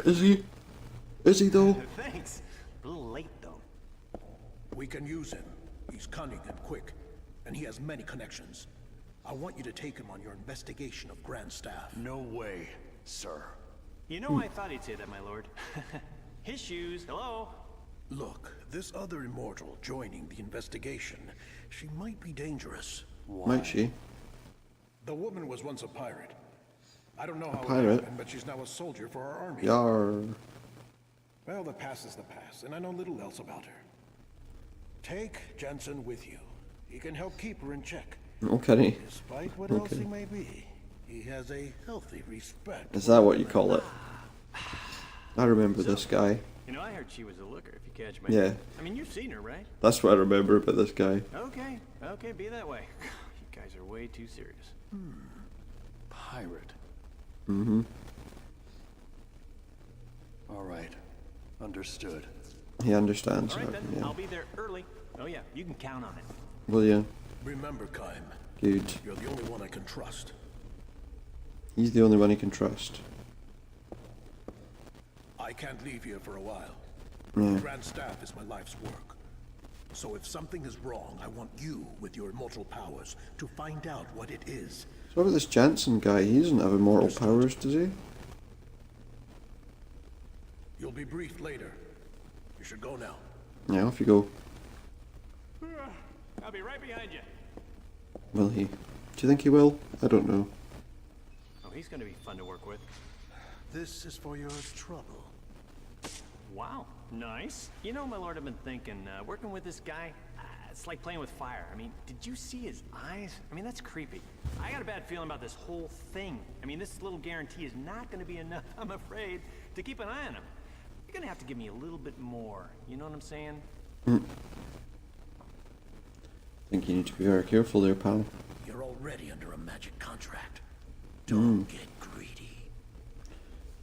Is he? Is he though? Thanks. A little late, though. We can use him. He's cunning and quick, and he has many connections. I want you to take him on your investigation of Grand Staff. No way, sir. You know, I thought he'd say that, my lord. His shoes, hello? Look, this other immortal joining the investigation, she might be dangerous. Why? Might she? The woman was once a pirate. I don't know how pirate? it happened, but she's now a soldier for our army. Yar. Well, the past is the past, and I know little else about her. Take Jansen with you. He can help keep her in check. Okay. Despite what else he may be, he has a healthy respect. Is that what you call it? I remember this guy. You know, I heard she was a looker, if you catch my... Yeah. I mean, you've seen her, right? That's what I remember about this guy. Okay, be that way. You guys are way too serious. Pirate. Mm-hmm. All right. Understood. He understands. All right, then. Yeah. I'll be there early. Oh, yeah, you can count on it. Will you? Remember, Kaim. Good. You're the only one I can trust. He's the only one he can trust. I can't leave here for a while. Yeah. Grand Staff is my life's work. So if something is wrong, I want you, with your immortal powers, to find out what it is. So what about this Jansen guy? He doesn't have immortal powers, does he? You'll be briefed later. You should go now. Yeah, off you go. I'll be right behind you. Will he? Do you think he will? I don't know. Oh, he's gonna be fun to work with. This is for your trouble. Wow, nice. You know, my lord, I've been thinking, working with this guy, it's like playing with fire. I mean, did you see his eyes? I mean, that's creepy. I got a bad feeling about this whole thing. I mean, this little guarantee is not gonna be enough, I'm afraid, to keep an eye on him. You're gonna have to give me a little bit more. You know what I'm saying? I think you need to be very careful there, pal. You're already under a magic contract. Don't get greedy.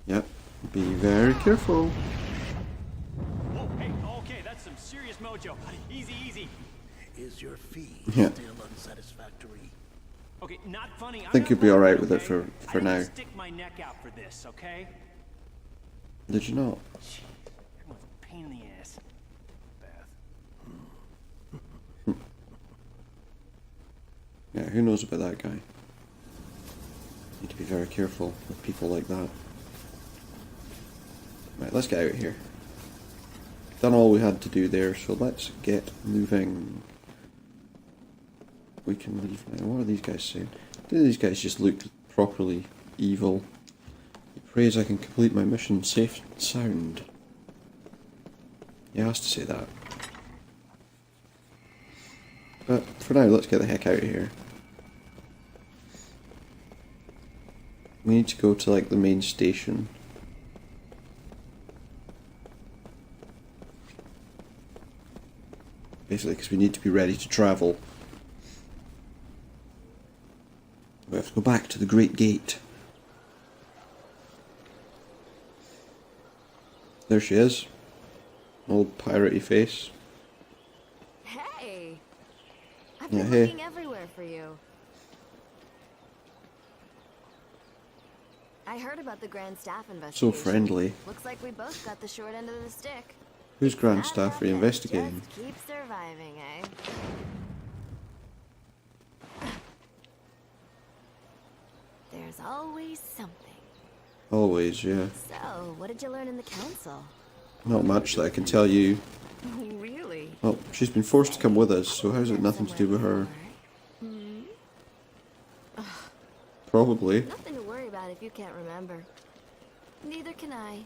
Yep. Be very careful. Whoa, hey, okay, that's some serious mojo. Easy, easy. Is your fee Yeah. still unsatisfactory? Okay, not funny. I think you'll be alright with it for now. I stick my neck out for this, okay? Did you not? Jeez, everyone's a pain in the ass. Yeah, who knows about that guy? Need to be very careful with people like that. Right, let's get out of here. Done all we had to do there, so let's get moving. We can leave now. What are these guys saying? Do these guys just look properly evil? He prays I can complete my mission safe and sound. He has to say that. But for now, let's get the heck out of here. We need to go to like the main station. Basically, because we need to be ready to travel. We have to go back to the Great Gate. There she is. Old piratey face. Hey! I've Yeah, been hey. looking everywhere for you. I heard about the Grand Staff So investigation. friendly. Looks like we both got the short end of the stick. Who's Grand Not Staff bad, investigating? just keep surviving, eh? There's always something. Always, yeah. So, what did you learn in the council? Not much that I can tell you. Really? Well, she's been forced to come with us, so how's it nothing to do with her? Hmm? Probably. Nothing to worry about if you can't remember. Neither can I.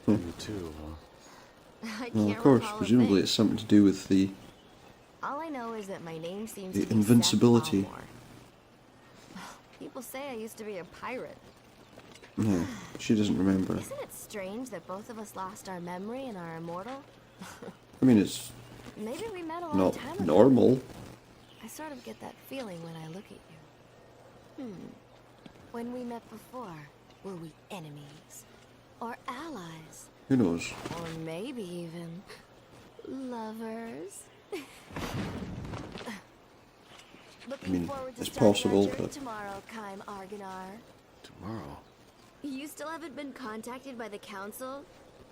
You too, huh? I can't Well, of course, recall a presumably thing. it's something to do with the All I know is that my name seems The to be invincibility. Seth Almore. People say I used to be a pirate. Yeah, she doesn't remember. Isn't it strange that both of us lost our memory and are immortal? I mean, it's Maybe we met a long not time ago. normal. I sort of get that feeling when I look at you. When we met before, were we enemies? Or allies? Who knows? Or maybe even lovers? Looking mean, forward to it's starting possible, our journey but- tomorrow, Kaim Argonar. Tomorrow? You still haven't been contacted by the council?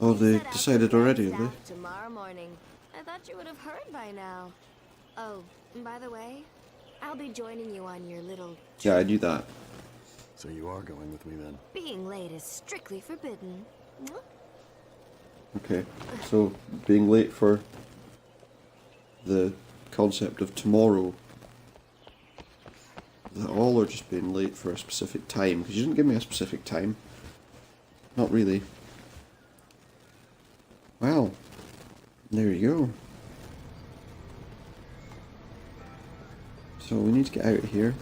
Oh, they Set out decided for already, Grand have Staff tomorrow morning. I thought you would have heard by now. Oh, and by the way, I'll be joining you on your little they? Yeah, I knew that. So you are going with me then? Being late is strictly forbidden. Mwah. Okay, so being late for the concept of tomorrow. Is that all, or just being late for a specific time? Because you didn't give me a specific time. Not really. Well, there you go. So we need to get out of here.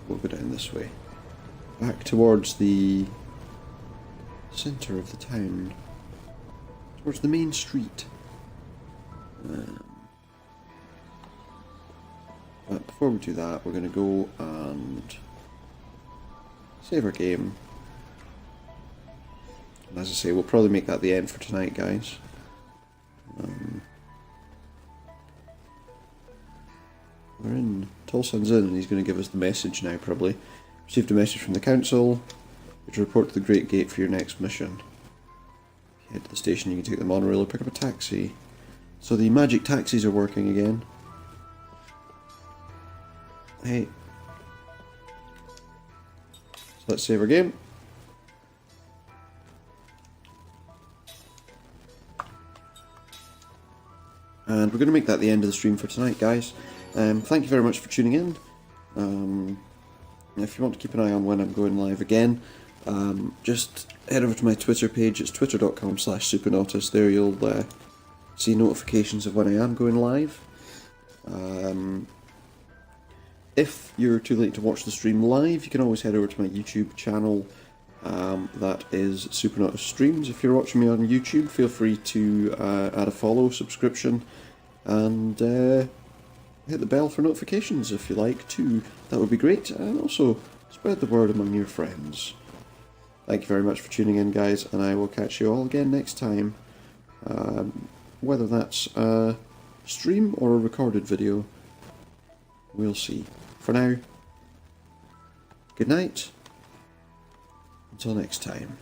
We'll go down this way. Back towards the centre of the town. Towards the main street. But before we do that, we're going to go and save our game. And as I say, we'll probably make that the end for tonight, guys. We're in Tolsan's Inn, and he's going to give us the message now, probably. Received a message from the council. You to report to the Great Gate for your next mission. Head to the station, you can take the monorail or pick up a taxi. So the magic taxis are working again. Hey. let's save our game. And we're going to make that the end of the stream for tonight, guys. Thank you very much for tuning in. If you want to keep an eye on when I'm going live again, just head over to my Twitter page. It's twitter.com/supernautus. There you'll see notifications of when I am going live. If you're too late to watch the stream live, you can always head over to my YouTube channel. That is Supernautus Streams. If you're watching me on YouTube, feel free to add a follow, subscription, and hit the bell for notifications if you like too. That would be great, and also spread the word among your friends. Thank you very much for tuning in, guys, and I will catch you all again next time. Whether that's a stream or a recorded video, we'll see. For now, good night. Until next time.